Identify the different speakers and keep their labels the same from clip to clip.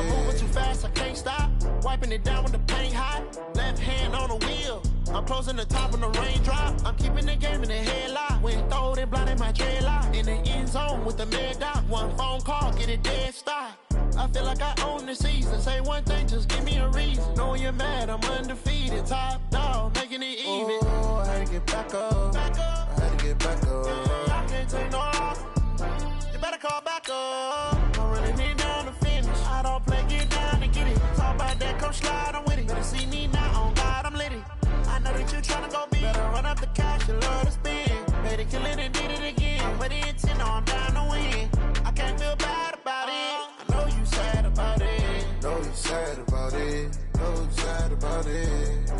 Speaker 1: I'm moving too fast, I can't stop. Wiping it down with the paint hot. Left hand on the wheel. I'm closing the top when the raindrop. I'm keeping the game in the headlock. When throwed and blinded my dreadlock. In the end zone with the mad dot. One phone call, get it dead stop. I feel like I own the season. Say one thing, just give me a reason. Knowing you're mad, I'm undefeated. Top dog, making it even. Oh, I had to get back up. I had to get back up. Yeah, I can't take no loss. You better call back up. I'm running it down to finish. I don't play, get down and get it. Talk about that, come slide, I'm with it. Better see me now, on God, I'm litty. I know that you tryna go big. Better run up the cash, you love to spend. Made it, kill it, and did it again. But the intent, no, I'm down to win. I can't feel bad about it. I know you sad about it. Know you sad about it. Know you sad about it.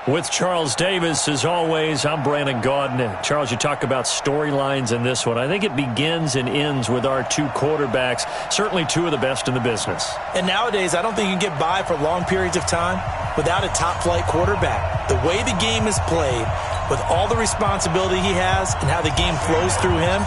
Speaker 2: With Charles Davis, as always, I'm Brandon Gaudin. Charles, you talk about storylines in this one. I think it begins and ends with our two quarterbacks, certainly two of the best in the business.
Speaker 3: And nowadays, I don't think you can get by for long periods of time without a top-flight quarterback. The way the game is played, with all the responsibility he has and how the game flows through him,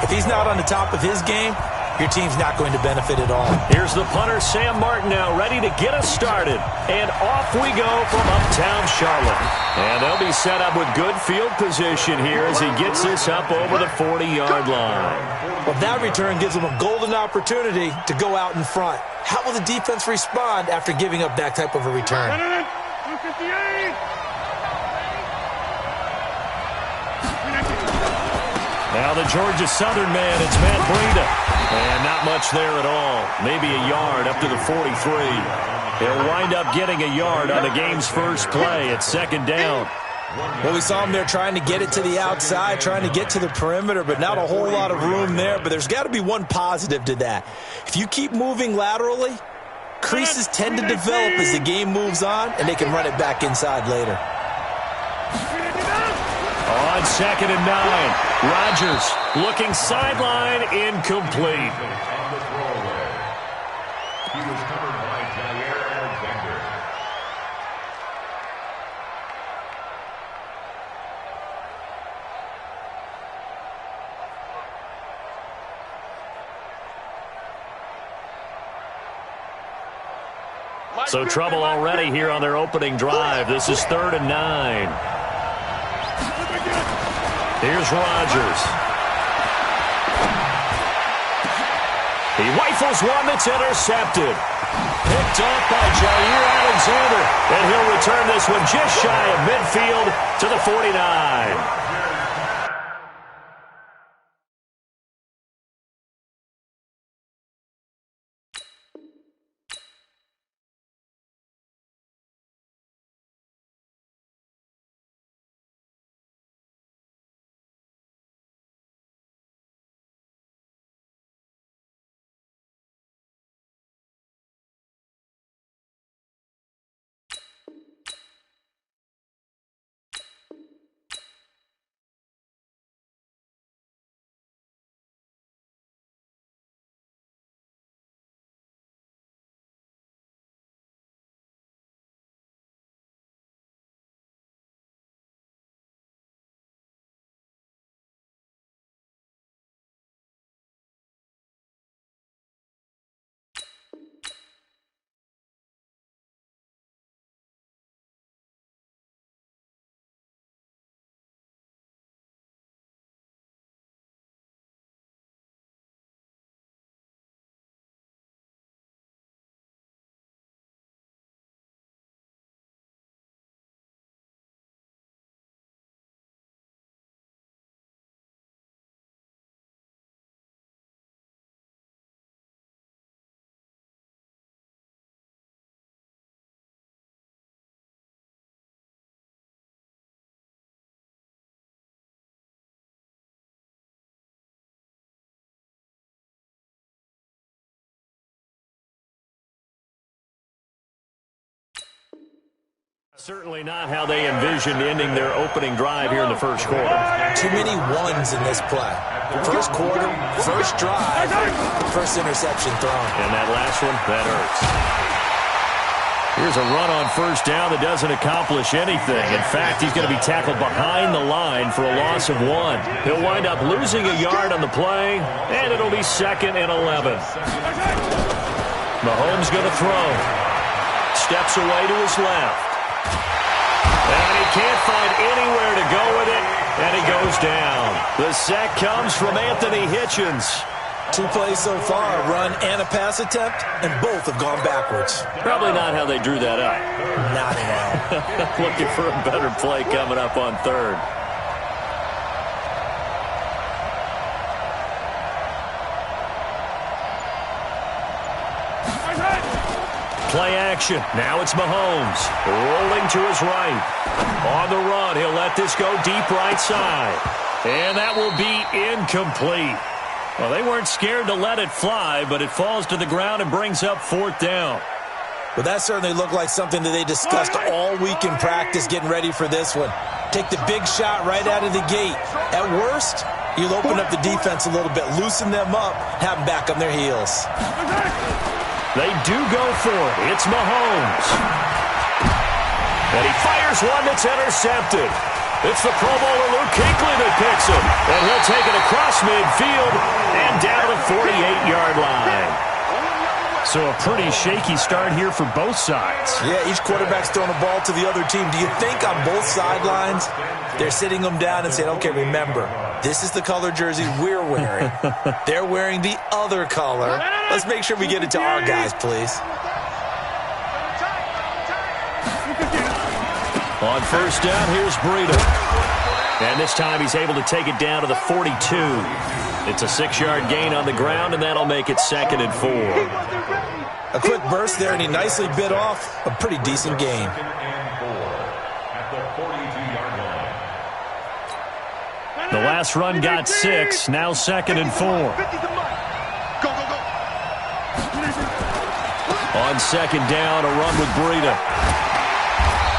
Speaker 3: if he's not on the top of his game, your team's not going to benefit at all.
Speaker 2: Here's the punter, Sam Martin, now ready to get us started. And off we go from uptown Charlotte. And they'll be set up with good field position here as he gets this up over the 40-yard line.
Speaker 3: Well, that return gives them a golden opportunity to go out in front. How will the defense respond after giving up that type of a return?
Speaker 2: Now the Georgia Southern man, it's Matt Breida. And not much there at all. Maybe a yard up to the 43. They'll wind up getting a yard on the game's first play at second down.
Speaker 3: Well, we saw him there trying to get it to the outside, trying to get to the perimeter, but not a whole lot of room there. But there's got to be one positive to that. If you keep moving laterally, creases tend to develop as the game moves on, and they can run it back inside later.
Speaker 2: On 2nd and 9, Rodgers looking sideline, incomplete.
Speaker 4: He was covered by Jair Alexander.
Speaker 2: So trouble already here on their opening drive. This is 3rd and 9. Here's Rodgers. He rifles one that's intercepted. Picked off by Jair Alexander. And he'll return this one just shy of midfield to the 49. Certainly not how they envisioned ending their opening drive here in the first quarter.
Speaker 3: Too many ones in this play. First quarter, first drive, first interception thrown.
Speaker 2: And that last one, that hurts. Here's a run on first down that doesn't accomplish anything. In fact, he's going to be tackled behind the line for a loss of 1. He'll wind up losing a yard on the play, and it'll be 2nd and 11. Mahomes going to throw. Steps away to his left. And he can't find anywhere to go with it, and he goes down. The sack comes from Anthony Hitchens.
Speaker 3: 2 plays so far, a run and a pass attempt, and both have gone backwards.
Speaker 2: Probably not how they drew that up.
Speaker 3: Not at all.
Speaker 2: Looking for a better play coming up on 3rd. Play action. Now it's Mahomes. Rolling to his right. On the run, he'll let this go deep right side. And that will be incomplete. Well, they weren't scared to let it fly, but it falls to the ground and brings up 4th down.
Speaker 3: Well, that certainly looked like something that they discussed all week in practice getting ready for this one. Take the big shot right out of the gate. At worst, you'll open up the defense a little bit, loosen them up, have them back on their heels.
Speaker 2: They do go for it. It's Mahomes. And he fires one that's intercepted. It's the Pro Bowler Luke Kuechly that picks him. And he'll take it across midfield and down to the 48-yard line. So a pretty shaky start here for both sides.
Speaker 3: Yeah, each quarterback's throwing a ball to the other team. Do you think on both sidelines they're sitting them down and saying, okay, remember, this is the color jersey we're wearing. They're wearing the other color. Let's make sure we get it to our guys, please.
Speaker 2: On first down, here's Breida. And this time he's able to take it down to the 42. It's a 6-yard gain on the ground, and that'll make it 2nd and 4.
Speaker 3: A quick burst there, and he nicely bit off a pretty decent gain.
Speaker 2: The last run got 6, now 2nd and 4. On 2nd down, a run with Breida.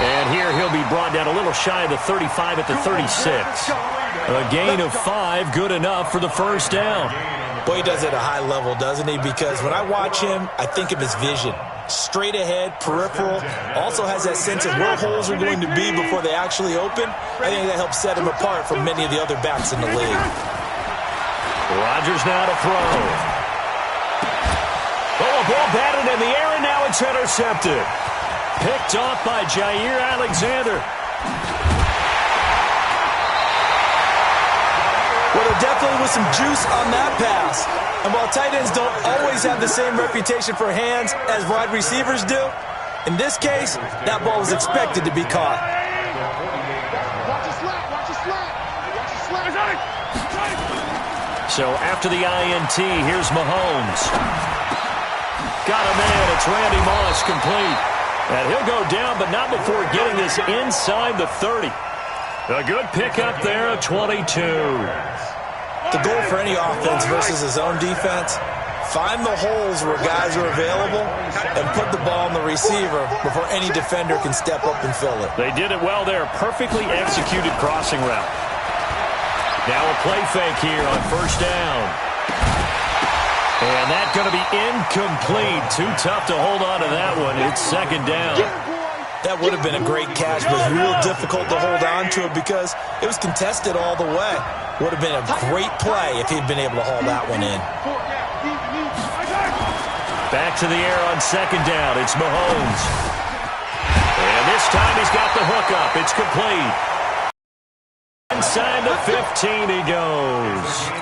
Speaker 2: And here he'll be brought down a little shy of the 35 at the 36. A gain of 5, good enough for the first down.
Speaker 3: Boy, he does it at a high level, doesn't he? Because when I watch him, I think of his vision. Straight ahead, peripheral, also has that sense of where holes are going to be before they actually open. I think that helps set him apart from many of the other backs in the league.
Speaker 2: Rodgers now to throw. Oh, a ball batted in the air, and now it's intercepted. Picked off by Jair Alexander.
Speaker 3: Well, there definitely was some juice on that pass. And while tight ends don't always have the same reputation for hands as wide receivers do, in this case, that ball was expected to be caught.
Speaker 2: So after the INT, here's Mahomes. Got a man. It's Randy Moss, complete. And he'll go down, but not before getting this inside the 30. A good pickup there of 22.
Speaker 3: The goal for any offense versus his own defense, find the holes where guys are available and put the ball on the receiver before any defender can step up and fill it.
Speaker 2: They did it well there. Perfectly executed crossing route. Now a play fake here on first down. And that's going to be incomplete. Too tough to hold on to that one. It's 2nd down.
Speaker 3: That would have been a great catch, but real difficult to hold on to it because it was contested all the way. Would have been a great play if he'd been able to haul that one in.
Speaker 2: Back to the air on 2nd down. It's Mahomes. And this time he's got the hook up. It's complete. Inside the 15 he goes.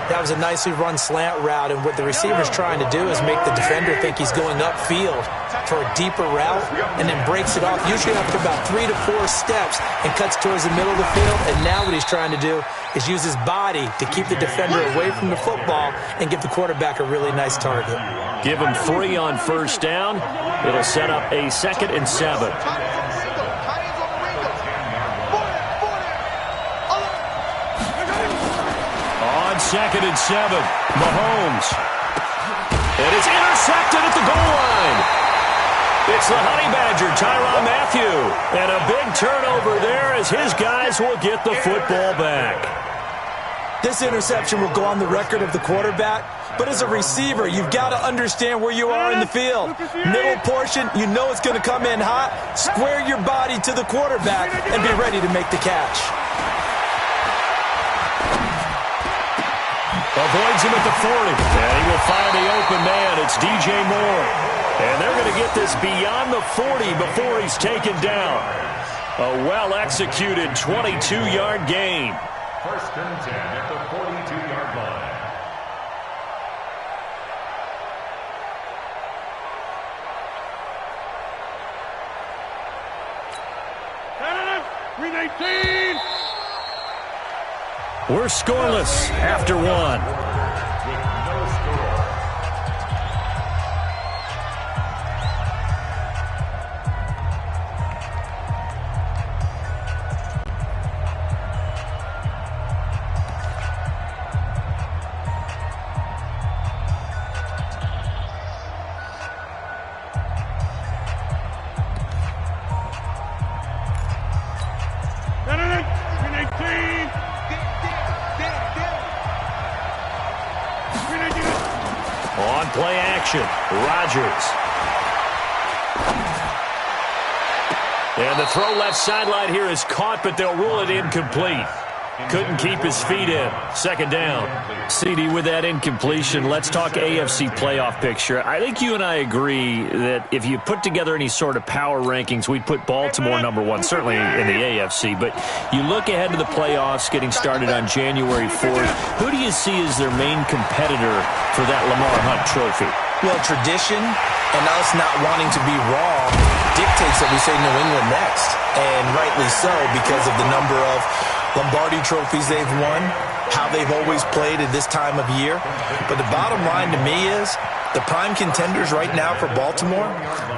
Speaker 3: That was a nicely run slant route, and what the receiver's trying to do is make the defender think he's going upfield for a deeper route, and then breaks it off, usually after about 3 to 4 steps, and cuts towards the middle of the field. And now what he's trying to do is use his body to keep the defender away from the football and give the quarterback a really nice target.
Speaker 2: Give him 3 on first down. It'll set up a 2nd and 7. On 2nd and 7, Mahomes. And it's intercepted at the goal line. It's the Honey Badger, Tyrann Mathieu. And a big turnover there as his guys will get the football back.
Speaker 3: This interception will go on the record of the quarterback, but as a receiver, you've got to understand where you are in the field. Middle portion, you know it's going to come in hot. Square your body to the quarterback and be ready to make the catch.
Speaker 2: Avoids him at the 40, and he will find the open man. It's DJ Moore. And they're going to get this beyond the 40 before he's taken down. A well-executed 22-yard gain.
Speaker 4: First and 10 at the 42-yard line.
Speaker 2: We're scoreless after one.
Speaker 4: With no score.
Speaker 2: On play action, Rodgers. And the throw left sideline here is caught, but they'll rule it incomplete. Couldn't keep his feet in. Second down. CD, with that incompletion, let's talk AFC playoff picture. I think you and I agree that if you put together any sort of power rankings, we'd put Baltimore number one, certainly in the AFC. But you look ahead to the playoffs getting started on January 4th. Who do you see as their main competitor for that Lamar Hunt trophy?
Speaker 3: Well, tradition and us not wanting to be wrong dictates that we say New England next. And rightly so, because of the number of Lombardi trophies they've won, how they've always played at this time of year. But the bottom line to me is the prime contenders right now for Baltimore,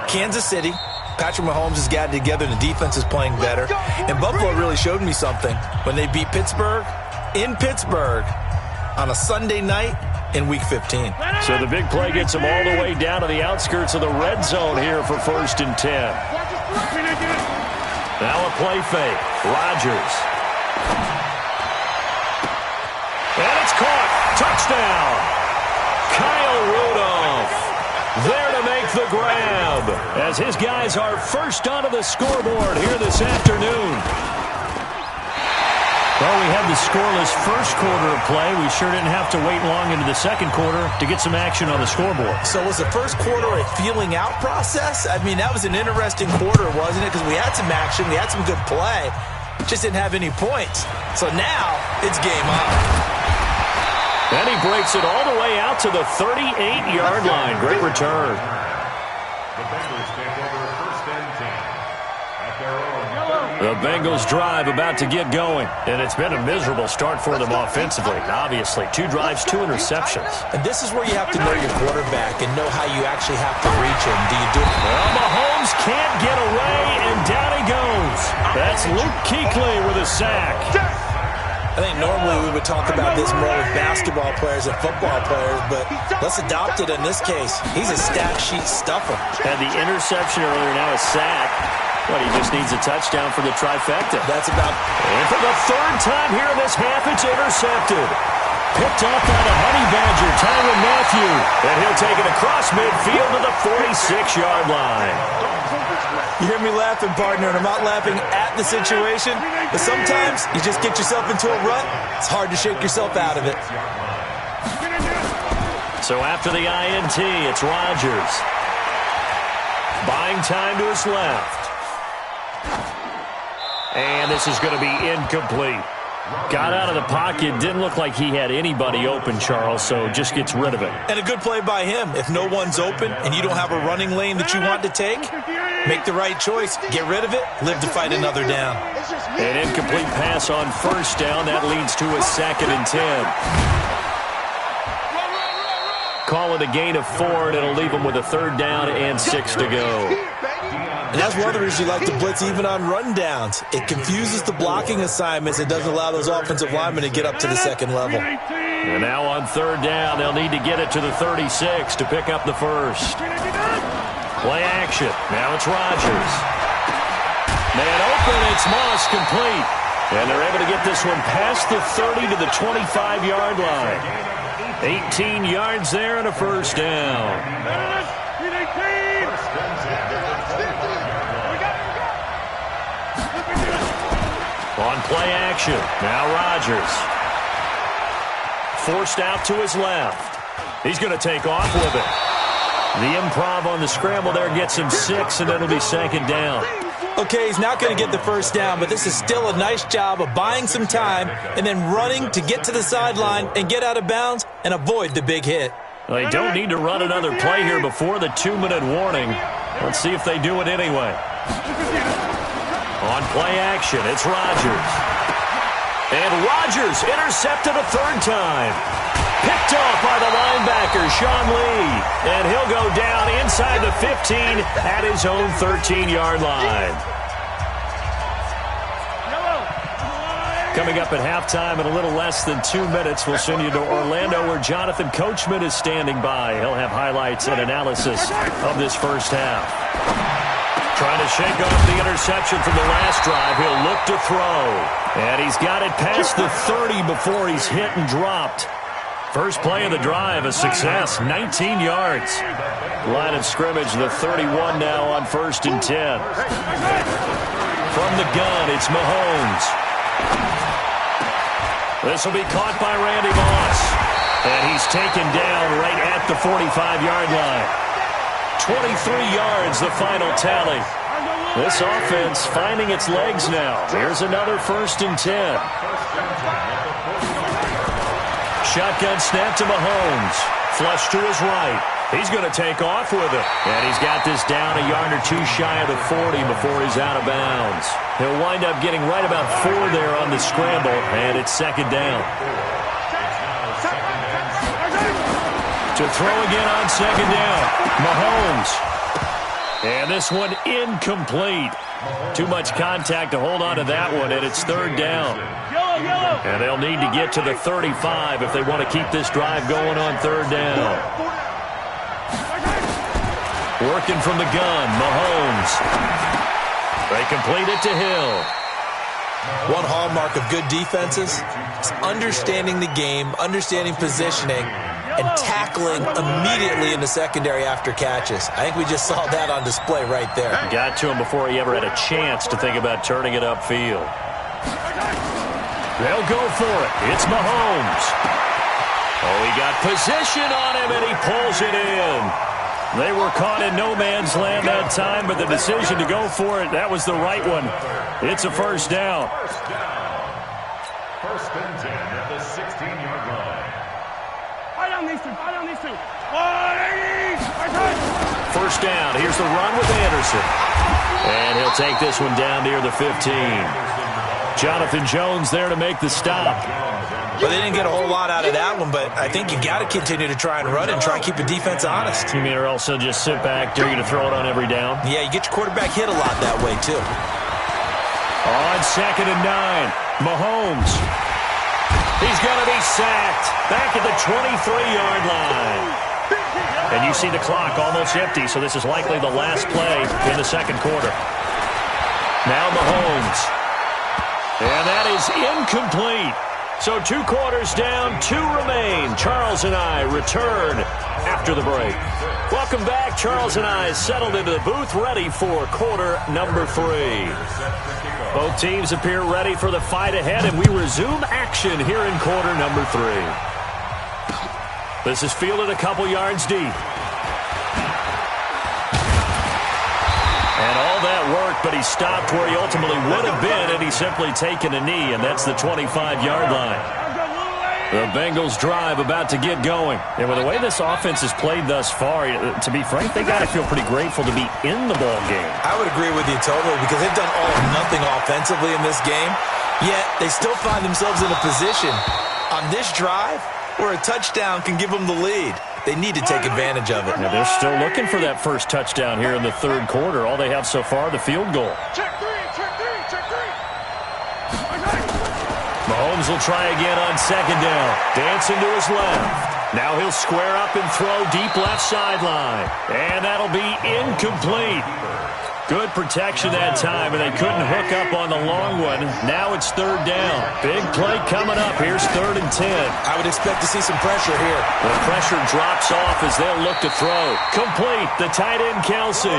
Speaker 3: Kansas City. Patrick Mahomes has gotten together and the defense is playing better. And Buffalo really showed me something when they beat Pittsburgh in Pittsburgh on a Sunday night in Week 15.
Speaker 2: So the big play gets them all the way down to the outskirts of the red zone here for 1st and 10. Now a play fake. Rodgers. And it's caught. Touchdown. Kyle Rudolph there to make the grab as his guys are first onto the scoreboard here this afternoon. Well, we had the scoreless first quarter of play. We sure didn't have to wait long into the second quarter to get some action on the scoreboard.
Speaker 3: So was the first quarter a feeling out process? I mean, that was an interesting quarter, wasn't it? Because we had some action, we had some good play, just didn't have any points. So now it's game on.
Speaker 2: And he breaks it all the way out to the 38-yard line. Great return.
Speaker 4: The Bengals take over 1st and 10 at their own.
Speaker 2: The Bengals drive about to get going. And it's been a miserable start for them offensively, obviously. 2 drives, 2 interceptions.
Speaker 3: And this is where you have to know your quarterback and know how you actually have to reach him. Do you do it?
Speaker 2: Well, Mahomes can't get away, and down he goes. That's Luke Kuechly with a sack.
Speaker 3: I think normally we would talk about this more with basketball players and football players, but let's adopt it in this case. He's a stat sheet stuffer.
Speaker 2: Had the interception earlier, now a sack. But he just needs a touchdown for the trifecta.
Speaker 3: That's about...
Speaker 2: And for the 3rd time here in this half, it's intercepted. Picked off by the Honey Badger, Tyrann Mathieu. And he'll take it across midfield to the 46-yard line.
Speaker 3: You hear me laughing, partner, and I'm not laughing at the situation, but sometimes you just get yourself into a rut. It's hard to shake yourself out of it.
Speaker 2: So after the INT, it's Rodgers. Buying time to his left. And this is going to be incomplete. Got out of the pocket. Didn't look like he had anybody open, Charles, so just gets rid of it.
Speaker 3: And a good play by him. If no one's open and you don't have a running lane that you want to take, make the right choice. Get rid of it. Live to fight another down.
Speaker 2: An incomplete pass on 1st down. That leads to a 2nd and 10. Call it a gain of 4, and it'll leave them with a 3rd down and 6 to go.
Speaker 3: And that's one of the reasons you like to blitz even on rundowns. It confuses the blocking assignments. It doesn't allow those offensive linemen to get up to the 2nd level.
Speaker 2: And now on 3rd down, they'll need to get it to the 36 to pick up the 1st. Play action. Now it's Rodgers. Man open. It's Moss complete. And they're able to get this one past the 30 to the 25-yard line. 18 yards there and a first down. On play action. Now Rodgers. Forced out to his left. He's going to take off with it. The improv on the scramble there gets him 6, and it'll be second down.
Speaker 3: Okay, he's not going to get the first down, but this is still a nice job of buying some time and then running to get to the sideline and get out of bounds and avoid the big hit.
Speaker 2: They don't need to run another play here before the 2-minute warning. Let's see if they do it anyway. On play action, it's Rodgers. And Rodgers intercepted a third time. Picked off by the linebacker, Sean Lee. And he'll go down inside the 15 at his own 13-yard line. Coming up at halftime in a little less than 2 minutes, we'll send you to Orlando where Jonathan Coachman is standing by. He'll have highlights and analysis of this first half. Trying to shake off the interception from the last drive. He'll look to throw. And he's got it past the 30 before he's hit and dropped. First play of the drive, a success, 19 yards. Line of scrimmage, the 31 now on 1st and 10. From the gun, it's Mahomes. This will be caught by Randy Moss. And he's taken down right at the 45-yard line. 23 yards, the final tally. This offense finding its legs now. Here's another 1st and 10. Shotgun snap to Mahomes. Flush to his right. He's going to take off with it. And he's got this down a yard or two shy of the 40 before he's out of bounds. He'll wind up getting right about 4 there on the scramble, and it's second down. To throw again on second down. Mahomes. And this one incomplete. Too much contact to hold on to that one, and it's third down. And they'll need to get to the 35 if they want to keep this drive going on third down. Working from the gun, Mahomes. They complete it to Hill.
Speaker 3: One hallmark of good defenses is understanding the game, understanding positioning, and tackling immediately in the secondary after catches. I think we just saw that on display right there.
Speaker 2: Got to him before he ever had a chance to think about turning it upfield. They'll go for it. It's Mahomes. Oh, he got position on him, and he pulls it in. They were caught in no man's land that time, but the decision to go for it, that was the right one. It's a first down.
Speaker 4: First and 10 at the 16-yard line.
Speaker 2: First down. Here's the run with Anderson. And he'll take this one down near the 15. Jonathan Jones there to make the stop.
Speaker 3: Well, they didn't get a whole lot out of that one, but I think you got to continue to try and run and try and keep the defense honest.
Speaker 2: You mean or also just sit back, dare you to throw it on every down?
Speaker 3: Yeah, you get your quarterback hit a lot that way, too.
Speaker 2: On second and 9, Mahomes. He's going to be sacked back at the 23-yard line. And you see the clock almost empty, so this is likely the last play in the second quarter. Now Mahomes. And that is incomplete. So 2 quarters down, 2 remain. Charles and I return after the break. Welcome back. Charles and I settled into the booth ready for quarter number 3. Both teams appear ready for the fight ahead, and we resume action here in quarter number 3. This is fielded a couple yards deep. And all that worked, but he stopped where he ultimately would have been, and he's simply taken a knee, and that's the 25-yard line. The Bengals drive about to get going. And with the way this offense has played thus far, to be frank, they got to feel pretty grateful to be in the ball game.
Speaker 3: I would agree with you totally because they've done all or nothing offensively in this game, yet they still find themselves in a position on this drive where a touchdown can give them the lead. They need to take advantage of it.
Speaker 2: Now they're still looking for that first touchdown here in the third quarter. All they have so far, the field goal. Mahomes will try again on second down. Dancing to his left. Now he'll square up and throw deep left sideline. And that'll be incomplete. Good protection that time, and they couldn't hook up on the long one. Now it's third down. Big play coming up. Here's 3rd and 10.
Speaker 3: I would expect to see some pressure here.
Speaker 2: The pressure drops off as they'll look to throw. Complete. The tight end, Kelsey.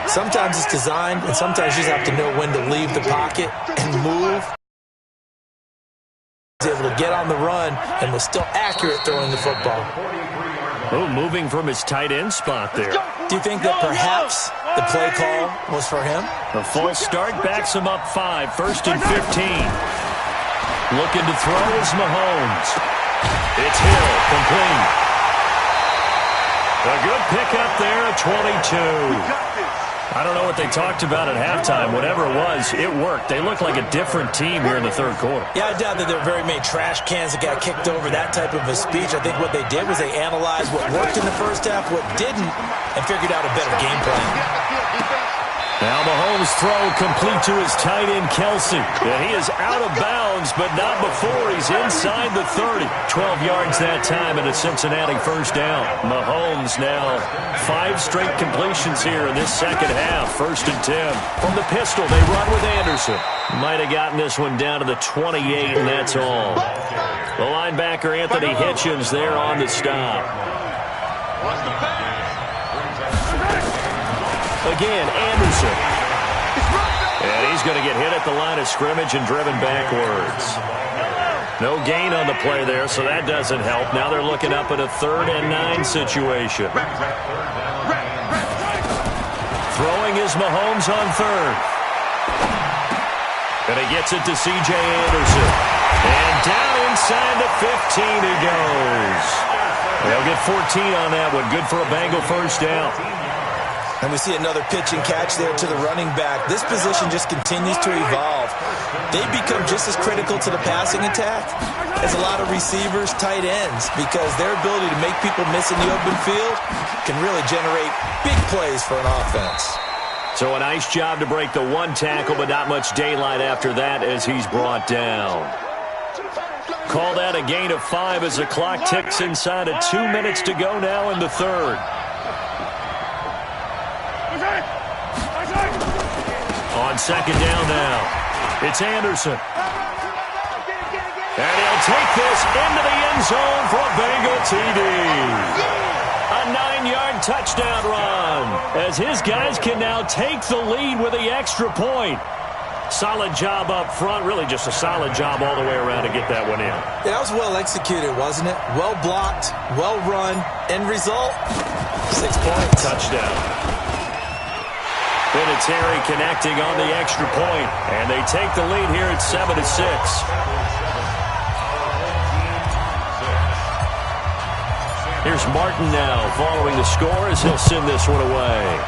Speaker 3: Sometimes it's designed, and sometimes you just have to know when to leave the pocket and move. He's able to get on the run and was still accurate throwing the football.
Speaker 2: Oh, moving from his tight end spot there.
Speaker 3: Do you think that perhaps the play call was for him?
Speaker 2: The false start backs him up 5, 1st and 15. Looking to throw is Mahomes. It's Hill, complete. A good pickup there at 22. I don't know what they talked about at halftime. Whatever it was, it worked. They look like a different team here in the third quarter.
Speaker 3: Yeah, I doubt that there were very many trash cans that got kicked over, that type of a speech. I think what they did was they analyzed what worked in the first half, what didn't, and figured out a better game plan.
Speaker 2: Now Mahomes' throw complete to his tight end, Kelsey. And he is out of bounds, but not before he's inside the 30. 12 yards that time and a Cincinnati first down. Mahomes now 5 straight completions here in this second half. 1st and 10. From the pistol, they run with Anderson. Might have gotten this one down to the 28, and that's all. The linebacker, Anthony Hitchens, there on the stop. Again, Anderson. And he's going to get hit at the line of scrimmage and driven backwards. No gain on the play there, so that doesn't help. Now they're looking up at a 3rd and 9 situation. Throwing is Mahomes on 3rd. And he gets it to C.J. Anderson. And down inside the 15 he goes. They'll get 14 on that one. Good for a Bengal first down.
Speaker 3: And we see another pitch and catch there to the running back. This position just continues to evolve. They become just as critical to the passing attack as a lot of receivers, tight ends, because their ability to make people miss in the open field can really generate big plays for an offense.
Speaker 2: So a nice job to break the 1 tackle, but not much daylight after that as he's brought down. Call that a gain of 5 as the clock ticks inside of 2 minutes to go now in the 3rd. On 2nd down now, it's Anderson. And he'll take this into the end zone for a Bengal TD. A 9-yard touchdown run as his guys can now take the lead with the extra point. Solid job up front, really just a solid job all the way around to get that one in.
Speaker 3: That was well executed, wasn't it? Well blocked, well run. End result, 6 points.
Speaker 2: Touchdown. Vinatieri connecting on the extra point, and they take the lead here at 7-6. Here's Martin now following the score as he'll send this one away.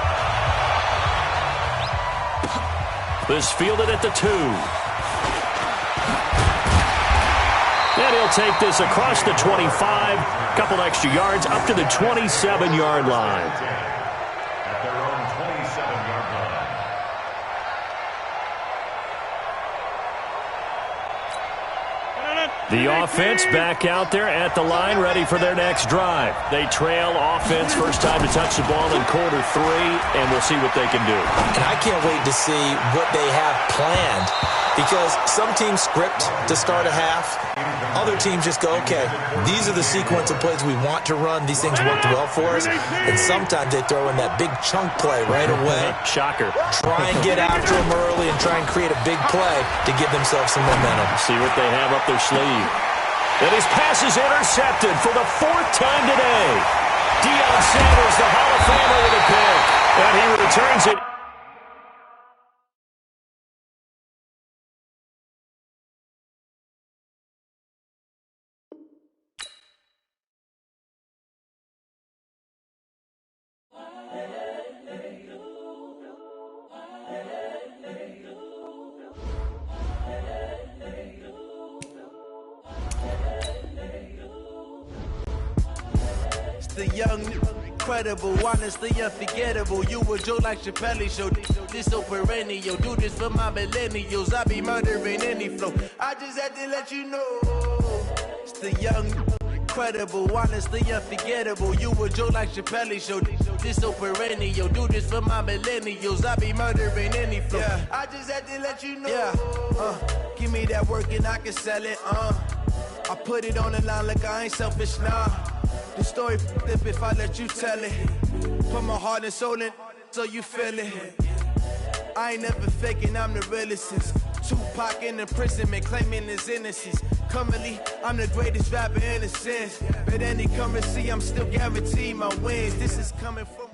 Speaker 2: This fielded at the 2. And he'll take this across the 25, couple extra yards up to the 27-yard line. The offense back out there at the line, ready for their next drive. They trail offense, first time to touch the ball in quarter 3, and we'll see what they can do.
Speaker 3: And I can't wait to see what they have planned, because some teams script to start a half. Other teams just go, okay, these are the sequence of plays we want to run. These things worked well for us. And sometimes they throw in that big chunk play right away.
Speaker 2: Shocker.
Speaker 3: Try and get after them early and try and create a big play to give themselves some momentum.
Speaker 2: See what they have up their sleeve. And his pass is intercepted for the 4th time today. Deion Sanders, the Hall of Famer, with a pick. And he returns it.
Speaker 5: The young, incredible, honestly unforgettable. You a joke like Chappelle Show. This so perennial. Do this for my millennials. I be murdering any flow. I just had to let you know. It's the young, credible, honestly unforgettable. You a joke like Chappelle Show. This so perennial. Do this for my millennials. I be murdering any flow. Yeah. I just had to let you know. Yeah. Give me that work and I can sell it. I put it on the line like I ain't selfish, nah. The story flip if I let you tell it. Put my heart and soul in so you feel it. I ain't never faking, I'm the realest. Tupac in imprisonment, claiming his innocence. Currently, I'm the greatest rapper in a sense. But any currency, I'm still guaranteed my wins. This is coming from...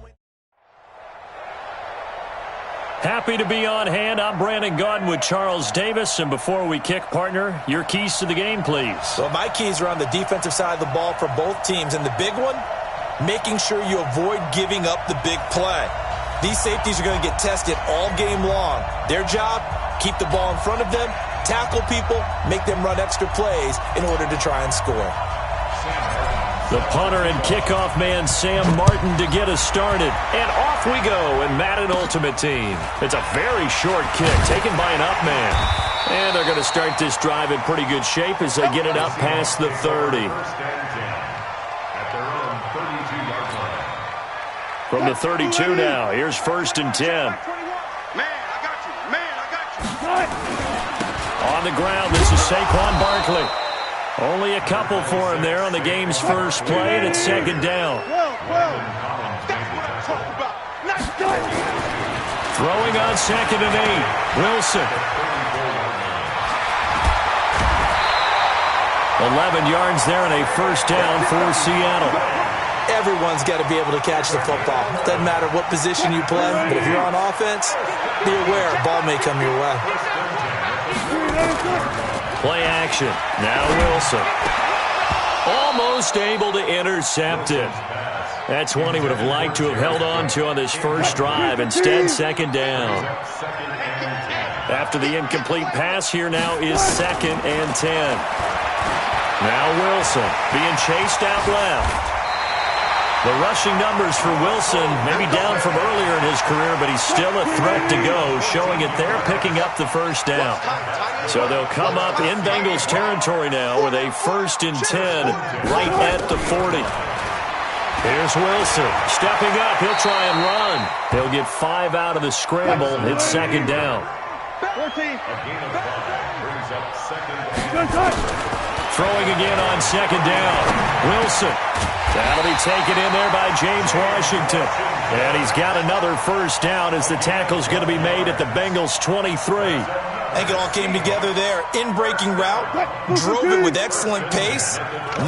Speaker 2: Happy to be on hand. I'm Brandon Gaudin with Charles Davis. And before we kick, partner, your keys to the game, please.
Speaker 3: Well, my keys are on the defensive side of the ball for both teams. And the big one, making sure you avoid giving up the big play. These safeties are going to get tested all game long. Their job, keep the ball in front of them, tackle people, make them run extra plays in order to try and score.
Speaker 2: The punter and kickoff man, Sam Martin, to get us started. And off we go in Madden Ultimate Team. It's a very short kick taken by an up man. And they're going to start this drive in pretty good shape as they get it up past the 30. From the 32 now, here's 1st and 10.
Speaker 6: Man, I got you. Man, I got you.
Speaker 2: On the ground, this is Saquon Barkley. Only a couple for him there on the game's first play, and it's 2nd down.
Speaker 6: That's what I'm talking about. Nice play.
Speaker 2: Throwing on 2nd and 8. Wilson. 11 yards there and a 1st down for Seattle.
Speaker 3: Everyone's got to be able to catch the football. Doesn't matter what position you play, but if you're on offense, be aware a ball may come your way.
Speaker 2: Play action. Now Wilson. Almost able to intercept it. That's one he would have liked to have held on to on this first drive. Instead, 2nd down. After the incomplete pass, here now is 2nd and 10. Now Wilson being chased out left. The rushing numbers for Wilson maybe down from earlier in his career, but he's still a threat to go, showing it they're picking up the 1st down. So they'll come up in Bengals territory now with a 1st and 10 right at the 40. Here's Wilson stepping up. He'll try and run. He'll get 5 out of the scramble. It's 2nd down. Throwing again on 2nd down. Wilson. That'll be taken in there by James Washington. And he's got another 1st down as the tackle's going to be made at the Bengals 23.
Speaker 3: I think it all came together there. In-breaking route, drove it with excellent pace.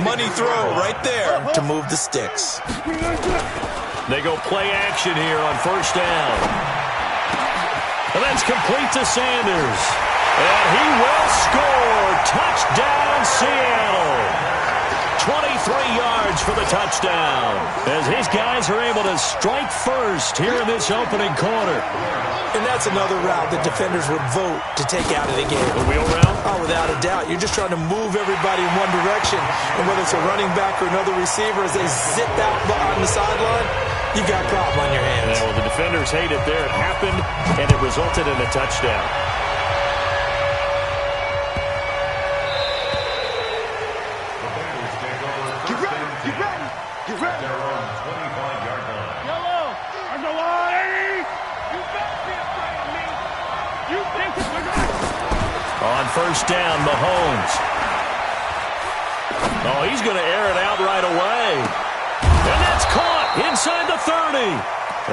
Speaker 3: Money throw right there to move the sticks.
Speaker 2: They go play action here on 1st down. And that's complete to Sanders. And he will score. Touchdown, Seattle. 23 yards for the touchdown as his guys are able to strike first here in this opening quarter.
Speaker 3: And that's another route that defenders would vote to take out of the game.
Speaker 2: The wheel route?
Speaker 3: Oh, without a doubt. You're just trying to move everybody in one direction. And whether it's a running back or another receiver, as they zip out on the sideline, you've got a problem on your hands.
Speaker 2: Yeah, well, the defenders hate it there. It happened, and it resulted in a touchdown. On 1st down, Mahomes. Oh, he's going to air it out right away. And that's caught inside the 30.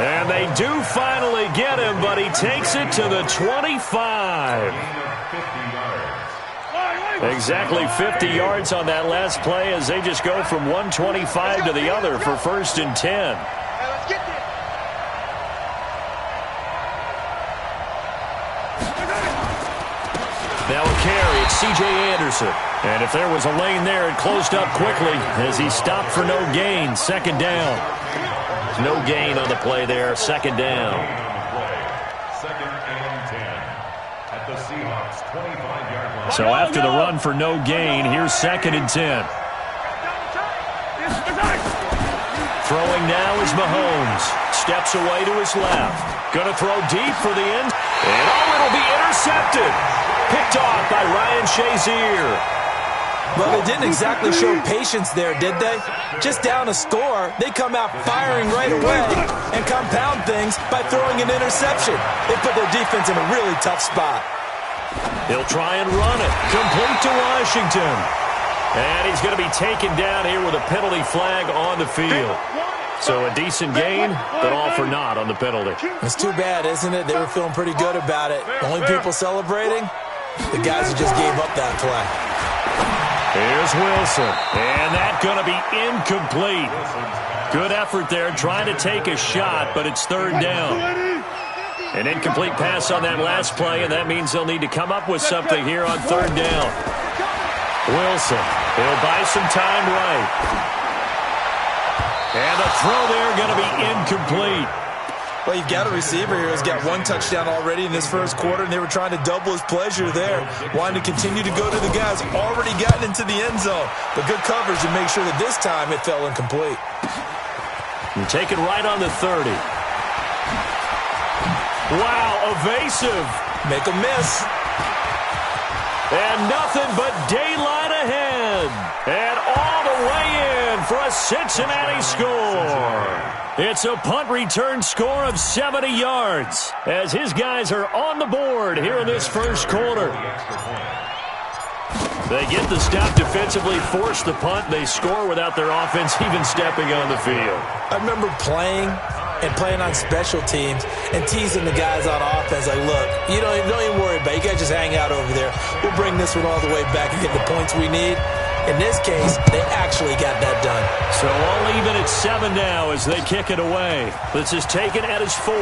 Speaker 2: And they do finally get him, but he takes it to the 25. Exactly 50 yards on that last play as they just go from 125 to the other for 1st and 10. Now a carry, it's C.J. Anderson. And if there was a lane there, it closed up quickly as he stopped for no gain. 2nd down. No gain on the play there. 2nd down.
Speaker 4: 2nd and 10 at the Seahawks 25-yard line.
Speaker 2: So after the run for no gain, here's 2nd and 10. Throwing now is Mahomes. Steps away to his left. Going to throw deep for the end. And it'll be intercepted. Picked off by Ryan Shazier.
Speaker 3: Well, they didn't exactly show patience there, did they? Just down a score, they come out firing right away and compound things by throwing an interception. They put their defense in a really tough spot.
Speaker 2: He'll try and run it. Complete to Washington. And he's going to be taken down here with a penalty flag on the field. So a decent gain, but all for naught on the penalty.
Speaker 3: It's too bad, isn't it? They were feeling pretty good about it. The only people celebrating, the guys who just gave up that play.
Speaker 2: Here's Wilson, and that's going to be incomplete. Good effort there, trying to take a shot, but it's third down. An incomplete pass on that last play, and that means they'll need to come up with something here on third down. Wilson, he'll buy some time right. And the throw there going to be incomplete.
Speaker 3: Well, you've got a receiver here who's got one touchdown already in this first quarter, and they were trying to double his pleasure there, wanting to continue to go to the guys already gotten into the end zone. But good coverage to make sure that this time it fell incomplete.
Speaker 2: And take it right on the 30. Wow, evasive.
Speaker 3: Make a miss.
Speaker 2: And nothing but daylight ahead. And all the way in for a Cincinnati score. It's a punt return score of 70 yards as his guys are on the board here in this first quarter. They get the stop defensively, force the punt. They score without their offense even stepping on the field.
Speaker 3: I remember playing on special teams and teasing the guys on offense like, look, don't even worry about it. You guys just hang out over there. We'll bring this one all the way back and get the points we need. In this case, they actually got that done.
Speaker 2: So all even at 7 now as they kick it away. This is taken at his 4.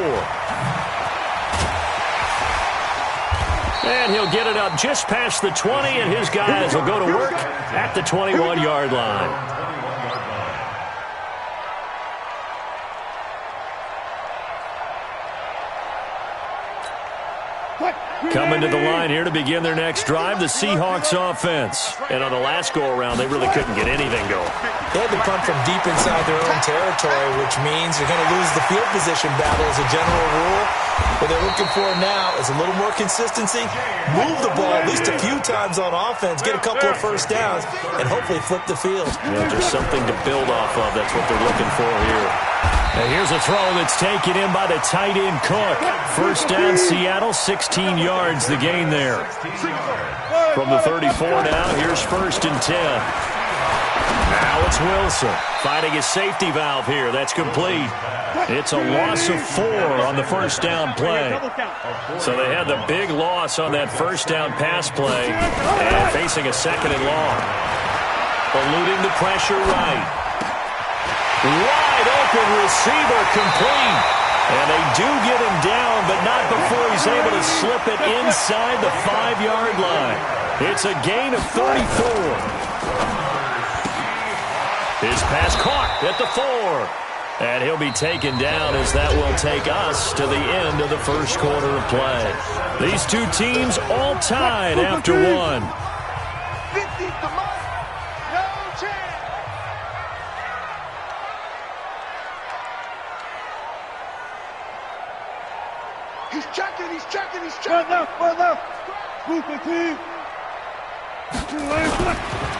Speaker 2: And he'll get it up just past the 20, and his guys will go to work at the 21-yard line. Coming to the line here to begin their next drive, the Seahawks offense. And on the last go-around, they really couldn't get anything going.
Speaker 3: They had to punt from deep inside their own territory, which means they're going to lose the field position battle as a general rule. What they're looking for now is a little more consistency, move the ball at least a few times on offense, get a couple of first downs, and hopefully flip the field.
Speaker 2: Yeah, just something to build off of. That's what they're looking for here. And here's a throw that's taken in by the tight end Cook. First down, Seattle, 16 yards, the gain there. From the 34 now, here's first and 10. Now it's Wilson finding his safety valve here. That's complete. It's a loss of 4 on the first down play. So they had the big loss on that first down pass play and facing a second and long. Eluding the pressure right. Wide open receiver complete. And they do get him down, but not before he's able to slip it inside the 5-yard line. It's a gain of 34. His pass caught at the 4. And he'll be taken down as that will take us to the end of the first quarter of play. These two teams all tied after 1.
Speaker 6: He's checking. Right left. Move the team.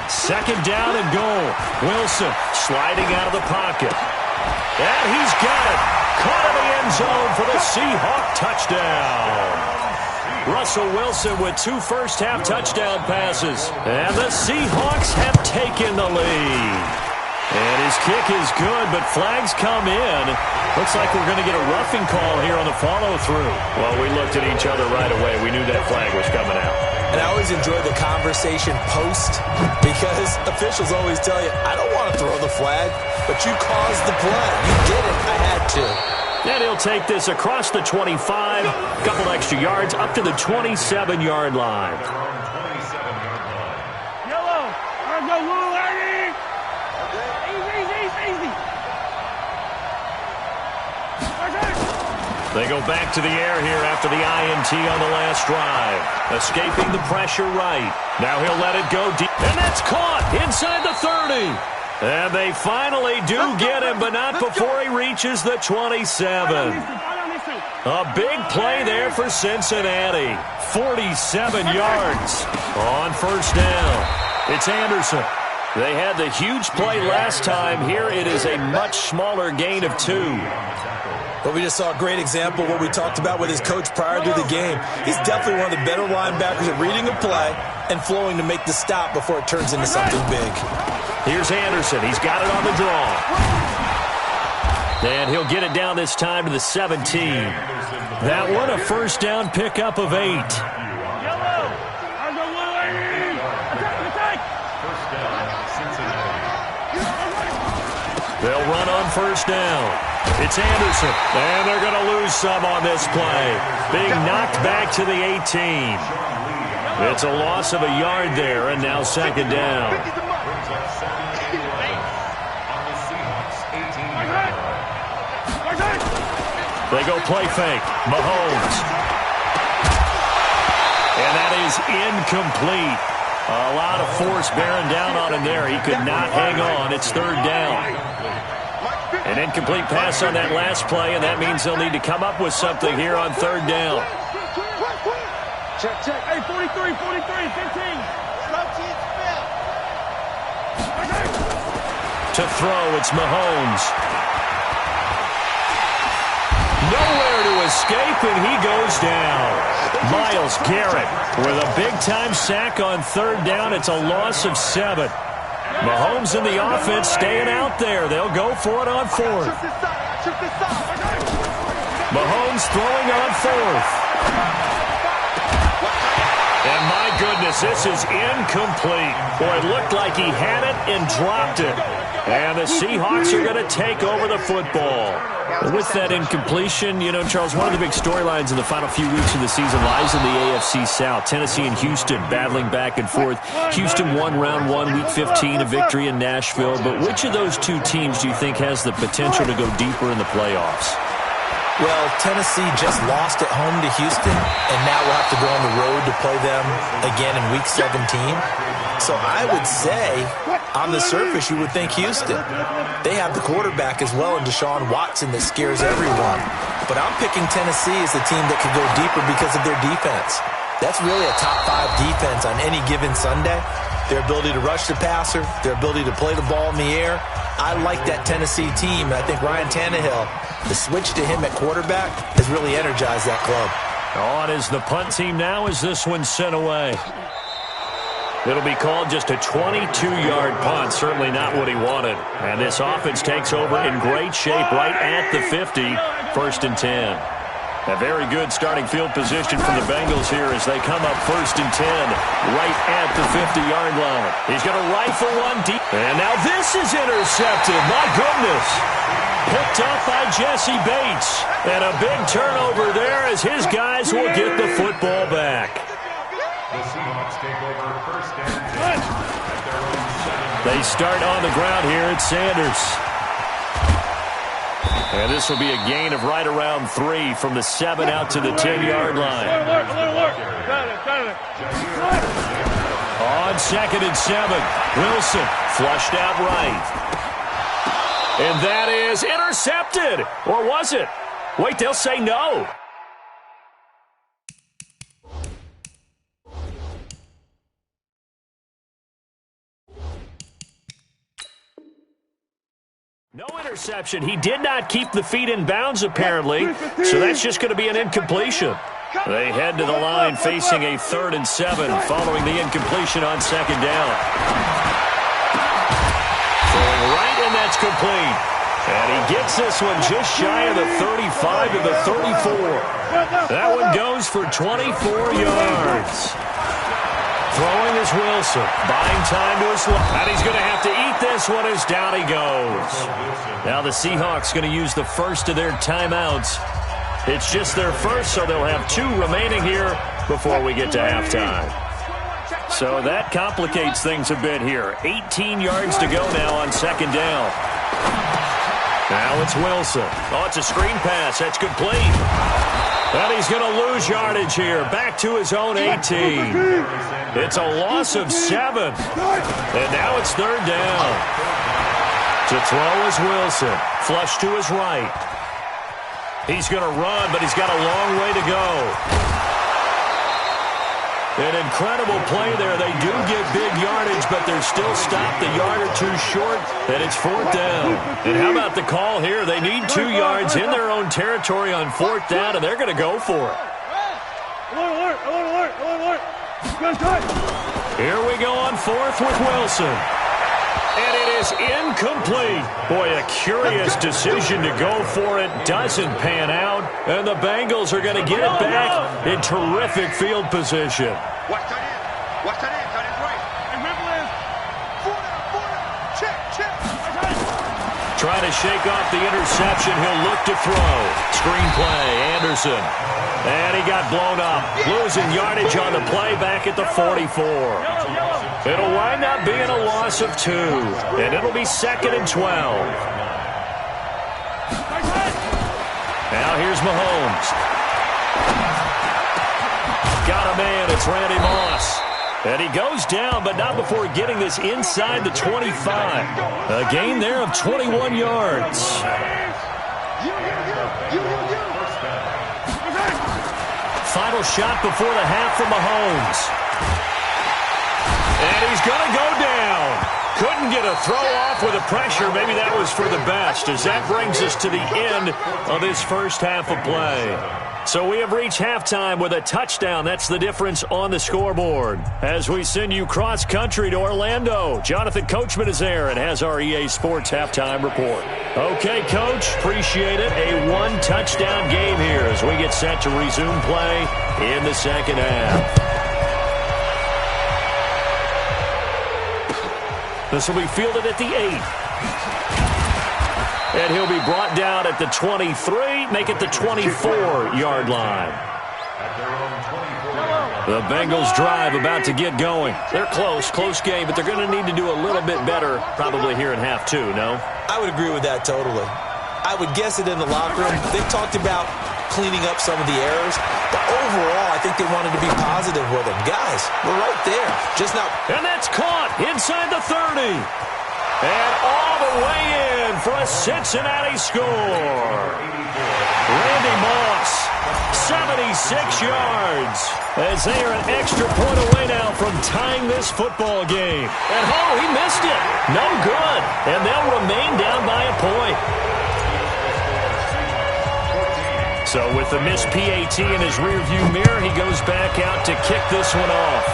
Speaker 2: Second down and goal. Wilson sliding out of the pocket. And he's got it. Caught in the end zone for the Seahawk touchdown. Russell Wilson with 2 first-half touchdown passes. And the Seahawks have taken the lead. And his kick is good, but flags come in. Looks like we're going to get a roughing call here on the follow-through. Well, we looked at each other right away. We knew that flag was coming out.
Speaker 3: And I always enjoy the conversation post because officials always tell you, I don't want to throw the flag, but you caused the play. You did it. I had to.
Speaker 2: And he'll take this across the 25, a couple extra yards, up to the 27-yard line.
Speaker 6: Yellow. There's no rule, lady. Easy.
Speaker 2: They go back to the air here after the INT on the last drive. Escaping the pressure right. Now he'll let it go deep. And that's caught inside the 30. And they finally do get him, but not before he reaches the 27. A big play there for Cincinnati. 47 yards on first down. It's Anderson. They had the huge play last time. Here it is a much smaller gain of 2.
Speaker 3: Well, we just saw a great example of what we talked about with his coach prior to the game. He's definitely one of the better linebackers at reading a play and flowing to make the stop before it turns into something big.
Speaker 2: Here's Anderson. He's got it on the draw. And he'll get it down this time to the 17. That one a first down pickup of 8. They'll run on first down. It's Anderson. And they're going to lose some on this play. Being knocked back to the 18. It's a loss of a yard there, and now second down. They go play fake. Mahomes. And that is incomplete. A lot of force bearing down on him there. He could not hang on. It's third down. An incomplete pass on that last play, and that means they'll need to come up with something here on third down.
Speaker 6: Check. Hey, 43, 15.
Speaker 2: To throw, it's Mahomes. Nowhere to escape, and he goes down. Myles Garrett with a big-time sack on third down. It's a loss of 7. Mahomes and the offense staying out there. They'll go for it on fourth. Mahomes throwing on fourth. And my goodness, this is incomplete. Boy, it looked like he had it and dropped it. And the Seahawks are going to take over the football. With that incompletion, you know, Charles, one of the big storylines in the final few weeks of the season lies in the AFC South. Tennessee and Houston battling back and forth. Houston won round 1, week 15, a victory in Nashville. But which of those two teams do you think has the potential to go deeper in the playoffs?
Speaker 3: Well, Tennessee just lost at home to Houston, and now we'll have to go on the road to play them again in week 17. So I would say, on the surface, you would think Houston. They have the quarterback as well in Deshaun Watson that scares everyone. But I'm picking Tennessee as the team that could go deeper because of their defense. That's really a top 5 defense on any given Sunday. Their ability to rush the passer, their ability to play the ball in the air. I like that Tennessee team, and I think Ryan Tannehill, the switch to him at quarterback, has really energized that club.
Speaker 2: On is the punt team now as this one's sent away. It'll be called just a 22-yard punt, certainly not what he wanted. And this offense takes over in great shape right at the 50, first and 10. A very good starting field position from the Bengals here as they come up first and 10 right at the 50-yard line. He's going to rifle one deep. And now this is intercepted. My goodness. Picked up by Jesse Bates. And a big turnover there as his guys will get the football back.
Speaker 4: The Seahawks take over first and 10.
Speaker 2: They start on the ground here at Sanders. And this will be a gain of right around 3 from the 7 out to the 10-yard line. On second and 7, Wilson flushed out right. And that is intercepted. Or was it? Wait, they'll say no. No interception. He did not keep the feet in bounds, apparently, so that's just going to be an incompletion. They head to the line facing a 3rd and 7 following the incompletion on second down. Throwing right, and that's complete. And he gets this one just shy of the 35 to the 34. That one goes for 24 yards. Throwing is Wilson, buying time to his left. And he's going to have to eat this one as down he goes. Now the Seahawks going to use the first of their timeouts. It's just their first, so they'll have 2 remaining here before we get to halftime. So that complicates things a bit here. 18 yards to go now on second down. Now it's Wilson. Oh, it's a screen pass. That's complete. And he's going to lose yardage here. Back to his own 18. It's a loss of 7. And now it's third down. To throw is Wilson. Flush to his right. He's going to run, but he's got a long way to go. An incredible play there. They do get big yardage, but they're still stopped a yard or two short, and it's 4th down. And how about the call here? They need 2 yards in their own territory on 4th down, and they're going to go for it. Here we go on 4th with Wilson. And it is incomplete. Boy, a curious decision to go for it. Doesn't pan out. And the Bengals are going to get it back in terrific field position.
Speaker 6: Watch that in. Watch that in. That is right. And Ripple is. 4 down. Check.
Speaker 2: Trying to shake off the interception. He'll look to throw. Screenplay, Anderson. And he got blown up. Losing yardage on the play back at the 44. It'll wind up being a loss of 2. And it'll be 2nd and 12. Now here's Mahomes. Got a man. It's Randy Moss. And he goes down, but not before getting this inside the 25. A gain there of 21 yards. Final shot before the half from Mahomes. And he's going to go down. Couldn't get a throw off with the pressure. Maybe that was for the best, as that brings us to the end of this first half of play. So we have reached halftime with a touchdown. That's the difference on the scoreboard. As we send you cross-country to Orlando, Jonathan Coachman is there and has our EA Sports halftime report. Okay, Coach, appreciate it. A 1-touchdown game here as we get set to resume play in the second half. This will be fielded at the 8. And he'll be brought down at the 23, make it the 24-yard line. The Bengals drive about to get going. They're close game, but they're going to need to do a little bit better probably here in half 2, no?
Speaker 3: I would agree with that totally. I would guess it in the locker room. They talked about cleaning up some of the errors, but overall, I think they wanted to be positive with them. Guys, we're right there. Just not.
Speaker 2: And that's caught inside the 30. And all the way in for a Cincinnati score. Randy Moss, 76 yards. As they are an extra point away now from tying this football game. And he missed it. No good. And they'll remain down by a point. So with the missed PAT in his rearview mirror, he goes back out to kick this one off.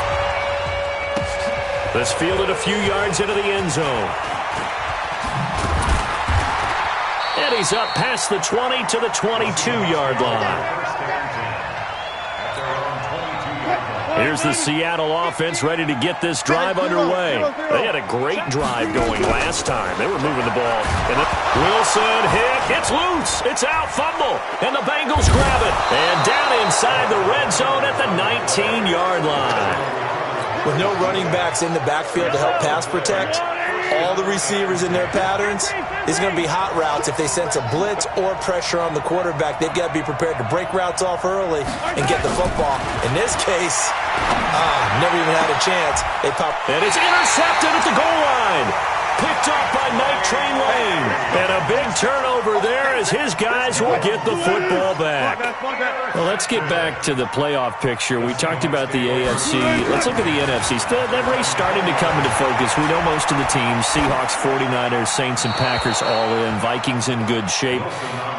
Speaker 2: This fielded a few yards into the end zone. And he's up past the 20 to the 22-yard line. Here's the Seattle offense ready to get this drive underway. They had a great drive going last time. They were moving the ball. And Wilson hit. It's loose. It's out. Fumble. And the Bengals grab it. And down inside the red zone at the 19-yard line.
Speaker 3: With no running backs in the backfield to help pass protect, all the receivers in their patterns, it's going to be hot routes. If they sense a blitz or pressure on the quarterback, they've got to be prepared to break routes off early and get the football. In this case, never even had a chance. They pop.
Speaker 2: And it's intercepted at the goal line. Picked off by Night Train Lane. And a big turnover there as his guys will get the football back. Well, let's get back to the playoff picture. We talked about the AFC. Let's look at the NFC. That race starting to come into focus. We know most of the teams. Seahawks, 49ers, Saints, and Packers all in. Vikings in good shape.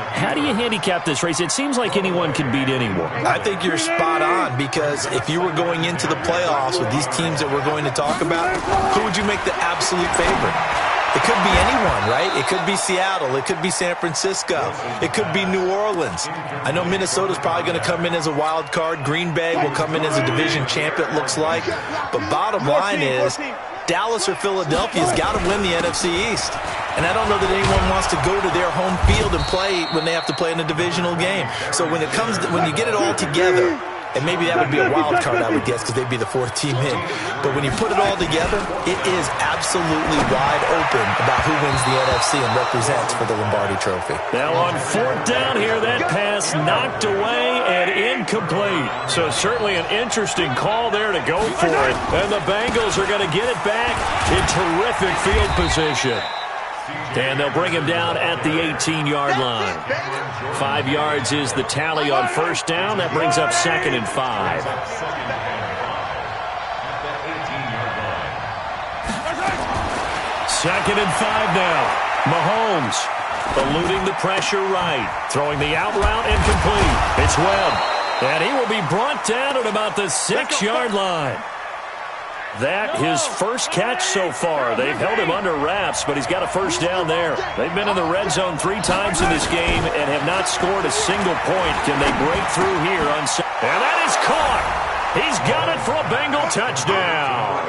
Speaker 2: How do you handicap this race? It seems like anyone can beat anyone.
Speaker 3: I think you're spot on, because if you were going into the playoffs with these teams that we're going to talk about, who would you make the absolute favorite? It could be anyone, right? It could be Seattle. It could be San Francisco. It could be New Orleans. I know Minnesota's probably going to come in as a wild card. Green Bay will come in as a division champ, it looks like. But bottom line is, Dallas or Philadelphia's got to win the NFC East. And I don't know that anyone wants to go to their home field and play when they have to play in a divisional game. So when you get it all together, and maybe that would be a wild card, I would guess, because they'd be the fourth team in. But when you put it all together, it is absolutely wide open about who wins the NFC and represents for the Lombardi Trophy.
Speaker 2: Now on 4th down here, that pass knocked away and incomplete. So certainly an interesting call there to go for it. And the Bengals are going to get it back in terrific field position. And they'll bring him down at the 18-yard line. 5 yards is the tally on 1st down. That brings up 2nd and 5. 2nd and 5 now. Mahomes eluding the pressure right. Throwing the out route incomplete. It's Webb. And he will be brought down at about the 6-yard line. That his first catch so far. They've held him under wraps, but he's got a first down there. They've been in the red zone 3 times in this game and have not scored a single point. Can they break through here on Sunday? And that is caught. He's got it for a Bengal touchdown.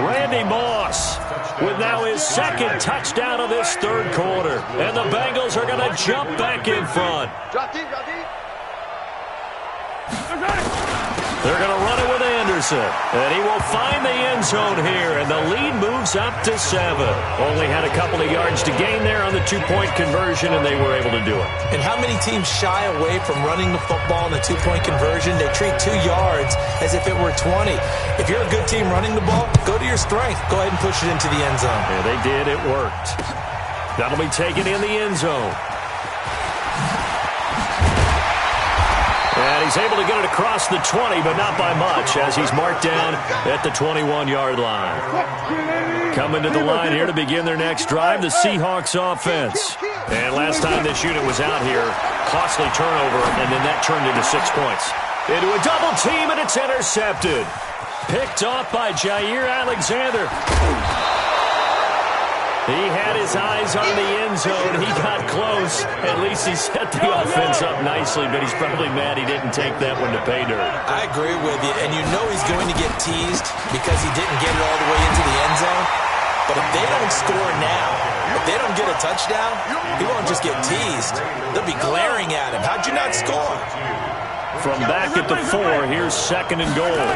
Speaker 2: Randy Moss with now his 2nd touchdown of this 3rd quarter. And the Bengals are going to jump back in front. They're going to run it with Anderson. And he will find the end zone here. And the lead moves up to 7. Only had a couple of yards to gain there on the 2-point conversion, and they were able to do it.
Speaker 3: And how many teams shy away from running the football in the 2-point conversion? They treat 2 yards as if it were 20. If you're a good team running the ball, go to your strength. Go ahead and push it into the end zone.
Speaker 2: Yeah, they did. It worked. That'll be taken in the end zone. And he's able to get it across the 20, but not by much, as he's marked down at the 21-yard line. Coming to the line here to begin their next drive, the Seahawks offense. And last time this unit was out here, costly turnover, and then that turned into 6 points. Into a double team, and it's intercepted. Picked off by Jair Alexander. He had his eyes on the end zone. He got close. At least he set the offense up nicely, but he's probably mad he didn't take that one to pay dirt.
Speaker 3: I agree with you, and you know he's going to get teased because he didn't get it all the way into the end zone. But if they don't score now, if they don't get a touchdown, he won't just get teased. They'll be glaring at him. How'd you not score?
Speaker 2: From back at the 4, here's 2nd and goal.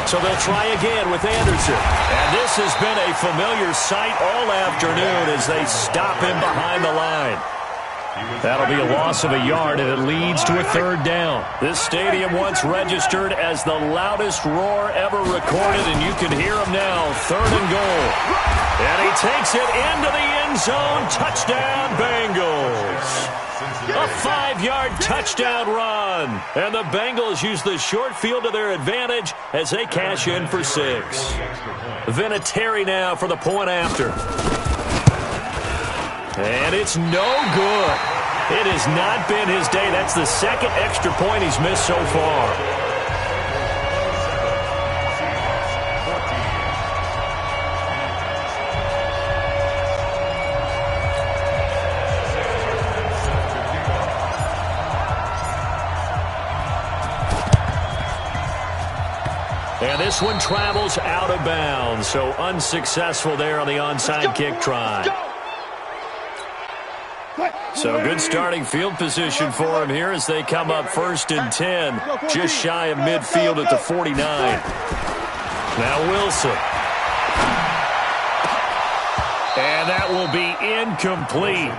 Speaker 2: So they'll try again with Anderson. And this has been a familiar sight all afternoon as they stop him behind the line. That'll be a loss of a yard, and it leads to a 3rd down. This stadium once registered as the loudest roar ever recorded, and you can hear him now. 3rd and goal. And he takes it into the end zone. Touchdown, Bengals. A 5-yard touchdown run. And the Bengals use the short field to their advantage as they cash in for 6. Vinatieri now for the point after. And it's no good. It has not been his day. That's the 2nd extra point he's missed so far. And this one travels out of bounds, so unsuccessful there on the onside kick try. So good starting field position for him here as they come up 1st and 10, just shy of midfield at the 49. Now Wilson. And that will be incomplete.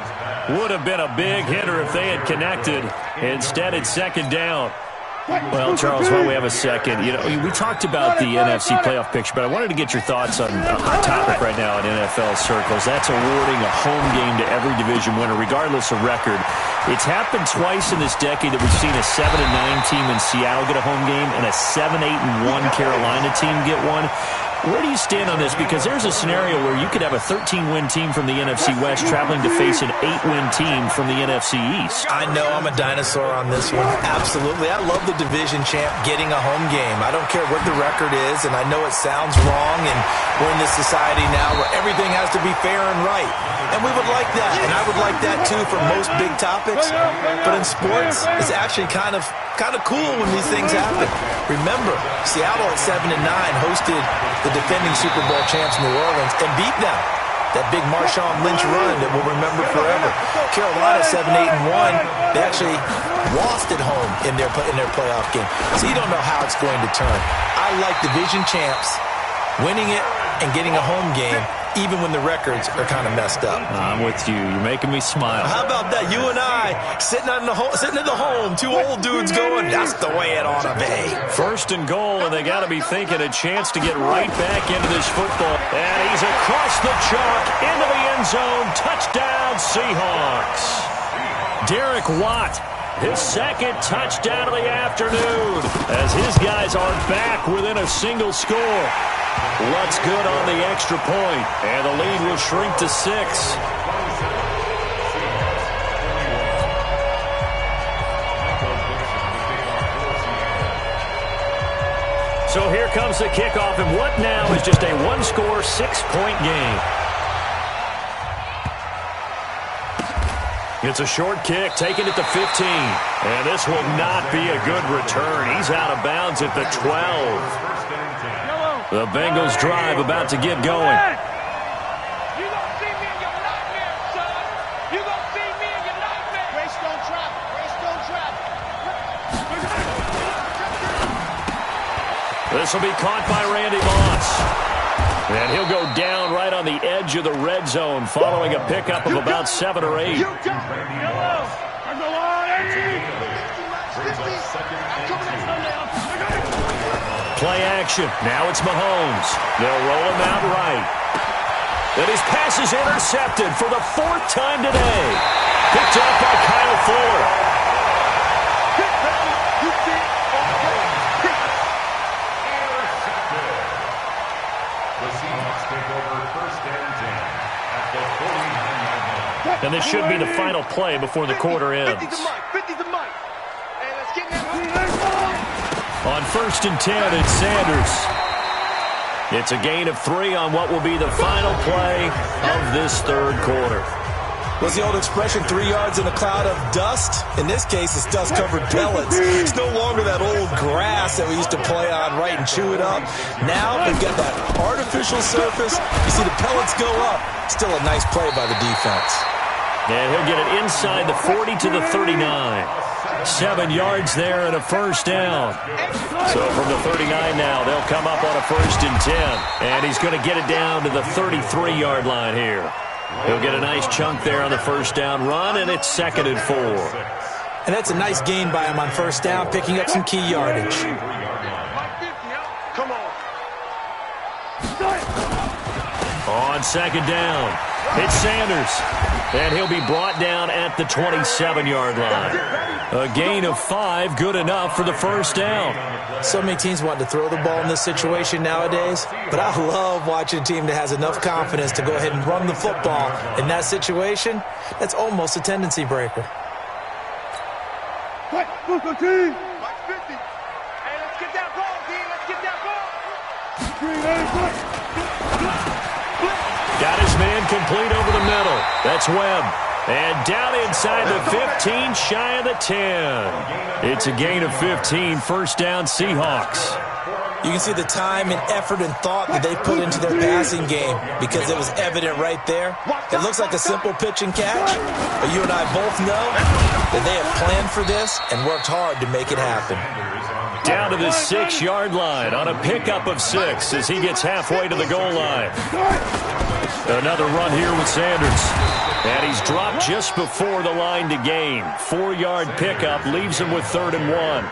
Speaker 2: Would have been a big hitter if they had connected. Instead, it's 2nd down. Well, Charles, while we have a second, you know, we talked about the NFC playoff picture, but I wanted to get your thoughts on a hot topic right now in NFL circles. That's awarding a home game to every division winner, regardless of record. It's happened twice in this decade that we've seen a 7-9 team in Seattle get a home game and a 7-8-1 Carolina team get one. Where do you stand on this? Because there's a scenario where you could have a 13-win team from the NFC West traveling to face an 8-win team from the NFC East.
Speaker 3: I know I'm a dinosaur on this one. Absolutely. I love the division champ getting a home game. I don't care what the record is, and I know it sounds wrong, and we're in this society now where everything has to be fair and right. And we would like that, and I would like that too for most big topics. But in sports, it's actually kind of cool when these things happen. Remember, Seattle at 7-9 hosted the defending Super Bowl champs New Orleans and beat them. That big Marshawn Lynch run that we'll remember forever. Carolina 7-8-1. They actually lost at home in their playoff game. So you don't know how it's going to turn. I like division champs winning it and getting a home game, even when the records are kind of messed up.
Speaker 2: I'm with you. You're making me smile.
Speaker 3: How about that? You and I sitting at the home, 2 old dudes going, that's the way it ought to be.
Speaker 2: 1st and goal, and they got to be thinking a chance to get right back into this football. And he's across the chalk, into the end zone. Touchdown, Seahawks. Derek Watt his second touchdown of the afternoon, as his guys are back within a single score. What's good on the extra point, and the lead will shrink to 6. So here comes the kickoff, and what now is just a one-score, 6-point game. It's a short kick, taking it to 15. And this will not be a good return. He's out of bounds at the 12. The Bengals drive about to get going.
Speaker 6: You gonna see me in your nightmare, son. You gonna see me in your nightmare. Grace don't trap. Grace don't trap.
Speaker 2: This will be caught by Randy Moss. And he'll go down right on the edge of the red zone following a pickup of about 7 or 8. Play action. Now it's Mahomes. They'll roll him out right. And his pass is intercepted for the 4th time today. Picked up by Kyle Fuller. And this should be the final play before the quarter ends.
Speaker 6: 50's the mic. Hey, let's get that.
Speaker 2: On 1st and 10, it's Sanders. It's a gain of 3 on what will be the final play of this third quarter.
Speaker 3: What's the old expression, 3 yards in a cloud of dust? In this case, it's dust-covered pellets. It's no longer that old grass that we used to play on, right, and chew it up. Now we've got that artificial surface. You see the pellets go up. Still a nice play by the defense.
Speaker 2: And he'll get it inside the 40 to the 39. 7 yards there and a first down. So from the 39 now, they'll come up on a 1st and 10. And he's going to get it down to the 33-yard line here. He'll get a nice chunk there on the first down run, and it's 2nd and 4.
Speaker 3: And that's a nice gain by him on first down, picking up some key yardage.
Speaker 6: Come on.
Speaker 2: On 2nd down, it's Sanders. And he'll be brought down at the 27-yard line. A gain of 5, good enough for the first down.
Speaker 3: So many teams want to throw the ball in this situation nowadays, but I love watching a team that has enough confidence to go ahead and run the football. In that situation, that's almost a tendency breaker.
Speaker 6: Hey, let's get that ball, D. Let's get that ball.
Speaker 2: Got his man complete over the middle. That's Webb. And down inside the 15, shy of the 10. It's a gain of 15, first down Seahawks.
Speaker 3: You can see the time and effort and thought that they put into their passing game because it was evident right there. It looks like a simple pitch and catch, but you and I both know that they have planned for this and worked hard to make it happen.
Speaker 2: Down to the 6-yard line on a pickup of 6 as he gets halfway to the goal line. Another run here with Sanders. And he's dropped just before the line to gain. 4-yard pickup leaves him with 3rd and 1.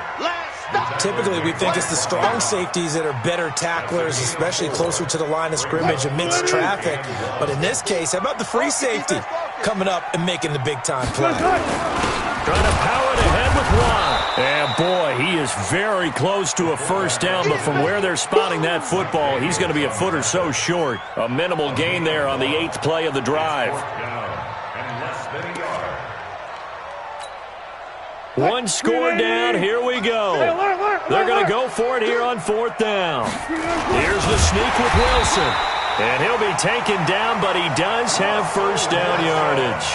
Speaker 3: Typically, we think it's the strong safeties that are better tacklers, especially closer to the line of scrimmage amidst traffic. But in this case, how about the free safety coming up and making the big-time play?
Speaker 2: Trying to power it ahead with one. And, boy, he is very close to a first down, but from where they're spotting that football, he's going to be a foot or so short. A minimal gain there on the 8th play of the drive. One score down. Here we go. They're going to go for it here on 4th down. Here's the sneak with Wilson. And he'll be taken down, but he does have first down yardage.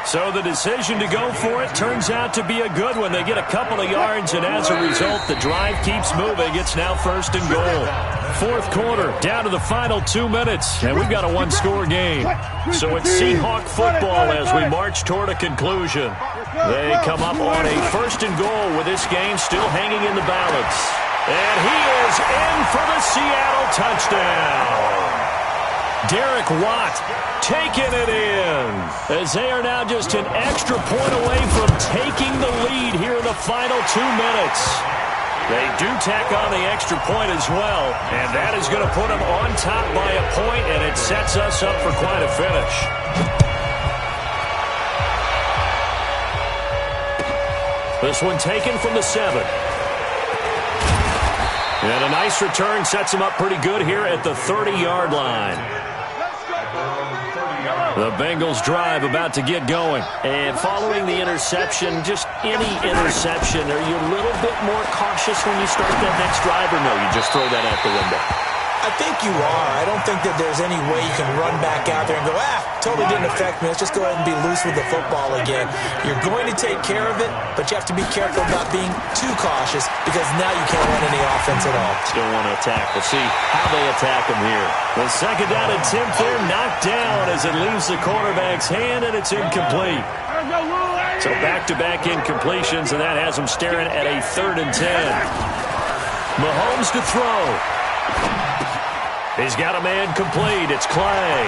Speaker 2: So the decision to go for it turns out to be a good one. They get a couple of yards, and as a result, the drive keeps moving. It's now 1st and goal. 4th quarter, down to the final 2 minutes, and we've got a one-score game. So it's Seahawk football as we march toward a conclusion. They come up on a 1st and goal with this game still hanging in the balance. And he is in for the Seattle touchdown. Derek Watt taking it in as they are now just an extra point away from taking the lead here in the final 2 minutes. They do tack on the extra point as well, and that is going to put them on top by a point, and it sets us up for quite a finish. This one taken from the 7. And a nice return sets him up pretty good here at the 30-yard line. The Bengals drive about to get going. And following the interception, just any interception, are you a little bit more cautious when you start that next drive, or no, you just throw that out the window?
Speaker 3: I think you are. I don't think that there's any way you can run back out there and go, totally didn't affect me. Let's just go ahead and be loose with the football again. You're going to take care of it, but you have to be careful about being too cautious because now you can't run any offense at all.
Speaker 2: Still want to attack. We'll see how they attack him here. The second down attempt there knocked down as it leaves the quarterback's hand, and it's incomplete. So back-to-back incompletions, and that has him staring at a 3rd and 10. Mahomes to throw. He's got a man complete. It's Clay.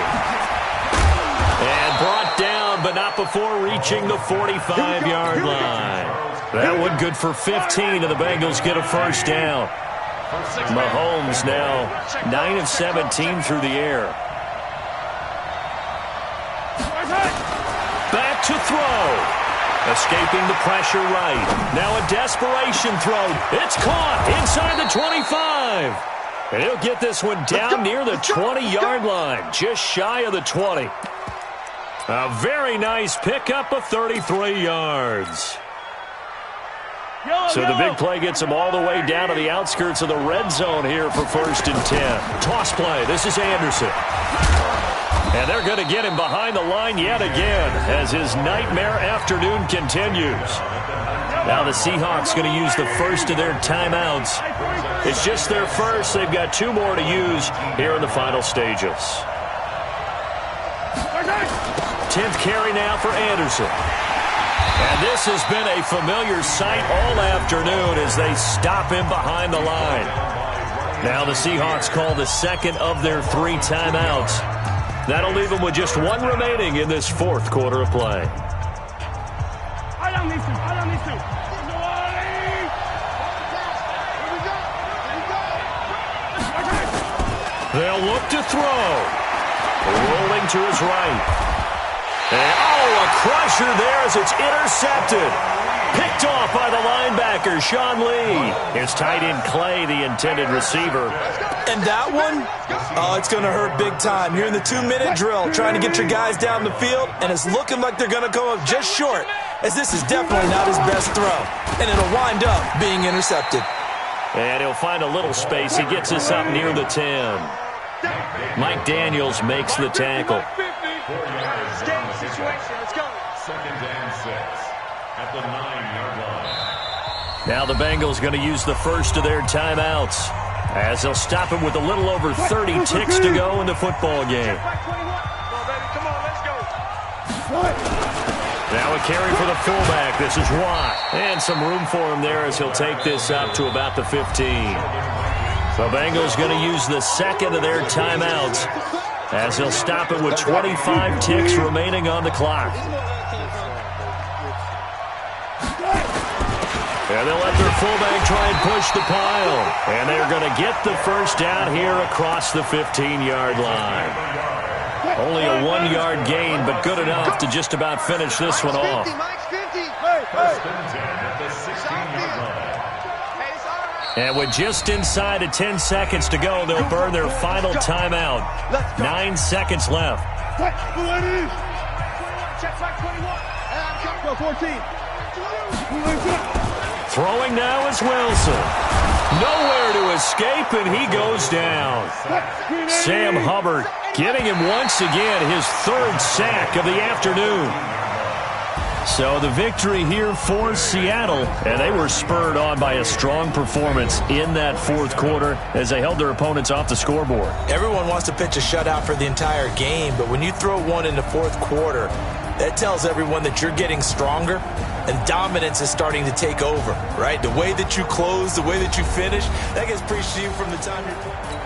Speaker 2: And brought down, but not before reaching the 45-yard line. That one good for 15, and the Bengals get a first down. Mahomes now 9 of 17 through the air. Back to throw. Escaping the pressure right. Now a desperation throw. It's caught inside the 25. And he'll get this one down near the 20-yard line, just shy of the 20. A very nice pickup of 33 yards. So the big play gets him all the way down to the outskirts of the red zone here for 1st and 10. Toss play. This is Anderson. And they're going to get him behind the line yet again as his nightmare afternoon continues. Now the Seahawks going to use the first of their timeouts. It's just their first. They've got 2 more to use here in the final stages. 10th carry now for Anderson. And this has been a familiar sight all afternoon as they stop him behind the line. Now the Seahawks call the second of their 3 timeouts. That'll leave them with just 1 remaining in this 4th quarter of play. They'll look to throw. Rolling to his right. And, a crusher there as it's intercepted. Picked off by the linebacker, Sean Lee. Here's tight end Clay, the intended receiver.
Speaker 3: And that one, it's going to hurt big time. You're in the 2-minute drill trying to get your guys down the field, and it's looking like they're going to come up just short, as this is definitely not his best throw. And it'll wind up being intercepted.
Speaker 2: And he'll find a little space. He gets us up near the 10. Mike Daniels makes the tackle.
Speaker 4: 2nd and 6 at the 9-yard line.
Speaker 2: Now the Bengals going to use the first of their timeouts as they'll stop him with a little over 30 ticks to go in the football game. Now a carry for the fullback. This is Watt. And some room for him there as he'll take this up to about the 15. The Bengals going to use the second of their timeouts as they'll stop it with 25 ticks remaining on the clock. And they'll let their fullback try and push the pile. And they're going to get the first down here across the 15-yard line. Only a 1-yard gain, but good enough to just about finish this one off.
Speaker 4: 1st and 10 at the 16-yard line.
Speaker 2: And with just inside of 10 seconds to go, they'll burn their final timeout. 9 seconds left. Throwing now is Wilson. Nowhere to escape, and he goes down. Sam Hubbard getting him once again, his 3rd sack of the afternoon. So the victory here for Seattle, and they were spurred on by a strong performance in that 4th quarter as they held their opponents off the scoreboard.
Speaker 3: Everyone wants to pitch a shutout for the entire game, but when you throw one in the 4th quarter, that tells everyone that you're getting stronger and dominance is starting to take over, right? The way that you close, the way that you finish, that gets preached to you from the time you're...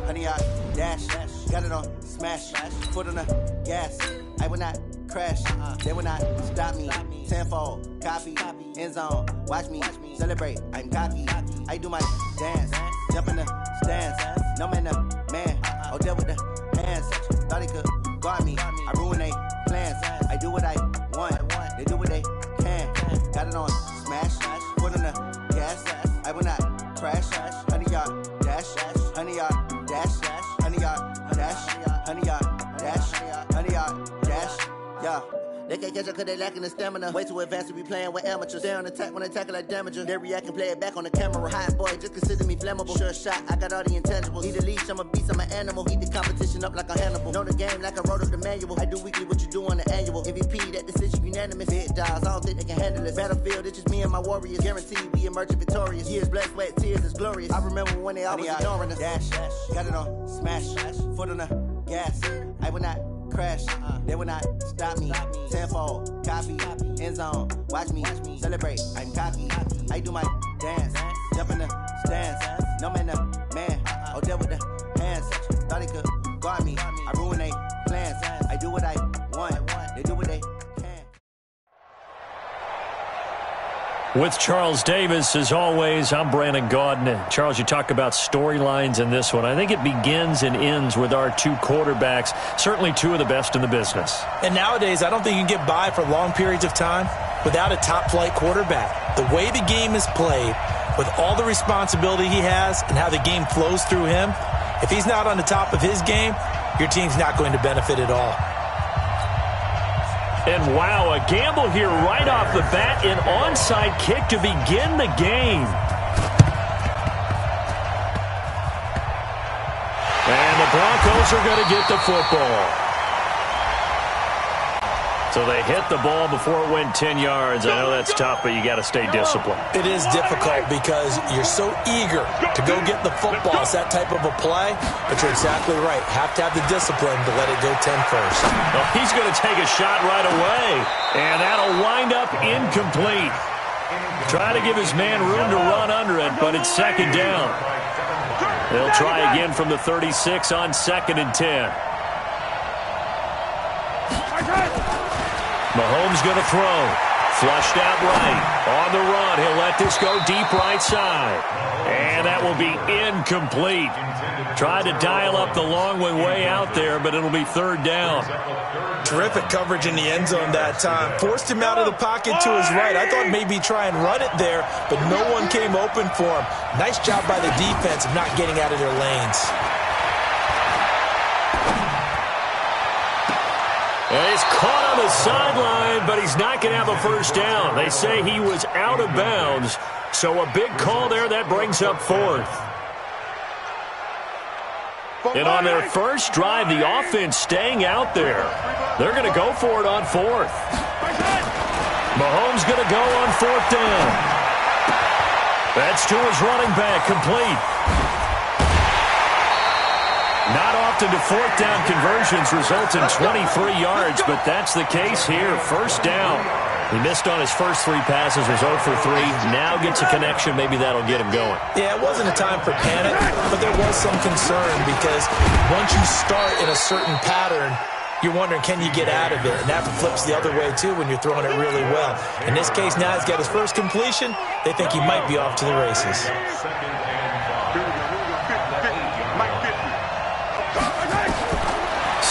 Speaker 7: Honey, I dash, got it on smash, foot on the gas. I will not crash. They will not stop me. Tenfold, copy, end zone. Watch me celebrate. I'm cocky. I do my dance, jump in the stands. No man, man. Oh, there with the hands. Thought he could guard me. I ruin they plans. I do what I want. They do what they can. Got it on smash. Put on the gas. I will not crash. 100-yard dash. 100-yard dash. 100-yard dash. 100-yard dash. 100-yard dash. Yeah. They can't catch up cause they lacking the stamina. Way too advanced to be playing with amateurs. Stay on attack when they tackle like damager. They react and play it back on the camera. Hot boy, just consider me flammable. Sure shot, I got all the intangibles. Need a leash, I'm a beast, I'm an animal. Heat the competition up like a Hannibal. Know the game like I wrote up the manual. I do weekly what you do on the annual. MVP, that decision unanimous. Big dogs, I don't think they can handle it. Battlefield, it's just me and my warriors. Guaranteed we emerging victorious. Years, blood, sweat, tears, it's glorious. I remember when they always ignoring us. Dash, got it on smash. Foot on the gas. I will not crash. They will not stop me. Tenfold, copy, end zone. Watch me celebrate. I'm cocky. I do my dance, jump in the stands. No man, man. Oh, there with the hands. Thought he could guard me. I ruin they plans. I do what I want. They do what they can.
Speaker 2: With Charles Davis, as always, I'm Brandon Gaudin. Charles, you talk about storylines in this one. I think it begins and ends with our two quarterbacks, certainly two of the best in the business.
Speaker 3: And nowadays, I don't think you can get by for long periods of time without a top-flight quarterback. The way the game is played, with all the responsibility he has and how the game flows through him, if he's not on the top of his game, your team's not going to benefit at all.
Speaker 2: And wow, a gamble here right off the bat, an onside kick to begin the game. And the Broncos are going to get the football. So they hit the ball before it went 10 yards. I know that's tough, but you got to stay disciplined.
Speaker 3: It is difficult because you're so eager to go get the football. It's that type of a play, but you're exactly right. Have to have the discipline to let it go 10 first.
Speaker 2: Well, he's going to take a shot right away, and that'll wind up incomplete. Try to give his man room to run under it, but it's second down. They'll try again from the 36 on 2nd and 10. Mahomes going to throw. Flushed out right. On the run. He'll let this go deep right side. And that will be incomplete. Tried to dial up the long way out there, but it'll be third down.
Speaker 3: Terrific coverage in the end zone that time. Forced him out of the pocket to his right. I thought maybe try and run it there, but no one came open for him. Nice job by the defense of not getting out of their lanes.
Speaker 2: And he's caught on the sideline, but he's not going to have a first down. They say he was out of bounds, so a big call there that brings up fourth. And on their first drive, the offense staying out there. They're going to go for it on fourth. Mahomes going to go on fourth down. That's to his running back, complete. Not often do fourth down conversions result in 23 yards, but that's the case here. First down. He missed on his first 3 passes, was 0 for 3. Now gets a connection. Maybe that'll get him going.
Speaker 3: Yeah, it wasn't a time for panic, but there was some concern because once you start in a certain pattern, you're wondering, can you get out of it? And that flips the other way, too, when you're throwing it really well. In this case, now he's got his first completion. They think he might be off to the races.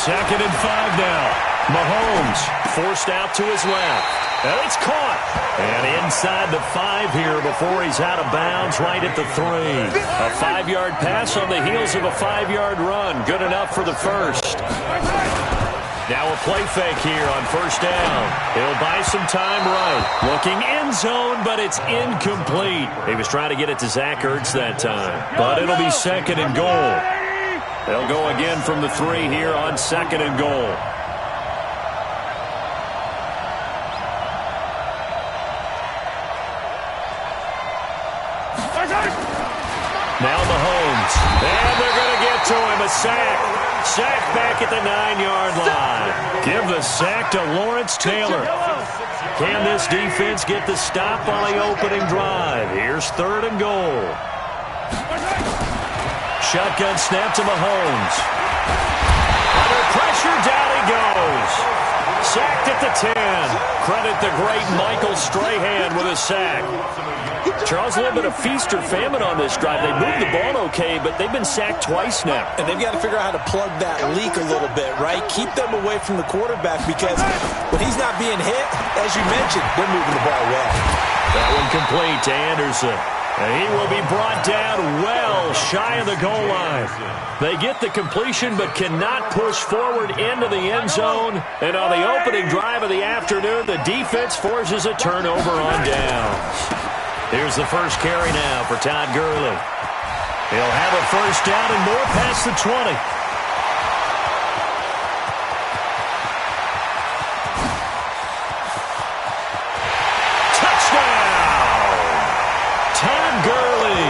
Speaker 2: Second and 5 now. Mahomes forced out to his left. And it's caught. And inside the 5 here before he's out of bounds right at the 3. A 5-yard pass on the heels of a 5-yard run. Good enough for the first. Now a play fake here on first down. He'll buy some time right. Looking end zone, but it's incomplete. He was trying to get it to Zach Ertz that time. But it'll be second and goal. They'll go again from the 3 here on second and goal. Now Mahomes. And they're going to get to him. A sack. Sack back at the 9-yard line. Give the sack to Lawrence Taylor. Can this defense get the stop on the opening drive? Here's third and goal. Shotgun snap to Mahomes. Under pressure, down he goes. Sacked at the 10. Credit the great Michael Strahan with a sack. Charles, a little bit of feast or famine on this drive. They moved the ball okay, but they've been sacked twice now.
Speaker 3: And they've got to figure out how to plug that leak a little bit, right? Keep them away from the quarterback because when he's not being hit, as you mentioned, they're moving the ball well.
Speaker 2: That one complete to Anderson. And he will be brought down well shy of the goal line. They get the completion but cannot push forward into the end zone. And on the opening drive of the afternoon, the defense forces a turnover on downs. Here's the first carry now for Todd Gurley. He'll have a first down and more past the 20. Gurley,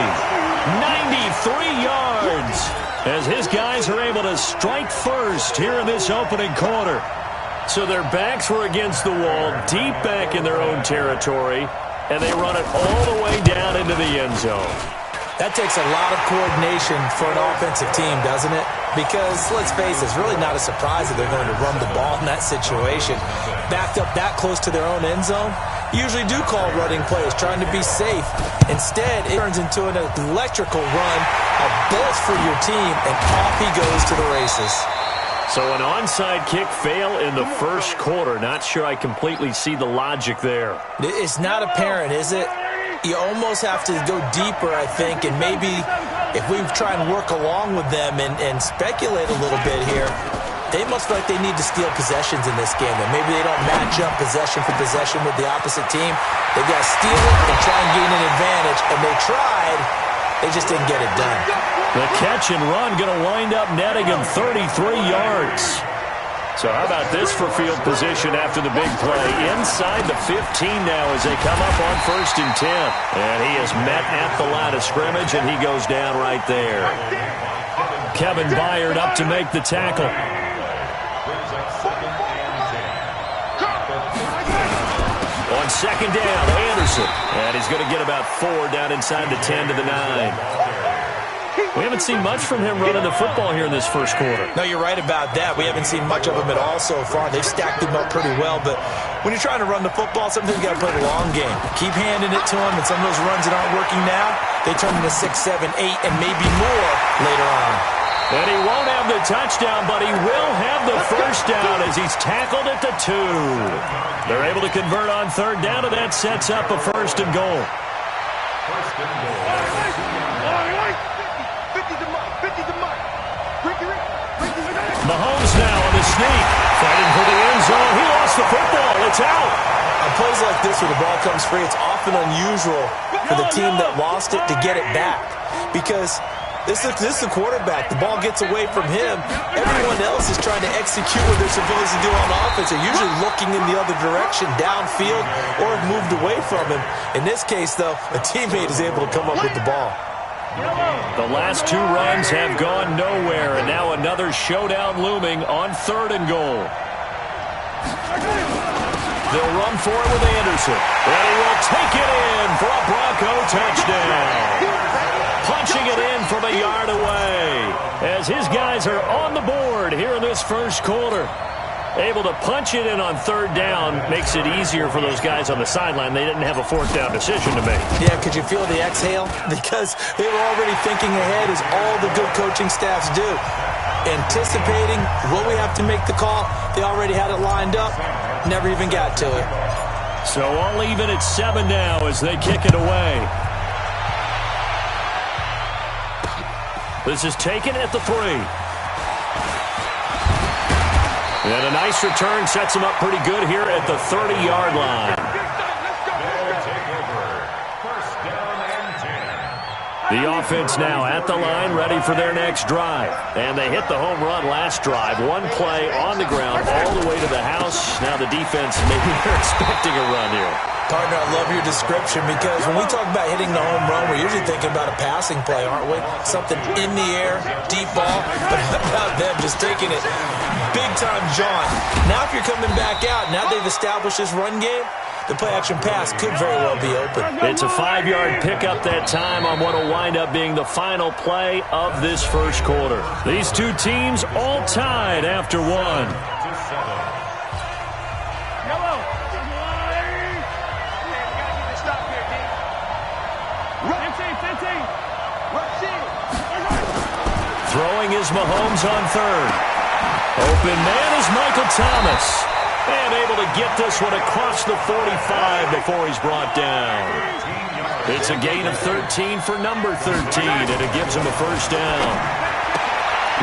Speaker 2: 93 yards, as his guys are able to strike first here in this opening quarter. So their backs were against the wall, deep back in their own territory, and they run it all the way down into the end zone.
Speaker 3: That takes a lot of coordination for an offensive team, doesn't it? Because, let's face it, it's really not a surprise that they're going to run the ball in that situation. Backed up that close to their own end zone, you usually do call running plays, trying to be safe. Instead, it turns into an electrical run, a bolt for your team, and off he goes to the races.
Speaker 2: So an onside kick fail in the first quarter. Not sure I completely see the logic there.
Speaker 3: It's not apparent, is it? You almost have to go deeper, I think, and maybe if we try and work along with them and speculate a little bit here, they must feel like they need to steal possessions in this game, and maybe they don't match up possession for possession with the opposite team. They've got to steal it and try and gain an advantage, and they tried. They just didn't get it done.
Speaker 2: The catch and run going to wind up netting him 33 yards. So how about this for field position after the big play? Inside the 15 now as they come up on 1st and 10. And he is met at the line of scrimmage, and he goes down right there. Kevin Byard up to make the tackle. On 2nd down, Anderson. And he's going to get about 4 down inside the 10 to the 9. We haven't seen much from him running the football here in this first quarter.
Speaker 3: No, you're right about that. We haven't seen much of him at all so far. They've stacked him up pretty well, but when you're trying to run the football, sometimes you got to play the long game. Keep handing it to him, and some of those runs that aren't working now, they turn into 6, 7, 8, and maybe more later on.
Speaker 2: And he won't have the touchdown, but he will have the first down as he's tackled at the 2. They're able to convert on 3rd down, and that sets up a 1st and goal.
Speaker 4: First and goal.
Speaker 2: Mahomes now on the sneak, fighting for the end zone. He lost the football. It's out.
Speaker 3: On plays like this where the ball comes free, it's often unusual for the team that lost it to get it back. Because this is the quarterback. The ball gets away from him. Everyone else is trying to execute what they're supposed to do on offense. They're usually looking in the other direction, downfield, or have moved away from him. In this case, though, a teammate is able to come up with the ball.
Speaker 2: The last 2 runs have gone nowhere, and now another showdown looming on 3rd and goal. They'll run for it with Anderson, and he will take it in for a Bronco touchdown. Punching it in from a yard away as his guys are on the board here in this first quarter. Able to punch it in on 3rd down makes it easier for those guys on the sideline. They didn't have a 4th down decision to make.
Speaker 3: Yeah, could you feel the exhale? Because they were already thinking ahead, as all the good coaching staffs do. Anticipating, will we have to make the call? They already had it lined up. Never even got to it.
Speaker 2: So all even at 7 now as they kick it away. This is taken at the 3. And a nice return sets him up pretty good here at the 30-yard line. The offense now at the line, ready for their next drive. And they hit the home run last drive. 1 play on the ground all the way to the house. Now the defense, maybe they're expecting a run here.
Speaker 3: Partner, I love your description, because when we talk about hitting the home run, we're usually thinking about a passing play, aren't we? Something in the air, deep ball, but how about them just taking it big-time jaunt. Now if you're coming back out, now they've established this run game, the play-action pass could very well be open.
Speaker 2: It's a 5-yard pickup that time on what will wind up being the final play of this first quarter. These 2 teams all tied after 1. Throwing is Mahomes on third. Open man is Michael Thomas. And able to get this one across the 45 before he's brought down. It's a gain of 13 for number 13, and it gives him a first down.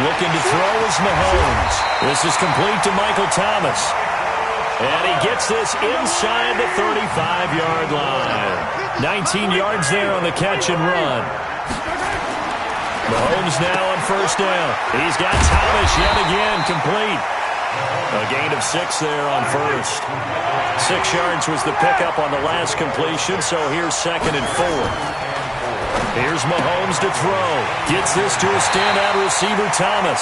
Speaker 2: Looking to throw is Mahomes. This is complete to Michael Thomas. And he gets this inside the 35-yard line. 19 yards there on the catch and run. Mahomes now on first down. He's got Thomas yet again, complete. A gain of 6 there on first. 6 yards was the pickup on the last completion, so here's 2nd and 4. Here's Mahomes to throw. Gets this to a standout receiver, Thomas.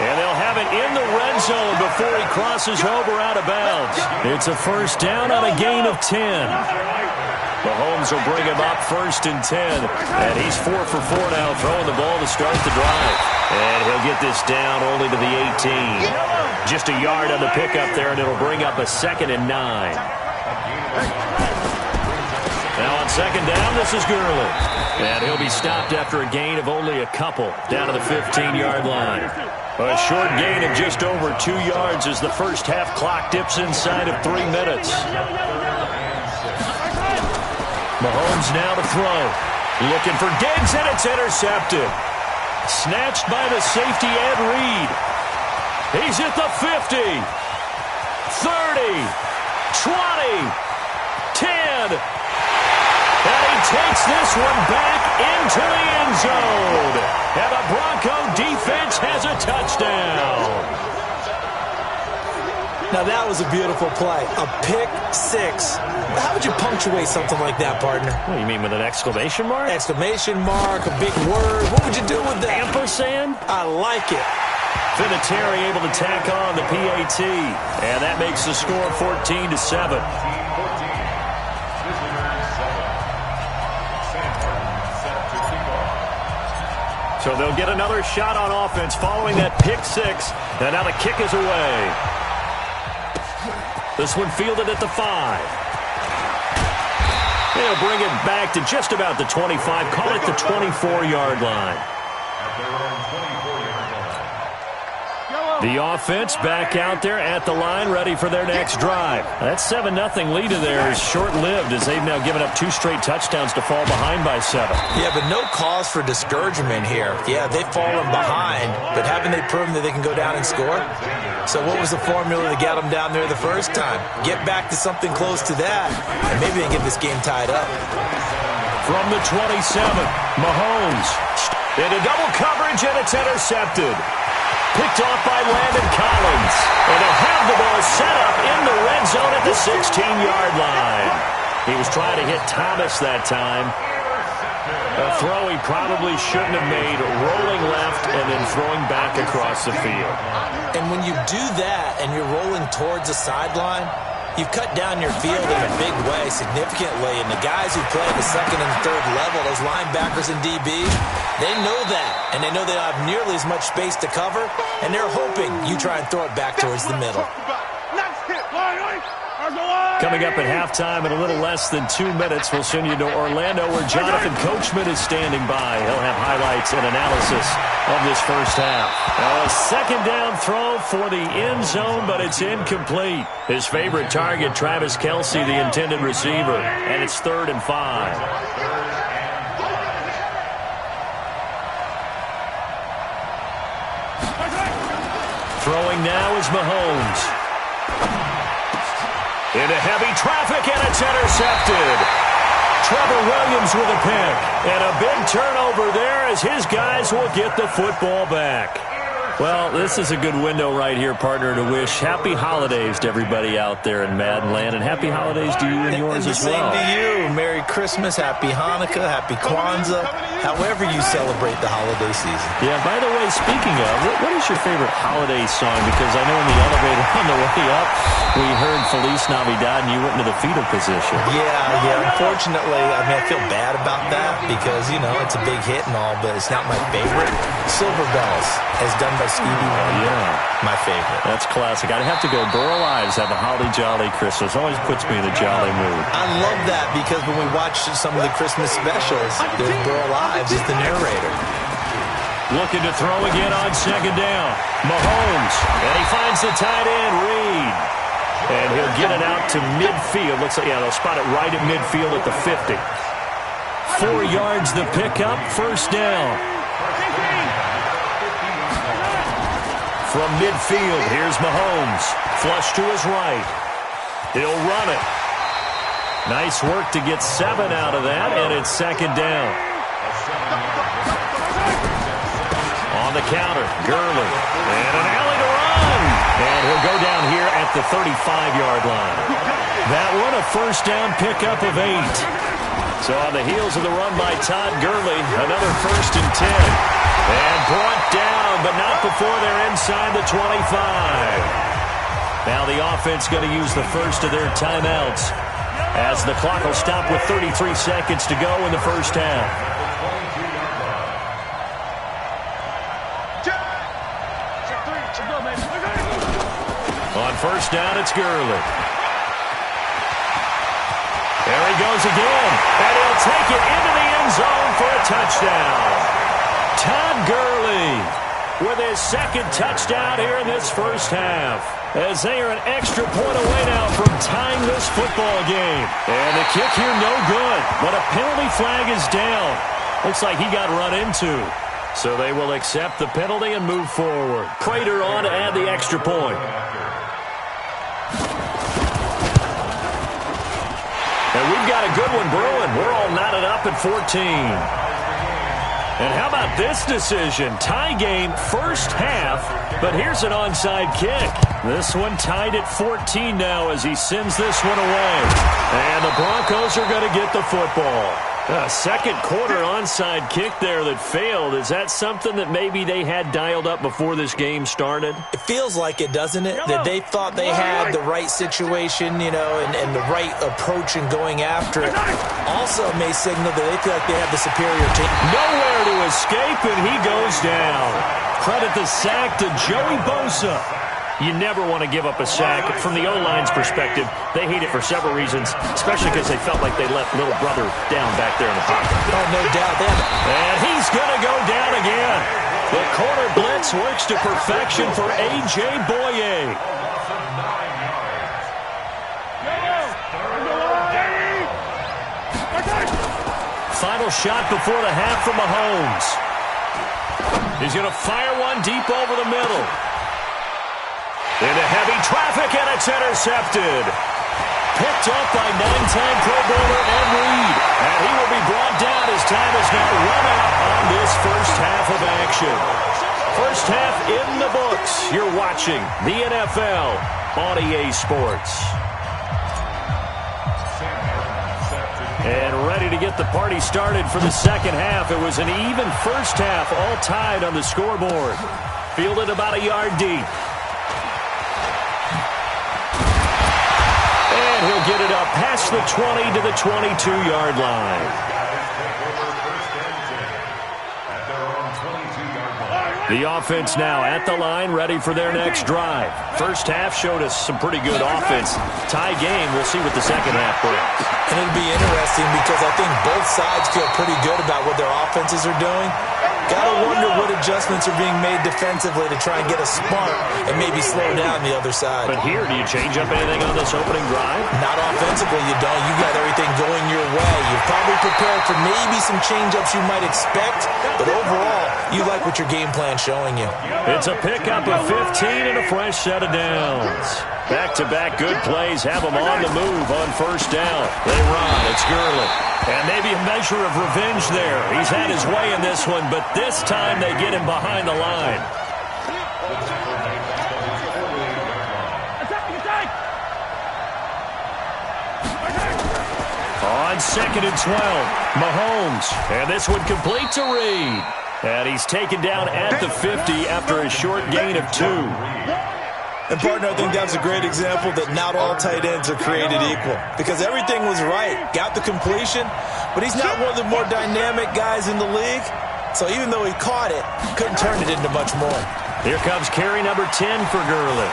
Speaker 2: And they'll have it in the red zone before he crosses over out of bounds. It's a first down on a gain of 10. Mahomes will bring him up 1st and 10. And he's 4 for 4 now, throwing the ball to start the drive. And he'll get this down only to the 18. Just a yard on the pickup there, and it'll bring up a 2nd and 9. Now on 2nd down, this is Gurley. And he'll be stopped after a gain of only a couple, down to the 15-yard line. A short gain of just over 2 yards as the first half clock dips inside of 3 minutes. Mahomes now to throw. Looking for Diggs, and it's intercepted. Snatched by the safety Ed Reed. He's at the 50, 30, 20, 10. And he takes this one back into the end zone. And the Bronco defense has a touchdown.
Speaker 3: Now, that was a beautiful play. A pick 6. How would you punctuate something like that, partner?
Speaker 2: What do you mean, with an exclamation mark?
Speaker 3: Exclamation mark, a big word. What would you do with that?
Speaker 2: Ampersand?
Speaker 3: I like it.
Speaker 2: Vinatieri able to tack on the PAT. And that makes the score 14-7. So they'll get another shot on offense following that pick 6. And now the kick is away. This one fielded at the 5. They'll bring it back to just about the 25. Call it the 24-yard line. The offense back out there at the line, ready for their next drive. That 7-0 lead of theirs is short-lived as they've now given up 2 straight touchdowns to fall behind by 7.
Speaker 3: Yeah, but no cause for discouragement here. Yeah, they've fallen behind, but haven't they proven that they can go down and score? So what was the formula to get them down there the first time? Get back to something close to that, and maybe they get this game tied up.
Speaker 2: From the 27, Mahomes into double coverage, and it's intercepted. Picked off by Landon Collins. And they'll have the ball set up in the red zone at the 16-yard line. He was trying to hit Thomas that time. A throw he probably shouldn't have made, rolling left and then throwing back across the field.
Speaker 3: And when you do that and you're rolling towards the sideline, you've cut down your field in a big way, significantly. And the guys who play at the 2nd and 3rd level, those linebackers and DBs, they know that. And they know they don't have nearly as much space to cover. And they're hoping you try and throw it back towards the middle.
Speaker 2: Coming up at halftime in a little less than 2 minutes, we'll send you to Orlando where Jonathan Coachman is standing by. He'll have highlights and analysis of this first half. Now a 2nd down throw for the end zone, but it's incomplete. His favorite target, Travis Kelce, the intended receiver, and it's 3rd and 5. Throwing now is Mahomes. Into heavy traffic, and it's intercepted. Trevor Williams with a pick. And a big turnover there as his guys will get the football back. Well, this is a good window right here, partner, to wish happy holidays to everybody out there in Madden Land. And happy holidays to you and yours as well.
Speaker 3: And the same to you. Merry Christmas, Happy Hanukkah, Happy Kwanzaa, however you celebrate the holiday season.
Speaker 2: Yeah, by the way, speaking of, what is your favorite holiday song? Because I know in the elevator on the way up, we heard Feliz Navidad and you went into the fetal position.
Speaker 3: Yeah. Unfortunately, I feel bad about that because, it's a big hit and all, but it's not my favorite. Silver Bells, as done by Stevie Wonder.
Speaker 2: Yeah.
Speaker 3: My favorite.
Speaker 2: That's classic. I'd have to go Burl Ives, have a holly jolly Christmas. Always puts me in a jolly mood.
Speaker 3: I love that because when we watch some of the Christmas specials, there's Burl Ives as the narrator.
Speaker 2: Looking to throw again on second down. Mahomes, and he finds the tight end, Reed. And he'll get it out to midfield. Looks like, yeah, they'll spot it right at midfield at the 50. 4 yards the pickup, first down. From midfield, here's Mahomes. Flush to his right. He'll run it. Nice work to get 7 out of that, and it's second down. On the counter, Gurley. And an alley to run. And he'll go down here at the 35-yard line. That one, a first down pickup of 8. So on the heels of the run by Todd Gurley, another 1st and 10. And brought down, but not before they're inside the 25. Now the offense going to use the first of their timeouts, as the clock will stop with 33 seconds to go in the first half. On first down, it's Gurley. There he goes again, and he'll take it into the end zone for a touchdown. Todd Gurley with his 2nd touchdown here in this first half, as they are an extra point away now from tying this football game. And the kick here no good, but a penalty flag is down. Looks like he got run into. So they will accept the penalty and move forward. Prater on to add the extra point. And we've got a good one brewing. We're all knotted up at 14. And how about this decision? Tie game, first half, but here's an onside kick. This one tied at 14 now as he sends this one away. And the Broncos are going to get the football. A second quarter onside kick there that failed. Is that something that maybe they had dialed up before this game started?
Speaker 3: It feels like it, doesn't it? That they thought they had the right situation, you know, and the right approach in going after it. Also may signal that they feel like they have the superior team.
Speaker 2: Nowhere to escape, and he goes down. Credit the sack to Joey Bosa. You never want to give up a sack. From the O-line's perspective, they hate it for several reasons, especially because they felt like they let little brother down back there in the pocket.
Speaker 3: Oh, no doubt.
Speaker 2: And he's going to go down again. The corner blitz works to perfection for A.J. Boye. Final shot before the half from Mahomes. He's going to fire one deep over the middle. Into heavy traffic, and it's intercepted. Picked up by 9-time Pro Bowler Ed Reed. And he will be brought down as time is now run out on this first half of action. First half in the books. You're watching the NFL on EA Sports. And ready to get the party started for the second half. It was an even first half, all tied on the scoreboard. Fielded about a yard deep. And he'll get it up past the 20 to the 22-yard line. The offense now at the line, ready for their next drive. First half showed us some pretty good offense. Tie game, we'll see what the second half brings.
Speaker 3: And it'll be interesting because I think both sides feel pretty good about what their offenses are doing. Gotta wonder what adjustments are being made defensively to try and get a spark and maybe slow down the other side.
Speaker 2: But here, do you change up anything on this opening drive?
Speaker 3: Not offensively, you don't. You got everything going your way. You've probably prepared for maybe some change-ups you might expect, but overall, you like what your game plan's showing you.
Speaker 2: It's a pickup of 15 and a fresh set of downs. Back-to-back good plays have them on the move on first down. They run. It's Gurley. And maybe a measure of revenge there. He's had his way in this one, but this time they get him behind the line. On second and 12, Mahomes. And this one complete to Reed. And he's taken down at the 50 after a short gain of 2.
Speaker 3: And, partner, I think that was a great example that not all tight ends are created equal. Because everything was right. Got the completion, but he's not one of the more dynamic guys in the league. So even though he caught it, couldn't turn it into much more.
Speaker 2: Here comes carry number 10 for Gurley.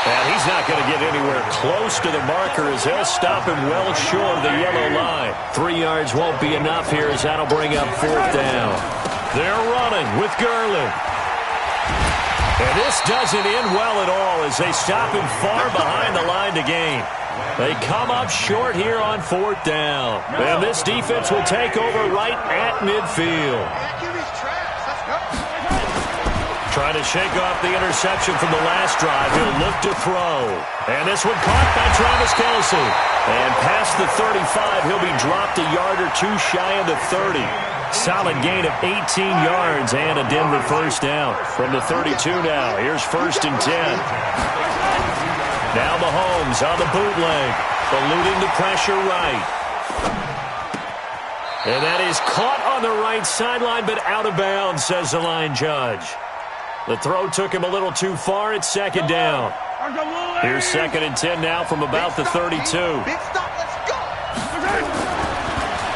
Speaker 2: And he's not going to get anywhere close to the marker as he'll stop him well short of the yellow line. 3 yards won't be enough here as that'll bring up fourth down. They're running with Gurley. And this doesn't end well at all as they stop him far behind the line to gain. They come up short here on 4th down. And this defense will take over right at midfield. Trying to shake off the interception from the last drive. He'll look to throw. And this one caught by Travis Kelce. And past the 35, he'll be dropped a yard or two shy of the 30. Solid gain of 18 yards and a Denver first down. From the 32 now, here's 1st and 10. Now Mahomes on the bootleg, eluding the pressure right. And that is caught on the right sideline, but out of bounds, says the line judge. The throw took him a little too far. It's 2nd down. Here's 2nd and 10 now from about the 32.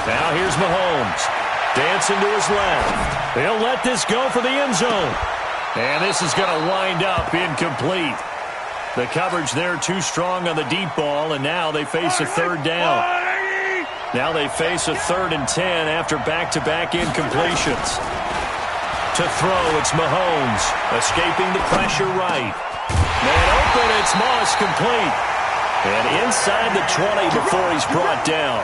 Speaker 2: Now here's Mahomes. Dancing to his left. They'll let this go for the end zone. And this is going to wind up incomplete. The coverage there too strong on the deep ball, and now they face a 3rd down. Now they face a 3rd and 10 after back-to-back incompletions. To throw, it's Mahomes, escaping the pressure right. Man open, it's Moss, complete. And inside the 20 before he's brought down.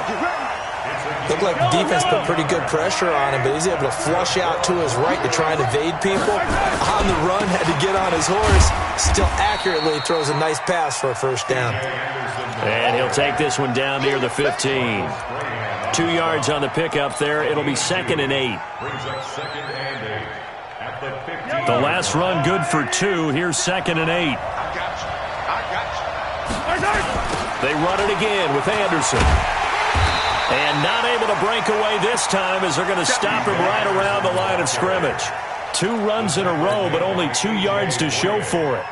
Speaker 3: Looked like the defense put pretty good pressure on him, but he's able to flush out to his right to try and evade people. On the run, had to get on his horse. Still accurately throws a nice pass for a 1st down.
Speaker 2: And he'll take this one down near the 15. 2 yards on the pickup there. It'll be 2nd and 8. The last run good for 2. Here's 2nd and 8. They run it again with Anderson. And not able to break away this time as they're going to stop him right around the line of scrimmage. 2 runs in a row, but only 2 yards to show for it.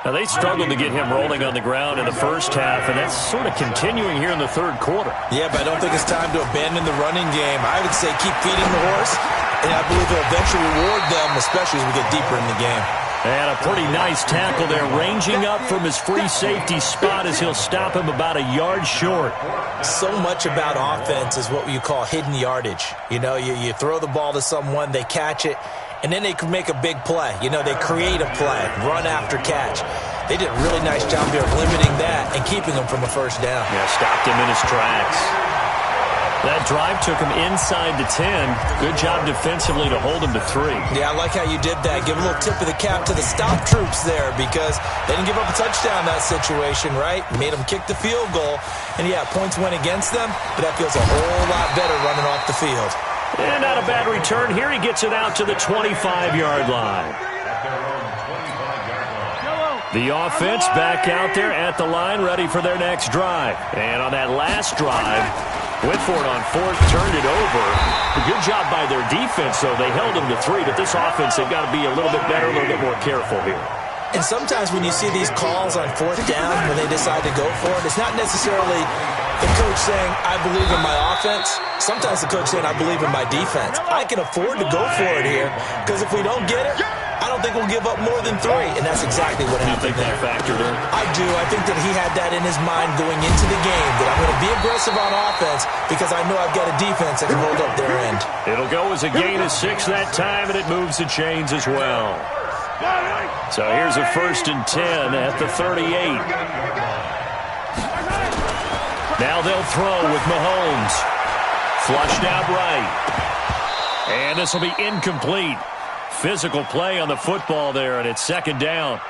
Speaker 2: Now, they struggled to get him rolling on the ground in the first half, and that's sort of continuing here in the 3rd quarter.
Speaker 3: Yeah, but I don't think it's time to abandon the running game. I would say keep feeding the horse, and I believe it'll eventually reward them, especially as we get deeper in the game.
Speaker 2: And a pretty nice tackle there, ranging up from his free safety spot as he'll stop him about a yard short.
Speaker 3: So much about offense is what you call hidden yardage. You know, you throw the ball to someone, they catch it, and then they can make a big play. You know, they create a play, run after catch. They did a really nice job here of limiting that and keeping him from a 1st down.
Speaker 2: Yeah, stopped him in his tracks. That drive took him inside the 10. Good job defensively to hold him to 3.
Speaker 3: Yeah, I like how you did that. Give a little tip of the cap to the stop troops there because they didn't give up a touchdown in that situation, right? Made them kick the field goal. And, yeah, points went against them, but that feels a whole lot better running off the field.
Speaker 2: And not a bad return. Here he gets it out to the 25-yard line. The offense back out there at the line, ready for their next drive. And on that last drive, went for it on 4th, turned it over. A good job by their defense, though. They held them to 3, but this offense, they've got to be a little bit better, a little bit more careful here.
Speaker 3: And sometimes when you see these calls on 4th down, when they decide to go for it, it's not necessarily the coach saying, I believe in my offense. Sometimes the coach saying, I believe in my defense. I can afford to go for it here because if we don't get it, I don't think we'll give up more than 3. And that's exactly what happened there.
Speaker 2: You think that factored in?
Speaker 3: I do. I think that he had that in his mind going into the game, that I'm going to be aggressive on offense because I know I've got a defense that can hold up their end.
Speaker 2: It'll go as a gain of 6 that time, and it moves the chains as well. So here's a 1st and 10 at the 38. Now they'll throw with Mahomes. Flushed out right. And this will be incomplete. Physical play on the football there, and it's 2nd down.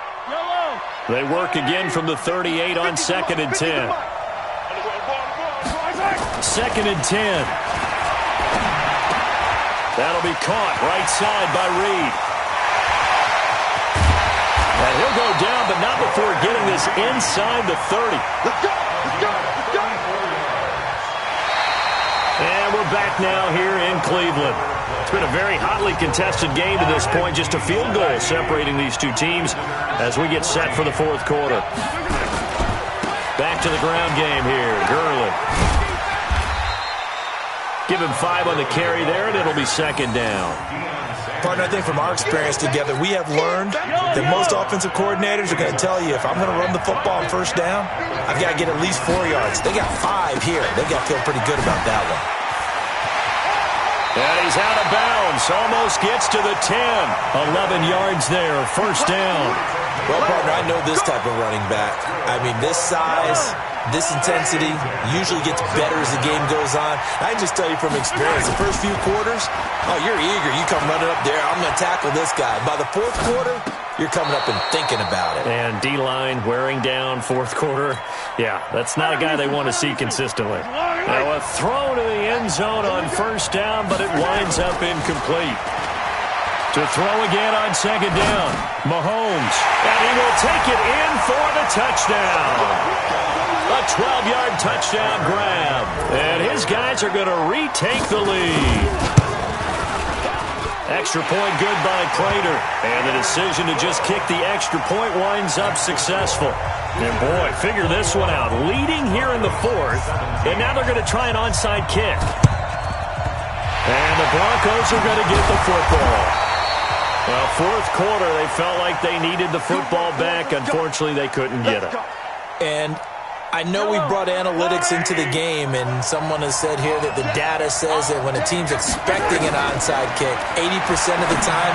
Speaker 2: They work again from the 38 on 2nd and 10. 2nd and 10. That'll be caught right side by Reed. And he'll go down, but not before getting this inside the 30.
Speaker 6: Let's go! Let's go! Let's go!
Speaker 2: And we're back now here in Cleveland. It's been a very hotly contested game to this point. Just a field goal separating these two teams as we get set for the 4th quarter. Back to the ground game here. Gurley. Give him 5 on the carry there, and it'll be 2nd down.
Speaker 3: Partner, I think from our experience together, we have learned that most offensive coordinators are going to tell you, if I'm going to run the football on 1st down, I've got to get at least 4 yards. They got 5 here. They got to feel pretty good about that one.
Speaker 2: And he he's out of bounds. Almost gets to the 10. 11 yards there. First down.
Speaker 3: Well, partner, I know this type of running back. I mean, this size, this intensity usually gets better as the game goes on. I can just tell you from experience, the first few quarters, oh, you're eager. You come running up there. I'm going to tackle this guy. By the fourth quarter, you're coming up and thinking about it.
Speaker 2: And D-line wearing down fourth quarter. Yeah, that's not a guy they want to see consistently. Now a throw to the end zone on first down, but it winds up incomplete. To throw again on second down, Mahomes. And he will take it in for the touchdown. A 12-yard touchdown grab. And his guys are going to retake the lead. Extra point good by Prater. And the decision to just kick the extra point winds up successful. And boy, figure this one out. Leading here in the fourth. And now they're going to try an onside kick. And the Broncos are going to get the football. Well, fourth quarter, they felt like they needed the football back. Unfortunately, they couldn't get it.
Speaker 3: And I know we brought analytics into the game, and someone has said here that the data says that when a team's expecting an onside kick, 80% of the time,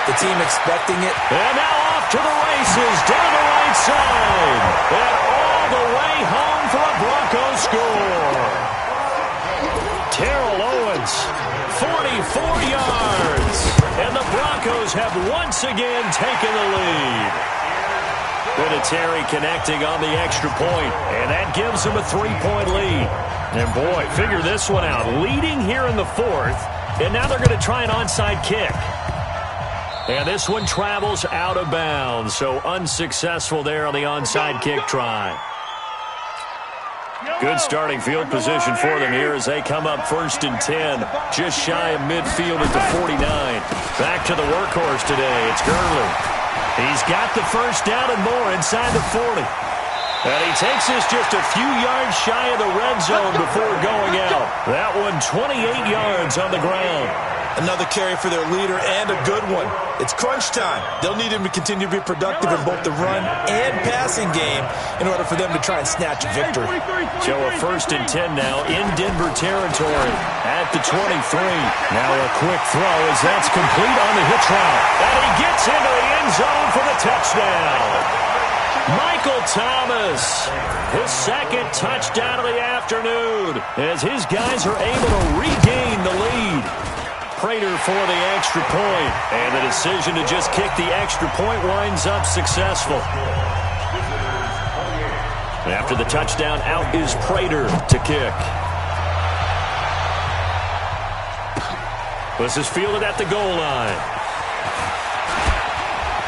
Speaker 3: the team expecting it.
Speaker 2: And now off to the races, down the right side. And all the way home for a Broncos score. Terrell Owens, 44 yards. And the Broncos have once again taken the lead. Vinatieri connecting on the extra point, and that gives them a 3-point lead. And boy, figure this one out. Leading here in the fourth, and now they're going to try an onside kick. And this one travels out of bounds, so unsuccessful there on the onside kick try. Good starting field position for them here as they come up 1st and 10, just shy of midfield at the 49. Back to the workhorse today. It's Gurley. He's got the first down and more inside the 40. And he takes this just a few yards shy of the red zone before going out. That one 28 yards on the ground.
Speaker 3: Another carry for their leader and a good one. It's crunch time. They'll need him to continue to be productive in both the run and passing game in order for them to try and snatch a victory.
Speaker 2: So a 1st and 10 now in Denver territory at the 23. Now a quick throw as that's complete on the hitch route. And he gets into the end zone for the touchdown. Michael Thomas, his second touchdown of the afternoon as his guys are able to regain the lead. Prater for the extra point, and the decision to just kick the extra point winds up successful. After the touchdown, out is Prater to kick. This is fielded at the goal line.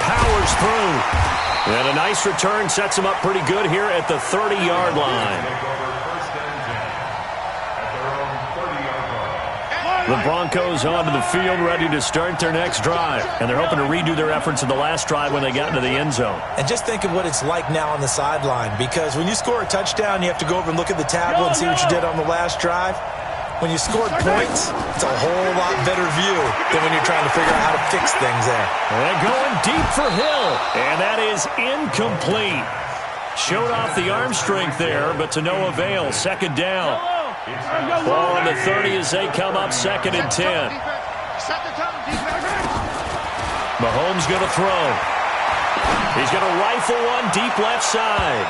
Speaker 2: Powers through. And a nice return sets him up pretty good here at the 30-yard line. The Broncos onto the field, ready to start their next drive. And they're hoping to redo their efforts in the last drive when they got into the end zone.
Speaker 3: And just think of what it's like now on the sideline, because when you score a touchdown, you have to go over and look at the table and see what you did on the last drive. When you scored points, it's a whole lot better view than when you're trying to figure out how to fix things there.
Speaker 2: And going deep for Hill. And that is incomplete. Showed off the arm strength there, but to no avail. Second down. Ball on the 30 as they come up 2nd and 10. Mahomes going to throw. He's going to rifle one deep left side.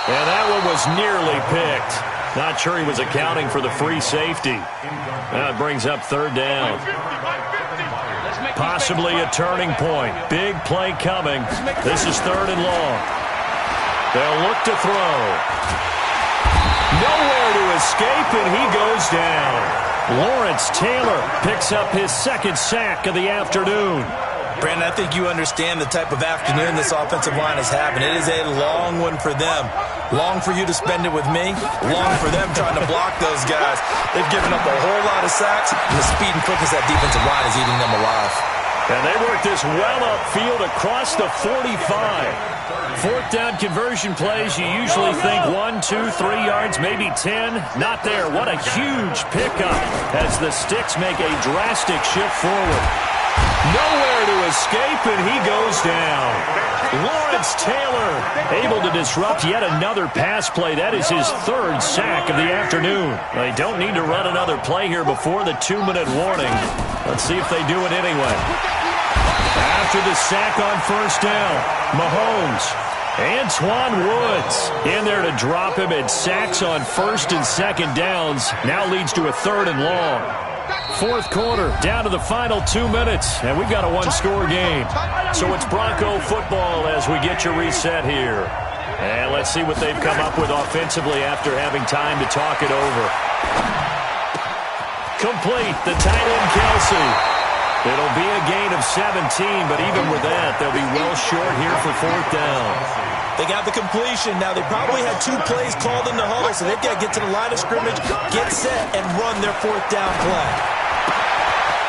Speaker 2: And that one was nearly picked. Not sure he was accounting for the free safety. That brings up 3rd down. Possibly a turning point. Big play coming. This is 3rd and long. They'll look to throw. Nowhere to escape, and he goes down. Lawrence Taylor picks up his 2nd sack of the afternoon.
Speaker 3: Brandon, I think you understand the type of afternoon this offensive line is having. It is a long one for them. Long for you to spend it with me. Long for them trying to block those guys. They've given up a whole lot of sacks, and the speed and quickness of that defensive line is eating them alive.
Speaker 2: And they work this well upfield across the 45. 4th down conversion plays, you usually think 1, 2, 3 yards, maybe 10. Not there. What a huge pickup as the Sticks make a drastic shift forward. Nowhere to escape, and he goes down. Lawrence Taylor able to disrupt yet another pass play. That is his third sack of the afternoon. They don't need to run another play here before the 2-minute warning. Let's see if they do it anyway. After the sack on first down, Mahomes. Antoine Woods in there to drop him at sacks on first and second downs. Now leads to a 3rd and long. Fourth quarter, down to the final 2 minutes, and we've got a one-score game. So it's Bronco football as we get you reset here. And let's see what they've come up with offensively after having time to talk it over. Complete, the tight end Kelsey. It'll be a gain of 17, but even with that, they'll be well short here for 4th down.
Speaker 3: They got the completion. Now, they probably had 2 plays called in the huddle, so they've got to get to the line of scrimmage, get set, and run their 4th down play.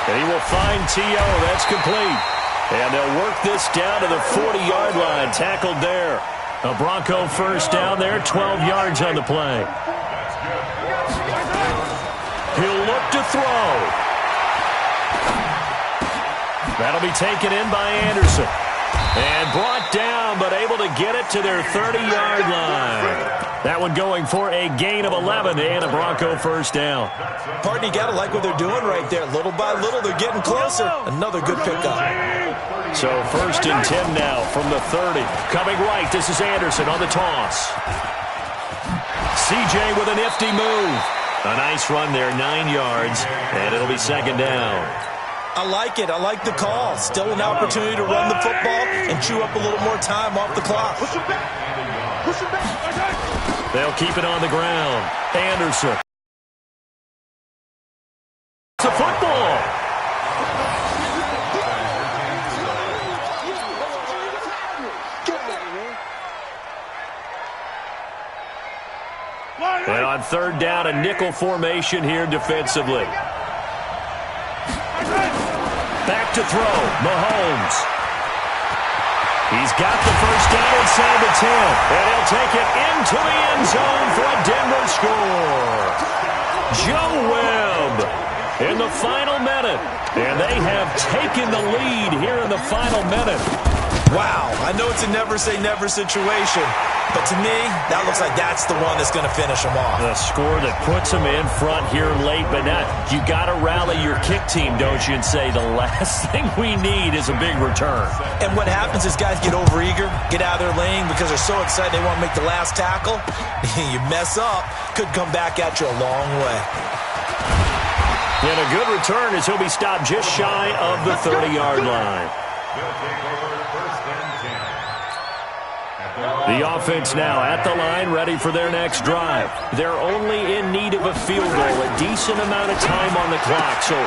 Speaker 2: And he will find T.O. That's complete. And they'll work this down to the 40-yard line. Tackled there. A Bronco first down there, 12 yards on the play. He'll look to throw. That'll be taken in by Anderson. And brought down, but able to get it to their 30-yard line. That one going for a gain of 11 and a Bronco first down.
Speaker 3: Partner, you got to like what they're doing right there. Little by little, they're getting closer. Another good pickup.
Speaker 2: So 1st and 10 now from the 30. Coming right, this is Anderson on the toss. CJ with a nifty move. A nice run there, 9 yards, and it'll be 2nd down.
Speaker 3: I like it. I like the call. Still an opportunity to run the football and chew up a little more time off the clock.
Speaker 6: Push him back. Push him back.
Speaker 2: They'll keep it on the ground. Anderson. It's a football. And on 3rd down, a nickel formation here defensively. Back to throw, Mahomes. He's got the first down inside the 10, and he'll take it into the end zone for a Denver score. Joe Webb in the final minute, and they have taken the lead here in the final minute.
Speaker 3: Wow, I know it's a never-say-never situation, but to me, that looks like that's the one that's going to finish them off.
Speaker 2: The score that puts them in front here late, but not. You got to rally your kick team, don't you, and say the last thing we need is a big return.
Speaker 3: And what happens is guys get overeager, get out of their lane because they're so excited they want to make the last tackle. You mess up, could come back at you a long way.
Speaker 2: And a good return as he'll be stopped just shy of the 30-yard line. The offense now at the line, ready for their next drive. They're only in need of a field goal, a decent amount of time on the clock. So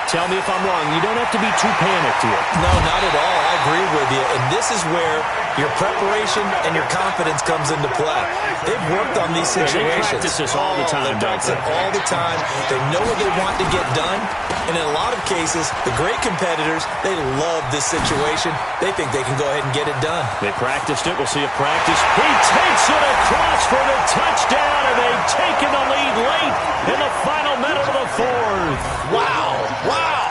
Speaker 2: tell me if I'm wrong. You don't have to be too panicked here.
Speaker 3: No, not at all. I agree with you. And this is where your preparation and your confidence comes into play. They've worked on these situations.
Speaker 2: They practice this all the time,
Speaker 3: They practice it all the time. They know what they want to get done. And in a lot of cases, the great competitors, they love this situation. They think they can go ahead and get it done.
Speaker 2: They practiced it. We'll see a practice. He takes it across for the touchdown, and they've taken the lead late in the final minute of the 4th.
Speaker 3: Wow. Wow.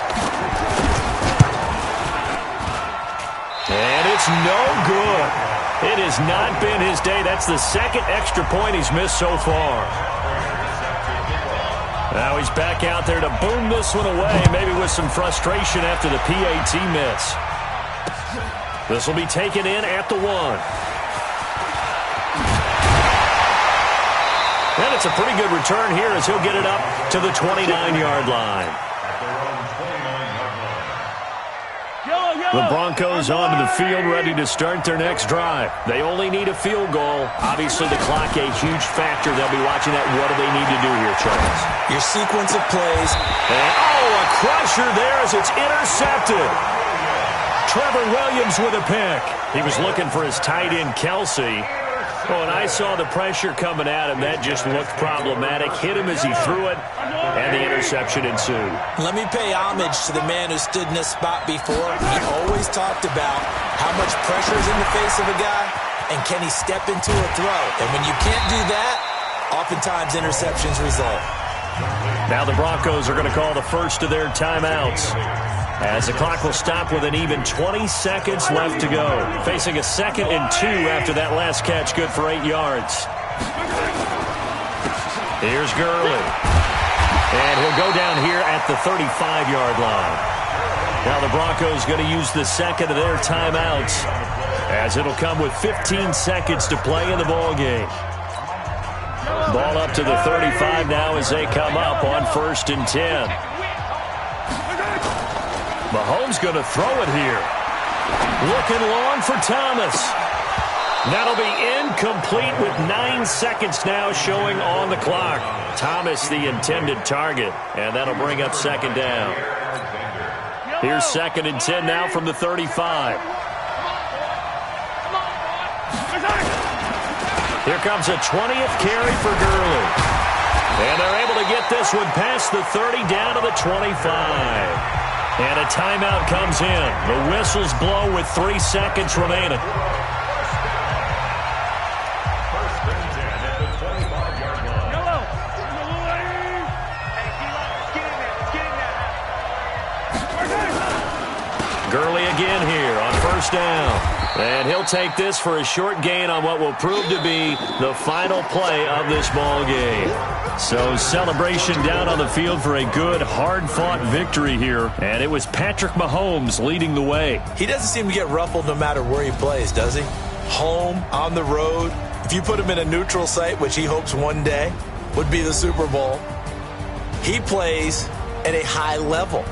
Speaker 2: And it's no good. It has not been his day. That's the 2nd extra point he's missed so far. Now he's back out there to boom this one away, maybe with some frustration after the PAT miss. This will be taken in at the 1. And it's a pretty good return here as he'll get it up to the 29-yard line. The Broncos onto the field, ready to start their next drive. They only need a field goal. Obviously, the clock a huge factor. They'll be watching that. What do they need to do here, Charles?
Speaker 3: Your sequence of plays.
Speaker 2: And, a crusher there as it's intercepted. Trevor Williams with a pick. He was looking for his tight end, Kelsey. Oh, and I saw the pressure coming at him. That just looked problematic. Hit him as he threw it, and the interception ensued.
Speaker 3: Let me pay homage to the man who stood in this spot before. He always talked about how much pressure is in the face of a guy, and can he step into a throw. And when you can't do that, oftentimes interceptions result.
Speaker 2: Now the Broncos are going to call the first of their timeouts. as the clock will stop with an even 20 seconds left to go. Facing a 2nd and 2 after that last catch, good for 8 yards. Here's Gurley. And he'll go down here at the 35-yard line. Now the Broncos going to use the second of their timeouts, as it'll come with 15 seconds to play in the ball game. Ball up to the 35 now as they come up on 1st and 10. Mahomes going to throw it here. Looking long for Thomas. That'll be incomplete with 9 seconds now showing on the clock. Thomas the intended target, and that'll bring up 2nd down. Here's 2nd and 10 now from the 35. Here comes a 20th carry for Gurley. And they're able to get this one past the 30 down to the 25. And a timeout comes in. The whistles blow with 3 seconds remaining. Gurley again here on 1st down. And he'll take this for a short gain on what will prove to be the final play of this ball game. So celebration down on the field for a good, hard-fought victory here. And it was Patrick Mahomes leading the way.
Speaker 3: He doesn't seem to get ruffled no matter where he plays, does he? Home, on the road. If you put him in a neutral site, which he hopes one day would be the Super Bowl, he plays at a high level.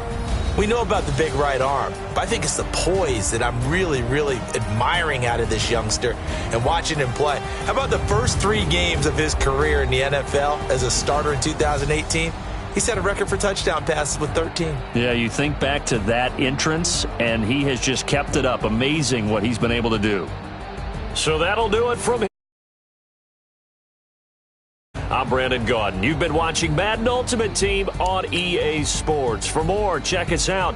Speaker 3: We know about the big right arm, but I think it's the poise that I'm really, really admiring out of this youngster and watching him play. How about the first 3 games of his career in the NFL as a starter in 2018? He set a record for touchdown passes with 13.
Speaker 2: Yeah, you think back to that entrance, and he has just kept it up. Amazing what he's been able to do. So that'll do it from him. I'm Brandon Gaudin. You've been watching Madden Ultimate Team on EA Sports. For more, check us out.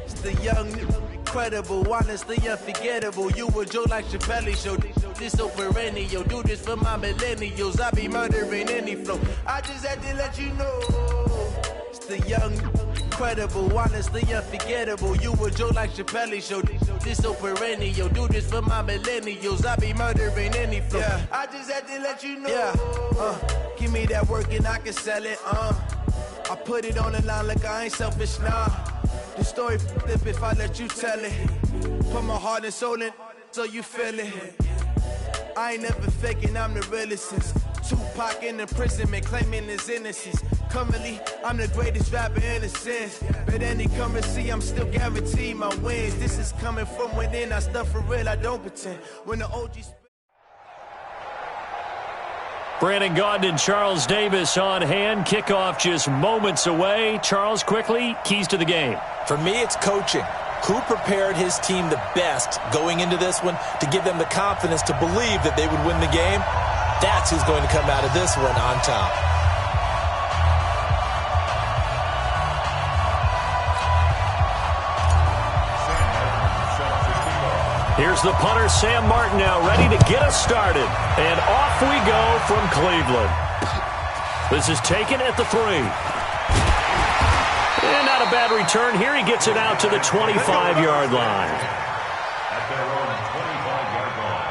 Speaker 5: It's the young, incredible, honestly unforgettable. You a Joe like Chappelle show. This so perennial, do this for my millennials. I be murdering any flow. I just had to let you know. It's the young, incredible, honestly unforgettable. You a Joe like Chappelle show. This so perennial, do this for my millennials. I be murdering any flow. Yeah. I just had to let you know. Yeah. Give me that work and I can sell it. I put it on the line like I ain't selfish, nah. The story flip if I let you tell it. Put my heart and soul in so you feel it. I ain't never faking, I'm the realest since Tupac in imprisonment, claiming his innocence. Currently, I'm the greatest rapper in a sense. But any currency, I'm still guaranteed my wins. This is coming from within, I stuff for real, I don't pretend. When the OG's...
Speaker 2: Brandon Gaudin and Charles Davis on hand. Kickoff just moments away. Charles, quickly, keys to the game.
Speaker 3: For me, it's coaching. Who prepared his team the best going into this one to give them the confidence to believe that they would win the game? That's who's going to come out of this one on top.
Speaker 2: Here's the punter, Sam Martin, now ready to get us started. And off we go from Cleveland. This is taken at the 3. And not a bad return here. He gets it out to the 25-yard line.
Speaker 4: At their own 25-yard line.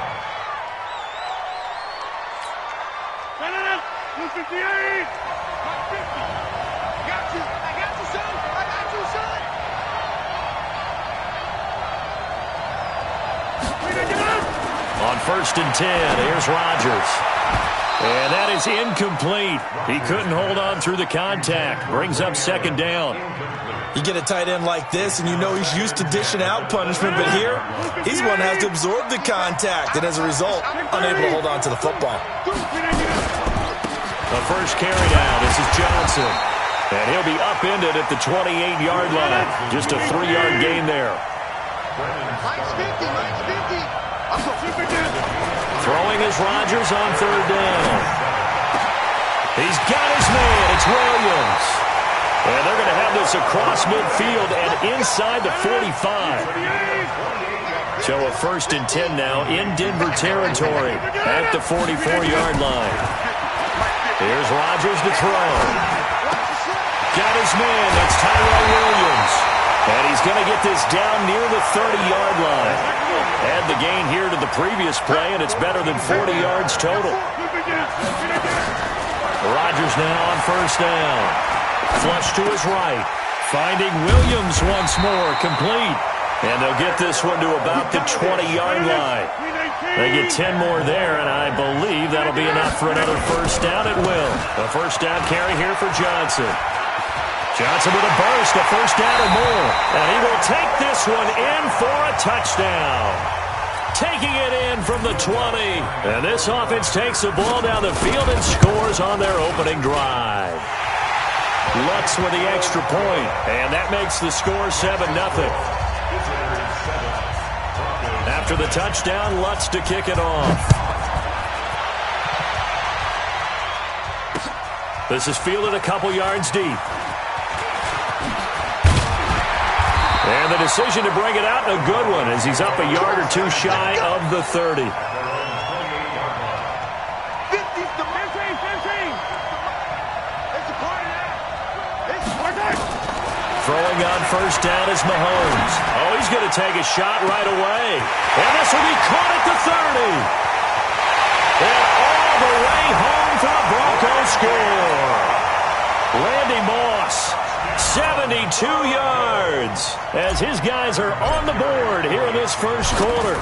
Speaker 6: 258! 550! Got you! I got you, son! I got you, son!
Speaker 2: On 1st and 10, here's Rodgers. And that is incomplete. He couldn't hold on through the contact. Brings up 2nd down.
Speaker 3: You get a tight end like this, and you know he's used to dishing out punishment, but here, he's one that has to absorb the contact, and as a result, unable to hold on to the football.
Speaker 2: The first carry now. This is Johnson. And he'll be upended at the 28-yard line. Just a 3-yard gain there.
Speaker 6: Mike's 50, Mike's 50.
Speaker 2: Throwing is Rodgers on 3rd down. He's got his man. It's Williams. And they're going to have this this across midfield and inside the 45. So a 1st and 10 now in Denver territory at the 44-yard line. Here's Rodgers to throw. Got his man. That's Tyrell Williams. And he's going to get this down near the 30-yard line. Add the gain here to the previous play, and it's better than 40 yards total. Rodgers now on 1st down. Flush to his right. Finding Williams once more, complete. And they'll get this one to about the 20-yard line. They get 10 more there, and I believe that'll be enough for another 1st down at will. A 1st down carry here for Johnson. Johnson with a burst, a 1st down or more. And he will take this one in for a touchdown. Taking it in from the 20. And this offense takes the ball down the field and scores on their opening drive. Lutz with the extra point, and that makes the score 7-0. After the touchdown, Lutz to kick it off. This is fielded a couple yards deep. And the decision to bring it out, a good one, as he's up a yard or two shy of the 30. Throwing on 1st down is Mahomes. Oh, he's going to take a shot right away. And this will be caught at the 30. And all the way home for the Broncos score. Randy Moss, 72 yards, as his guys are on the board here in this 1st quarter.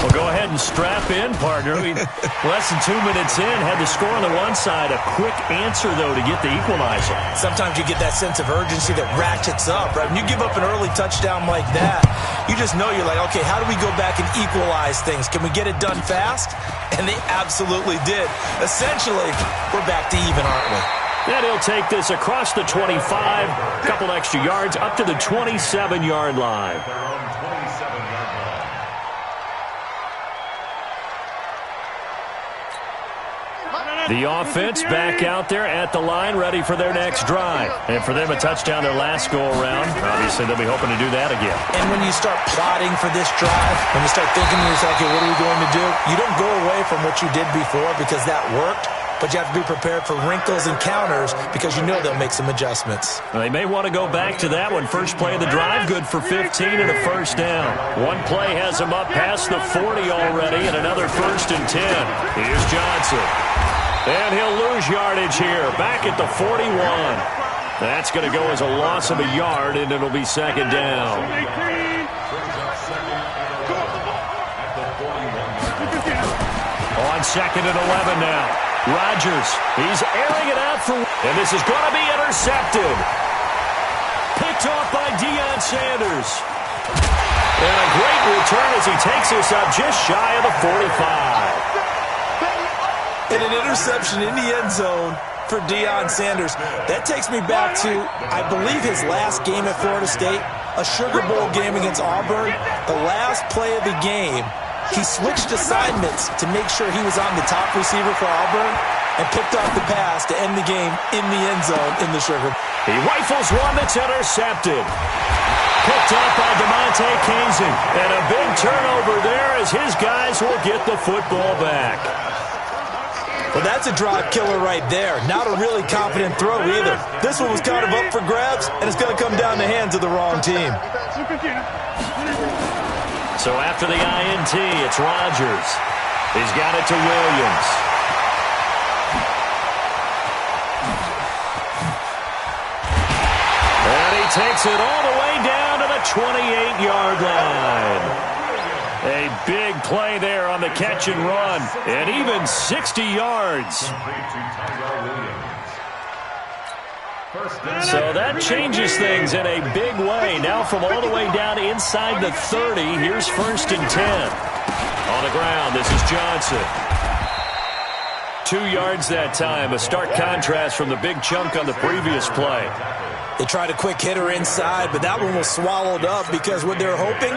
Speaker 2: Well, go ahead and strap in, partner. Less than 2 minutes in, had the score on the one side. A quick answer, though, to get the equalizer.
Speaker 3: Sometimes you get that sense of urgency that ratchets up, right? When you give up an early touchdown like that, you just know you're like, okay, how do we go back and equalize things? Can we get it done fast? And they absolutely did. Essentially, we're back to even, aren't we?
Speaker 2: And he'll take this across the 25, a couple extra yards, up to the 27-yard line. The offense back out there at the line, ready for their next drive. And for them, a touchdown their last go-around. Obviously, they'll be hoping to do that again.
Speaker 3: And when you start plotting for this drive, when you start thinking to yourself, okay, what are we going to do? You don't go away from what you did before because that worked. But you have to be prepared for wrinkles and counters because you know they'll make some adjustments.
Speaker 2: They may want to go back to that one. First play of the drive, good for 15 and a 1st down. One play has them up past the 40 already, and another 1st and 10. Here's Johnson. And he'll lose yardage here, back at the 41. That's going to go as a loss of a yard, and it'll be 2nd down. On 2nd and 11 now. Rodgers, he's airing it out for, and this is going to be intercepted. Picked off by Deion Sanders. And a great return as he takes this up just shy of the 45.
Speaker 3: And an interception in the end zone for Deion Sanders. That takes me back to, I believe, his last game at Florida State, a Sugar Bowl game against Auburn. The last play of the game, he switched assignments to make sure he was on the top receiver for Auburn and picked off the pass to end the game in the end zone in the Sugar Bowl.
Speaker 2: He rifles one that's intercepted. Picked up by DeMonte Kazin. And a big turnover there as his guys will get the football back.
Speaker 3: Well, that's a drive killer right there. Not a really confident throw either. This one was kind of up for grabs, and it's going to come down the hands of the wrong team.
Speaker 2: So after the INT, it's Rodgers. He's got it to Williams. And he takes it all the way down to the 28-yard line. A big play there on the catch and run, and even 60 yards. So that changes things in a big way. Now from all the way down inside the 30, here's 1st and 10. On the ground, this is Johnson. 2 yards that time, a stark contrast from the big chunk on the previous play.
Speaker 3: They tried a quick hitter inside, but that one was swallowed up because what they're hoping,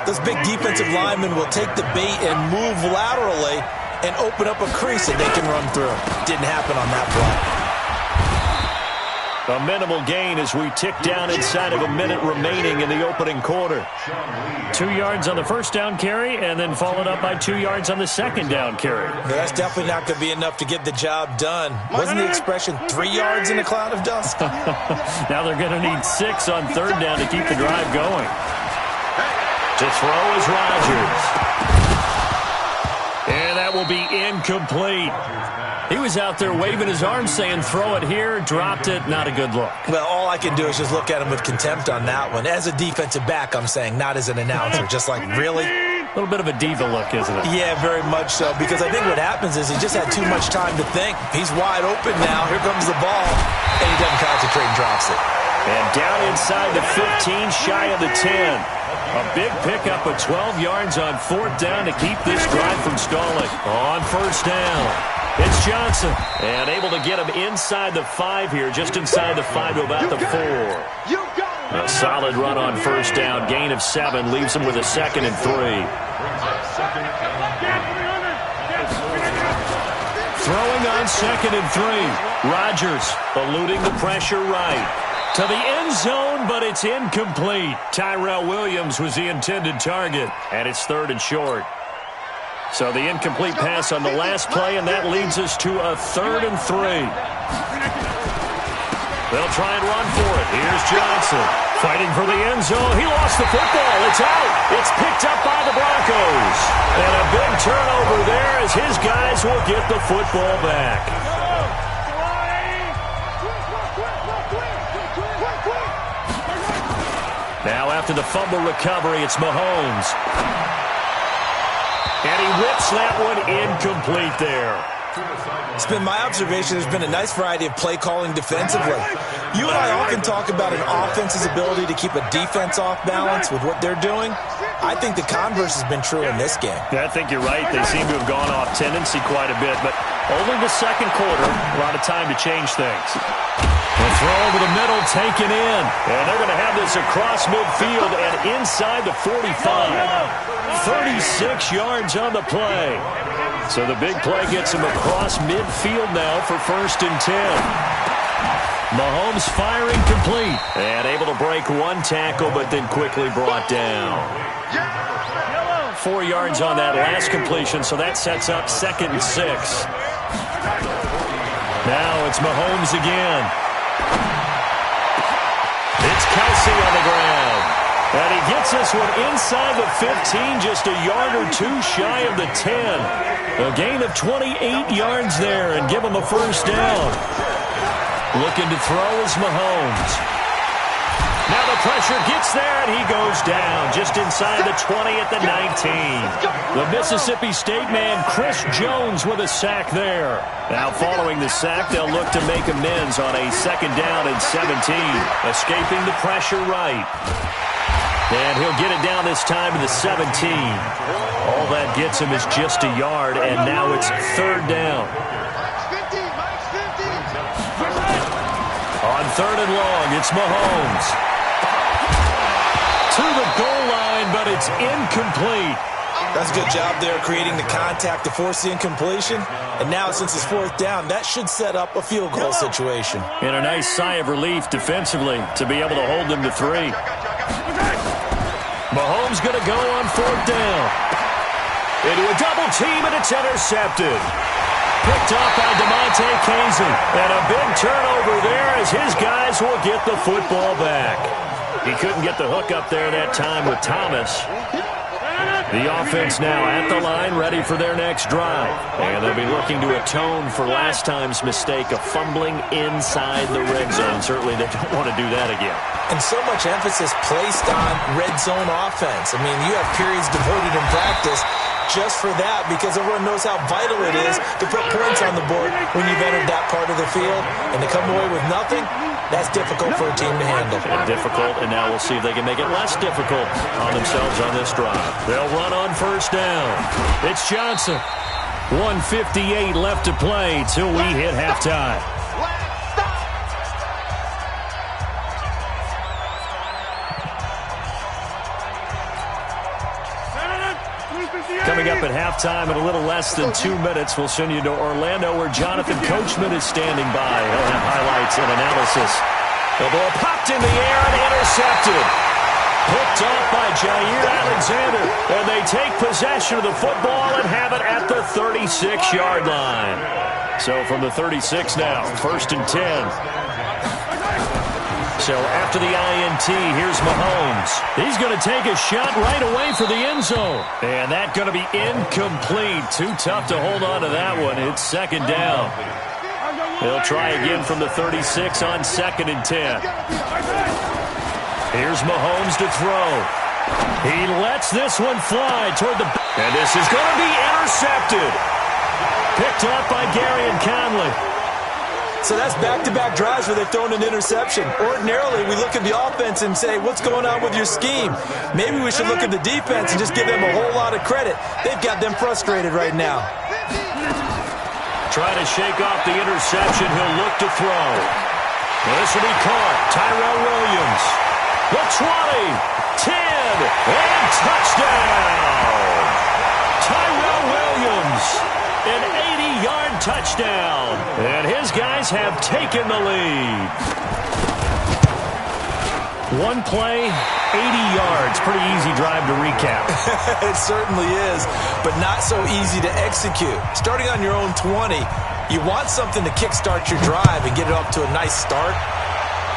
Speaker 3: those big defensive linemen will take the bait and move laterally and open up a crease that they can run through. Didn't happen on that play.
Speaker 2: A minimal gain as we tick down inside of a minute remaining in the opening quarter.
Speaker 8: 2 yards on the first down carry, and then followed up by 2 yards on the second down carry.
Speaker 3: Yeah, that's definitely not going to be enough to get the job done. Wasn't the expression 3 yards in a cloud of dust?
Speaker 8: Now they're going to need 6 on third down to keep the drive going.
Speaker 2: To throw is Rodgers. And that will be incomplete.
Speaker 8: He was out there waving his arms saying, throw it here, dropped it, not a good look.
Speaker 3: Well, all I can do is just look at him with contempt on that one. As a defensive back, I'm saying, not as an announcer. Just like, really?
Speaker 8: A little bit of a diva look, isn't it?
Speaker 3: Yeah, very much so. Because I think what happens is he just had too much time to think. He's wide open now. Here comes the ball. And he doesn't concentrate and drops it.
Speaker 2: And down inside the 15, shy of the 10. A big pickup of 12 yards on fourth down to keep this drive from stalling. On first down, it's Johnson. And able to get him inside the 5 here, just inside the 5 to about the 4. A solid run on first down. Gain of 7 leaves him with a 2nd and 3. Throwing on 2nd and 3. Rodgers eluding the pressure right. To the end zone, but it's incomplete. Tyrell Williams was the intended target, and it's 3rd and short. So the incomplete pass on the last play, and that leads us to a 3rd and 3. They'll try and run for it. Here's Johnson fighting for the end zone. He lost the football. It's out. It's picked up by the Broncos. And a big turnover there as his guys will get the football back. Now after the fumble recovery, it's Mahomes. And he whips that one incomplete there.
Speaker 3: It's been my observation there's been a nice variety of play calling defensively. You and I often talk about an offense's ability to keep a defense off balance with what they're doing. I think the converse has been true in this game.
Speaker 2: Yeah, I think you're right. They seem to have gone off tendency quite a bit, but only the second quarter, a lot of time to change things. The throw over the middle, taken in. And they're going to have this across midfield and inside the 45. 36 yards on the play. So the big play gets him across midfield now for 1st and 10. Mahomes firing complete. And able to break one tackle, but then quickly brought down. 4 yards on that last completion, so that sets up 2nd and 6. Now it's Mahomes again. It's Kelsey on the ground. And he gets this one inside the 15, just a yard or 2 shy of the 10. A gain of 28 yards there and give him a 1st down. Looking to throw is Mahomes. Now the pressure gets there, and he goes down just inside the 20 at the 19. The Mississippi State man, Chris Jones, with a sack there. Now following the sack, they'll look to make amends on a 2nd down and 17. Escaping the pressure right. And he'll get it down this time to the 17. All that gets him is just a yard, and now it's 3rd down. On 3rd and long, it's Mahomes. To the goal line, but it's incomplete.
Speaker 3: That's a good job there creating the contact to force the incompletion. And now since it's 4th down, that should set up a field goal situation.
Speaker 8: And a nice sigh of relief defensively to be able to hold them to 3.
Speaker 2: Mahomes going to go on 4th down. Into a double team, and it's intercepted. Picked off by DeMonte Casey. And a big turnover there as his guys will get the football back. He couldn't get the hook up there that time with Thomas. The offense now at the line, ready for their next drive. And they'll be looking to atone for last time's mistake of fumbling inside the red zone. Certainly they don't want to do that again.
Speaker 3: And so much emphasis placed on red zone offense. I mean, you have periods devoted in practice just for that, because everyone knows how vital it is to put points on the board when you've entered that part of the field. And to come away with nothing, that's difficult for a team to handle.
Speaker 2: And difficult, and now we'll see if they can make it less difficult on themselves on this drive. They'll run on 1st down. It's Johnson. 1:58 left to play till we hit halftime. Coming up at halftime in a little less than 2 minutes, we'll send you to Orlando where Jonathan Coachman is standing by. He'll have highlights and analysis The ball popped in the air and intercepted. Picked off by Jair Alexander. And they take possession of the football and have it at the 36-yard line. So from the 36 now, 1st and 10. So after the INT, here's Mahomes. He's going to take a shot right away for the end zone. And that's going to be incomplete. Too tough to hold on to that one. It's 2nd down. He'll try again from the 36 on 2nd and 10. Here's Mahomes to throw. He lets this one fly toward the... And this is going to be intercepted. Picked up by Gary and Conley.
Speaker 3: So that's back-to-back drives where they've thrown an interception. Ordinarily, we look at the offense and say, what's going on with your scheme? Maybe we should look at the defense and just give them a whole lot of credit. They've got them frustrated right now.
Speaker 2: Try to shake off the interception. He'll look to throw. This will be caught. Tyrell Williams. The 20, 10, and touchdown! Tyrell Williams, an 80-yard touchdown. And his guys have taken the lead. One play, 80 yards. Pretty easy drive to recap.
Speaker 3: It certainly is, but not so easy to execute. Starting on your own 20, you want something to kickstart your drive and get it off to a nice start.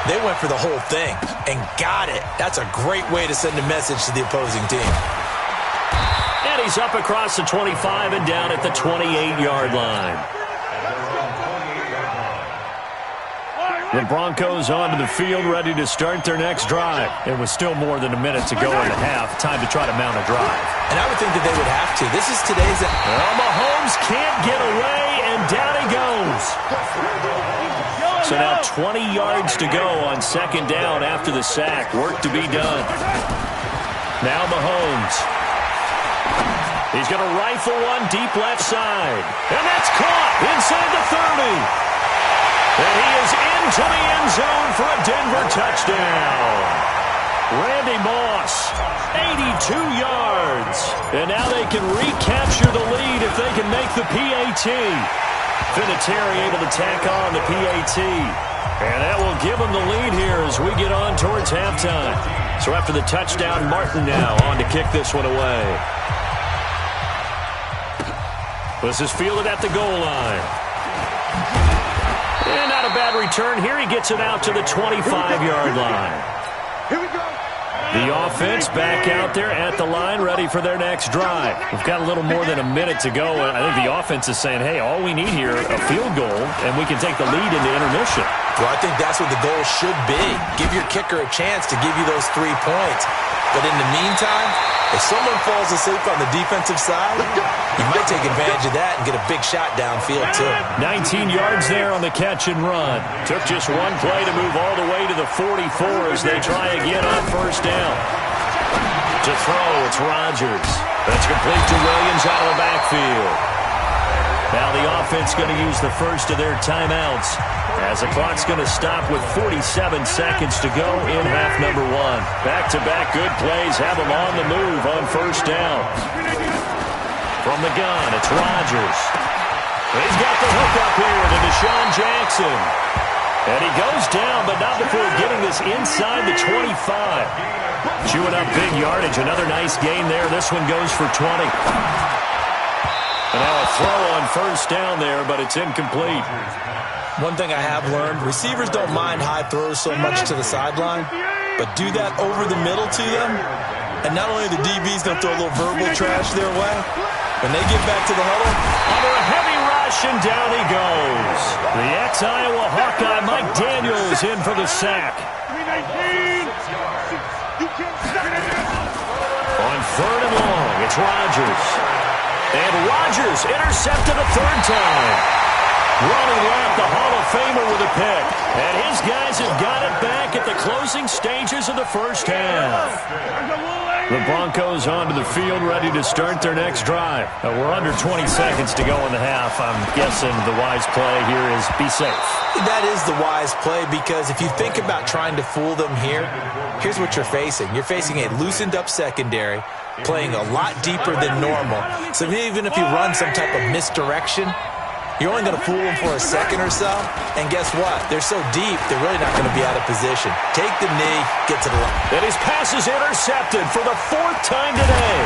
Speaker 3: They went for the whole thing and got it. That's a great way to send a message to the opposing team.
Speaker 2: And he's up across the 25 and down at the 28-yard line. The Broncos onto the field, ready to start their next drive. It was still more than a minute to go in the half. Time to try to mount a drive.
Speaker 3: And I would think that they would have to. This is today's...
Speaker 2: Well, Mahomes can't get away, and down he goes. So now 20 yards to go on 2nd down after the sack. Work to be done. Now Mahomes. He's going to rifle one deep left side. And that's caught inside the 30. And he is into the end zone for a Denver touchdown. Randy Moss, 82 yards. And now they can recapture the lead if they can make the PAT. Vinatieri able to tack on the PAT. And that will give them the lead here as we get on towards halftime. So after the touchdown, Martin now on to kick this one away. This is fielded at the goal line. And not a bad return here. He gets it out to the 25-yard line.
Speaker 6: Here we go.
Speaker 2: The offense back out there at the line, ready for their next drive. We've got a little more than a minute to go. I think the offense is saying, hey, all we need here, a field goal, and we can take the lead into intermission.
Speaker 3: Well, I think that's what the goal should be. Give your kicker a chance to give you those 3 points. But in the meantime, if someone falls asleep on the defensive side, you might take advantage of that and get a big shot downfield, too.
Speaker 2: 19 yards there on the catch and run. Took just one play to move all the way to the 44 as they try again on 1st down. To throw, it's Rodgers. That's complete to Williams out of the backfield. Now the offense going to use the first of their timeouts as the clock's going to stop with 47 seconds to go in half number 1. Back-to-back good plays have them on the move on 1st down. From the gun, it's Rodgers. He's got the hook up here to Deshaun Jackson. And he goes down, but not before getting this inside the 25. Chewing up big yardage. Another nice gain there. This one goes for 20. And now a throw on 1st down there, but it's incomplete.
Speaker 3: One thing I have learned, receivers don't mind high throws so much to the sideline, but do that over the middle to them, and not only the DB's going to throw a little verbal trash their way, when they get back to the huddle,
Speaker 2: under a heavy rush, and down he goes. The ex-Iowa Hawkeye Mike Daniels in for the sack. On 3rd and long, it's Rodgers. And Rodgers intercepted a 3rd time. Ronnie Lott, the Hall of Famer, with a pick. And his guys have got it back at the closing stages of the 1st half. The Broncos onto the field, ready to start their next drive. We're under 20 seconds to go in the half. I'm guessing the wise play here is be safe.
Speaker 3: That is the wise play, because if you think about trying to fool them here, here's what you're facing. You're facing a loosened-up secondary, playing a lot deeper than normal. So even if you run some type of misdirection, You're only going to fool them for a second or so, and guess what? They're so deep, they're really not going to be out of position. Take the knee, get to the line.
Speaker 2: And his pass is intercepted for the 4th time today.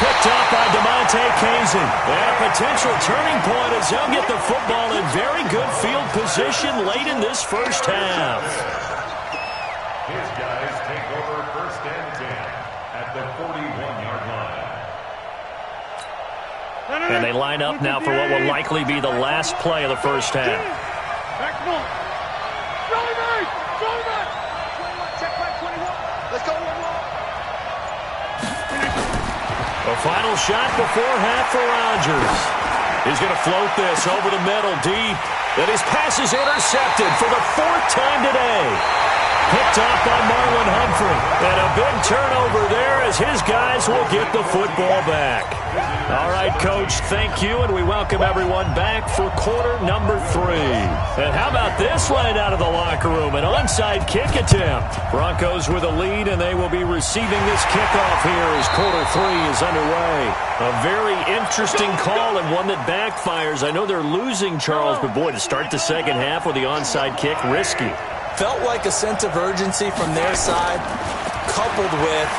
Speaker 2: Picked up by DeMonte Kazin. And a potential turning point as they'll get the football in very good field position late in this first half.
Speaker 4: His guys take over 1st and 10 at the 41-yard line.
Speaker 2: And they line up now for what will likely be the last play of the first half.
Speaker 6: Back ball. Check back 21. Let's go.
Speaker 2: A final shot before half for Rodgers. He's going to float this over the middle deep. And his pass is intercepted for the 4th time today. Picked off by Marlon Humphrey. And a big turnover there as his guys will get the football back. All right, Coach, thank you, and we welcome everyone back for quarter number 3. And how about this right out of the locker room? An onside kick attempt. Broncos with a lead, and they will be receiving this kickoff here as quarter 3 is underway. A very interesting call and one that backfires. I know they're losing, Charles, but boy, to start the second half with the onside kick, risky.
Speaker 3: Felt like a sense of urgency from their side, coupled with,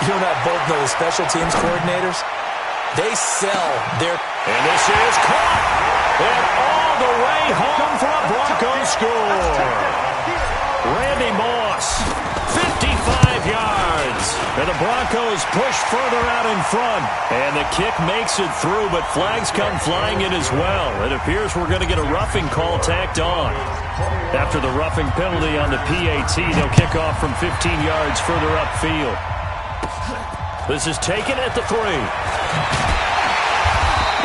Speaker 3: you and I both know the special teams coordinators, they sell their...
Speaker 2: And this is caught. And all the way home for a Broncos score. Randy Moss, 55 yards. And the Broncos push further out in front. And the kick makes it through, but flags come flying in as well. It appears we're going to get a roughing call tacked on. After the roughing penalty on the PAT, they'll kick off from 15 yards further upfield. This is taken at the 3.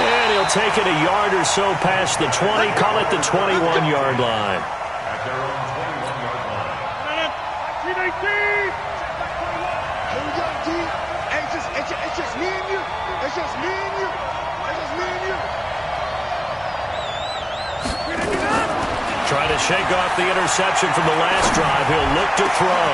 Speaker 2: And he'll take it a yard or so past the 20, call it the 21-yard line.
Speaker 4: At their own 21-yard line.
Speaker 6: Here we go, G. It's just me and you. It's just me and you. It's just me and you.
Speaker 2: Trying to shake off the interception from the last drive. He'll look to throw.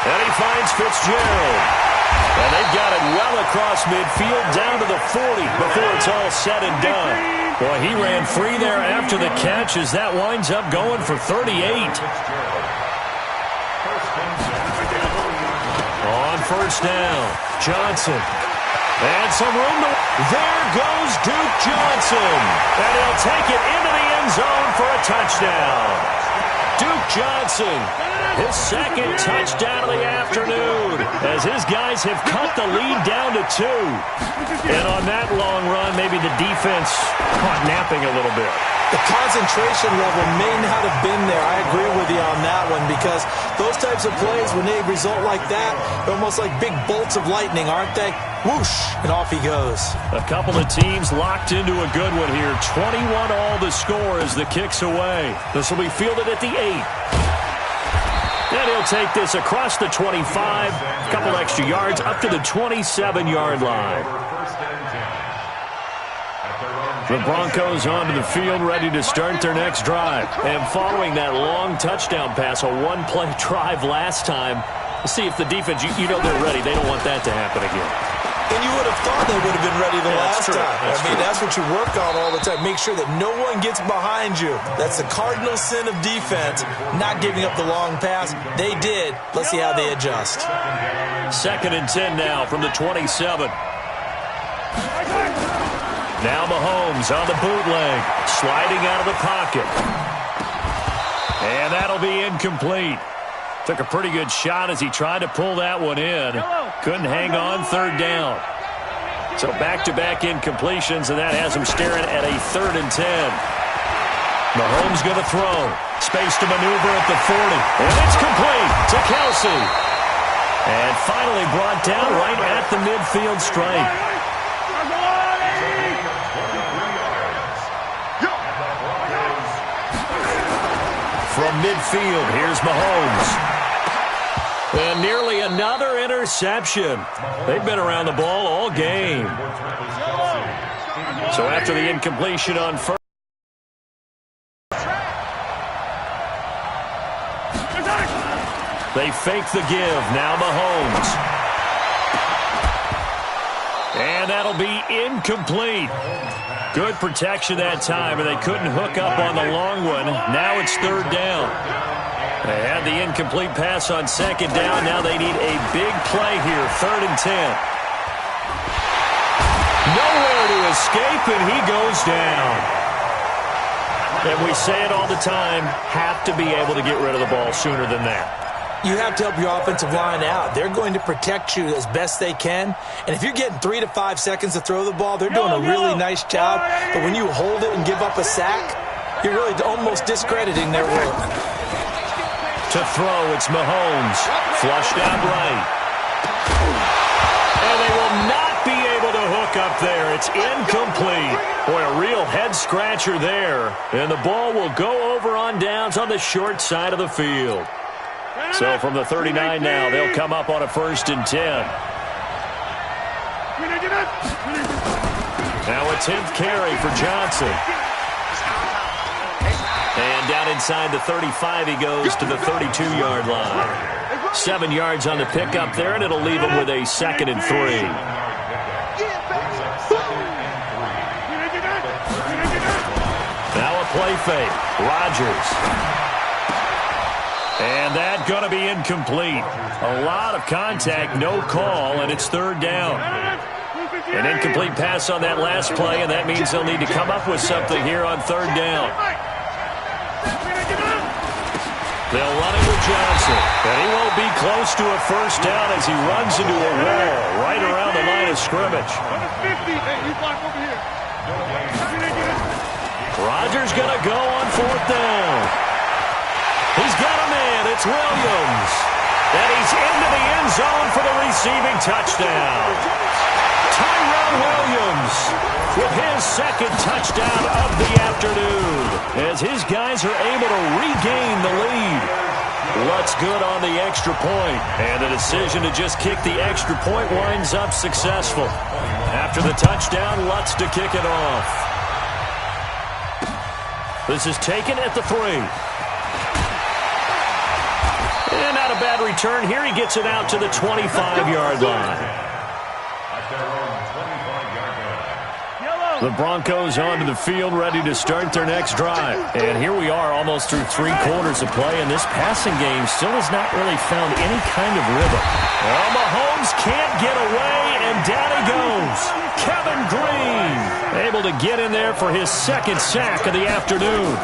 Speaker 2: And he finds Fitzgerald. And they've got it well across midfield down to the 40 before it's all said and done. Boy, he ran free there after the catch as that winds up going for 38. On first down, Johnson. And some room to... There goes Duke Johnson. And he'll take it into the end zone for a touchdown. Duke Johnson, his 2nd touchdown of the afternoon, as his guys have cut the lead down to 2. And on that long run, maybe the defense caught napping a little bit.
Speaker 3: The concentration level may not have been there. I agree with you on that one, because those types of plays, when they result like that, they're almost like big bolts of lightning, aren't they? Whoosh, and off he goes.
Speaker 2: A couple of teams locked into a good one here. 21 all the score as the kick's away. This will be fielded at the 8. And he'll take this across the 25, a couple extra yards up to the 27-yard line. The Broncos onto the field, ready to start their next drive. And following that long touchdown pass, a one-play drive last time, let's see if the defense, you know they're ready. They don't want that to happen again.
Speaker 3: And you would have thought they would have been ready the last time.
Speaker 2: That's
Speaker 3: what you work on all the time. Make sure that no one gets behind you. That's the cardinal sin of defense, not giving up the long pass. They did. Let's see how they adjust.
Speaker 2: 2nd and 10 now from the 27. Now Mahomes on the bootleg, sliding out of the pocket. And that'll be incomplete. Took a pretty good shot as he tried to pull that one in. Couldn't hang on 3rd down. So back-to-back incompletions, and that has him staring at a 3rd and 10. Mahomes going to throw. Space to maneuver at the 40. And it's complete to Kelsey. And finally brought down right at the midfield stripe. From midfield, here's Mahomes. And nearly another interception. They've been around the ball all game. So after the incompletion on first. They fake the give. Now Mahomes. And that'll be incomplete. Good protection that time, and they couldn't hook up on the long one. Now it's third down. They had the incomplete pass on second down. Now they need a big play here, 3rd and 10. Nowhere to escape, and he goes down. And we say it all the time, have to be able to get rid of the ball sooner than that.
Speaker 3: You have to help your offensive line out. They're going to protect you as best they can. And if you're getting 3 to 5 seconds to throw the ball, they're doing a really nice job. But when you hold it and give up a sack, you're really almost discrediting their work.
Speaker 2: To throw, it's Mahomes. Flushed out right. And they will not be able to hook up there. It's incomplete. Boy, a real head-scratcher there. And the ball will go over on downs on the short side of the field. So from the 39 now, they'll come up on a 1st and 10. Now a 10th carry for Johnson. And down inside the 35, he goes to the 32-yard line. 7 yards on the pickup there, and it'll leave him with a 2nd and 3. Now a play fake. Rodgers. And that's going to be incomplete. A lot of contact, no call, and it's 3rd down. An incomplete pass on that last play, and that means they'll need to come up with something here on 3rd down. They'll run it with Johnson, and he won't be close to a 1st down as he runs into a wall right around the line of scrimmage. Rodgers going to go on 4th down. He's got a man. It's Williams. And he's into the end zone for the receiving touchdown. Tyrell Williams with his 2nd touchdown of the afternoon as his guys are able to regain the lead. Lutt's good on the extra point, and the decision to just kick the extra point winds up successful. After the touchdown, Lutt's to kick it off. This is taken at the 3. And not a bad return here. He gets it out to the 25-yard line. The Broncos onto the field, ready to start their next drive. And here we are, almost through 3 quarters of play, and this passing game still has not really found any kind of rhythm. Well, Mahomes can't get away, and down he goes. Kevin Green able to get in there for his 2nd sack of the afternoon.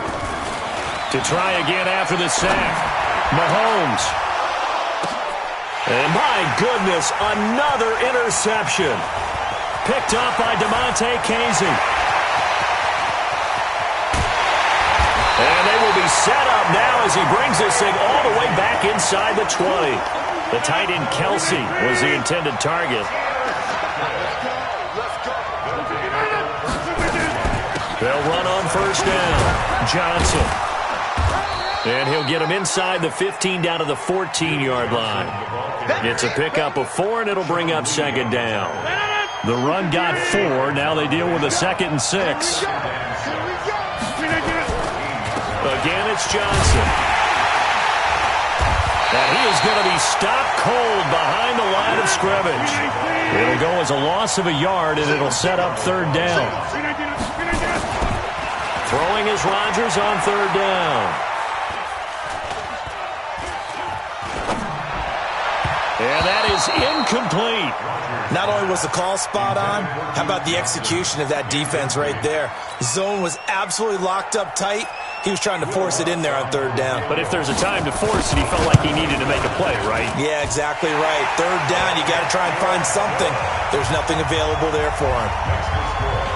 Speaker 2: To try again after the sack, Mahomes. And my goodness, another interception. Picked up by DeMonte Casey. And they will be set up now as he brings this thing all the way back inside the 20. The tight end Kelsey was the intended target. They'll run on 1st down. Johnson. And he'll get him inside the 15 down to the 14-yard line. It's a pickup of 4, and it'll bring up 2nd down. The run got 4. Now they deal with a 2nd and 6. Again, it's Johnson. And he is going to be stopped cold behind the line of scrimmage. It'll go as a loss of a yard, and it'll set up 3rd down. Throwing is Rodgers on 3rd down. And that is incomplete.
Speaker 3: Not only was the call spot on, how about the execution of that defense right there? Zone was absolutely locked up tight. He was trying to force it in there on 3rd down.
Speaker 2: But if there's a time to force it, he felt like he needed to make a play, right?
Speaker 3: Yeah, exactly right. 3rd down, you got to try and find something. There's nothing available there for him.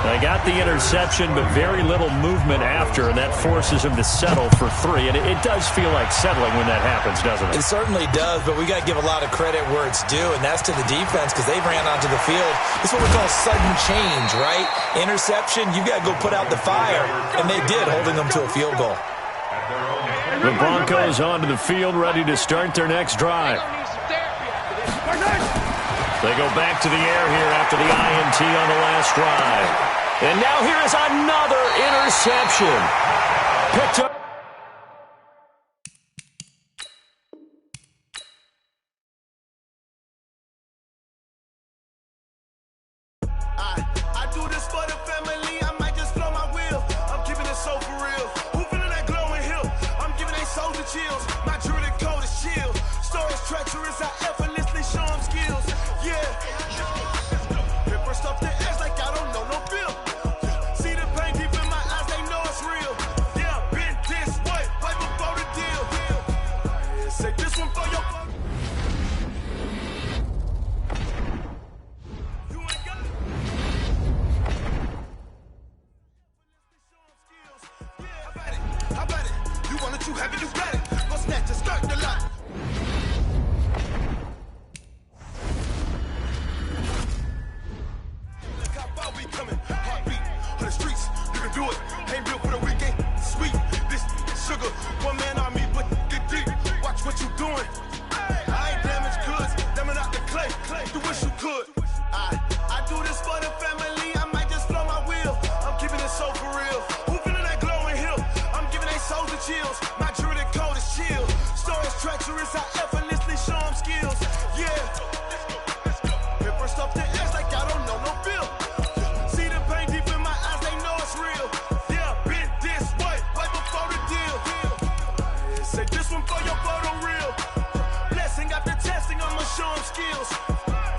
Speaker 2: They got the interception, but very little movement after, and that forces him to settle for 3. And it does feel like settling when that happens, doesn't it?
Speaker 3: It certainly does, but we got to give a lot of credit where it's due, and that's to the defense because they ran onto the field. It's what we call sudden change, right? Interception, you got to go put out the fire, and they did, holding them to a field goal.
Speaker 2: The Broncos onto the field, ready to start their next drive. They go back to the air here after the INT on the last drive. And now here is another interception. Picked up.
Speaker 5: I do this for the family, I might just blow my wheel. I'm keeping it so for real. Who feeling that glowing hill? I'm giving they soldier chills. My jewelry code is chill. Stories treacherous, I effortlessly show them skills. Yeah. Paper stuff the edge like I don't know no feel. See the pain deep in my eyes, they know it's real. Yeah, been this way, right before the deal. Say this one for your. You ain't got it. How about it? You want it, you have it, you got it. Go snatch it, start the lot. Look how far we coming. Heartbeat on the streets, you can do it. Ain't built for the weekend. Sweet, this sugar, one man army, but get deep. Watch what you doing. I ain't damaged goods, damn it out the clay. You wish you could. I do this for the family. I might just blow my wheel. I'm keeping it so for real. Who feeling that glowing hill? I'm giving they soldier chills. My jewelry code is chill. Stories treacherous, I effortlessly show them skills. Yeah. Paper stuff the edge like I don't know no feel. See the pain deep in my eyes, they know it's real. Yeah, been this way, right before the deal. Say this one for your photo real. Blessing after testing, I'ma show them skills.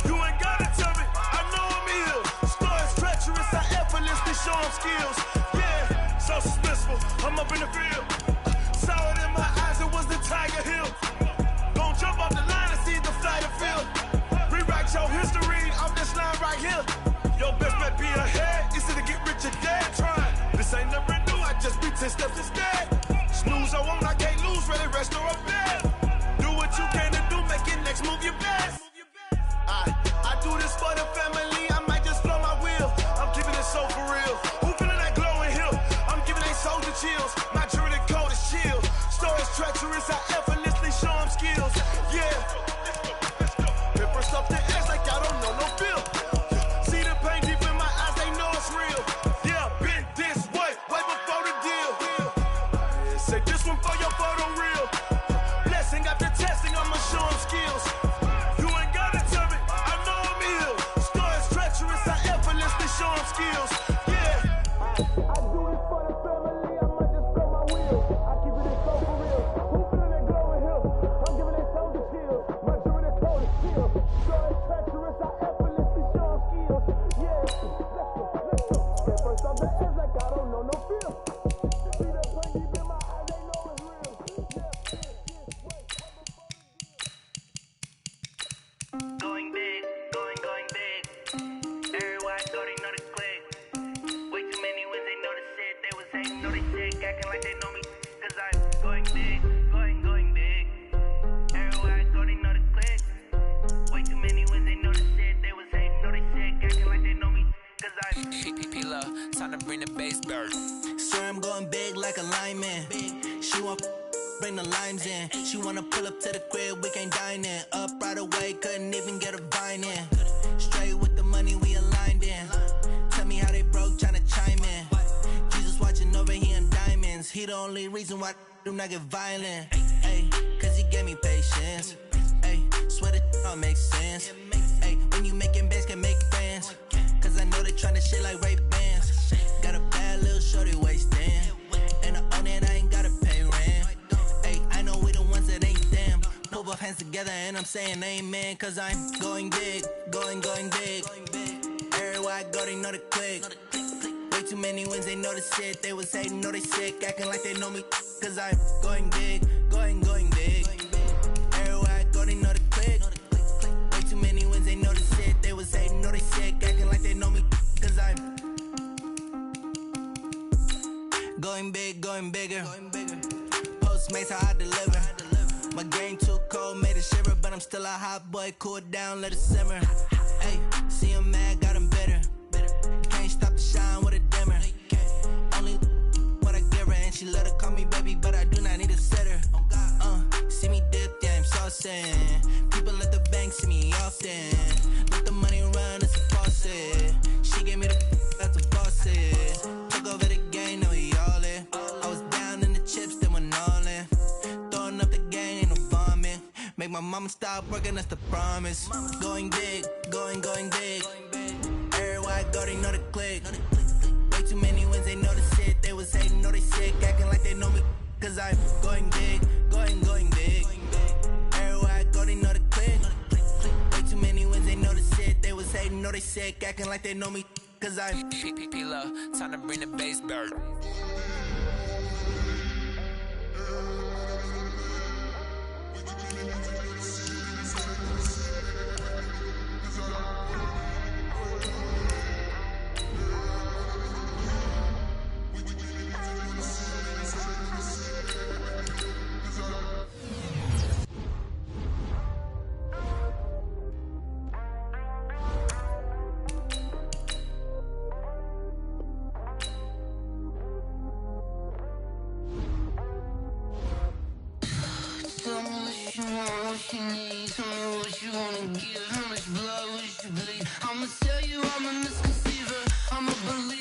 Speaker 5: You ain't gotta tell me, I know I'm ill. Stories treacherous, I effortlessly show them skills. Yeah, so suspenseful, I'm up in the field. Saw it in my eyes, it was the Tiger Hill. Gon' jump off the line and see the flight of field. Rewrite your history off this line right here. Your best bet be ahead, easy to get rich or dead trying. This ain't never new, I just be 10 steps instead. Snooze I won't, I can't lose, ready, rest or a bed. Do what you can to do, make it next move your best. I do this for the family, I might just blow my wheel. I'm keeping it so for real. Who feeling that glowing hill? I'm giving they soldier chills. My jewelry code is chill. Stories treacherous, I effortlessly show them skills. Yeah. Paper stuff the edge like I don't know no feel. See the pain deep in my eyes, they know it's real. Yeah, been this way, way before the deal. Say this one for your photo real. Blessing after testing, I'ma show them skills. You ain't gotta tell me, I know I'm ill. Stories treacherous, I effortlessly show them skills. Yeah. I do this for the family, I might just blow my wheel. I keep it so for real. Who feeling that glowing hill? I'm giving they soldier chills. My jewelry code is chill. Stories treacherous, I effortlessly show them skills. Yeah. Let's go. Get first off the edge like I don't know no feel. See the pain deep in my eyes, they know it's real.
Speaker 9: Going big, going big. Everybody thought they know the click. Way too many wins, they know the shit. They was hating, know they sick, acting like they know me. Cause I'm going big, going big. Everybody thought they know the click. Way too many wins, they know the shit. They was hating, know they sick, acting like they know me. Cause I'm
Speaker 10: P-P-P-Love, time to bring the bass back.
Speaker 7: Swear I'm going big like a lineman. She want bring the limes in. She wanna pull up to the crib, we can't dine in. Up right away, couldn't even get a vine in. Straight with the money we aligned in. Tell me how they broke, tryna chime in. Jesus watching over here in diamonds. He the only reason why do not get violent. Ay, cause he gave me patience. Ay, swear that all makes sense. Ay, when you making bands, can make friends. Cause I know they tryna shit like Ray-Bans. Got a bad little shorty wasting. And I own it, I ain't gotta pay rent. Ay, I know we the ones that ain't them. Pull both hands together and I'm saying amen. Cause I'm going big, going big. Everywhere I go, they know the click. Way too many wins, they know the shit. They was hating, know they sick, acting like they know me. Cause I'm going big, going big. Everywhere I go, they know the click. Way too many wins, they know the shit. They was hating, know they sick, acting like they know me. Cause I'm going big, going bigger. Postmates, how I deliver. My game too cold, made it shiver. But I'm still a hot boy, cool it down, let it simmer. Hey, see him mad, got him bitter. Can't stop the shine with a dimmer. Only what I give her, and she let her call me baby, but I do not need a sitter. See me dip, yeah, I'm saucing. People at the bank see me often. Let the money run, it's a faucet. She gave me the that's a faucet. Took over the game, now we all in. I was down in the chips, then went all in. Throwing up the game, ain't no vomit. Make my mama stop working, that's the promise. Going big, going big. Everywhere
Speaker 5: Everywhere I go, they know the click. Way too many wins, they know the shit. They was hating, know they sick, acting like they know me. Cause I'm going big, going big. Everywhere I go, they know the click. Way too many wins, they know the shit. They was hating, know they sick, acting like they know me. Cause I'm
Speaker 10: P-P-P-Lo, time to bring the bass bird.
Speaker 11: Tell me what you want, what you need. Tell me what you wanna give. How much blood would you bleed? I'ma tell you I'm a misconceiver. I'm a believer.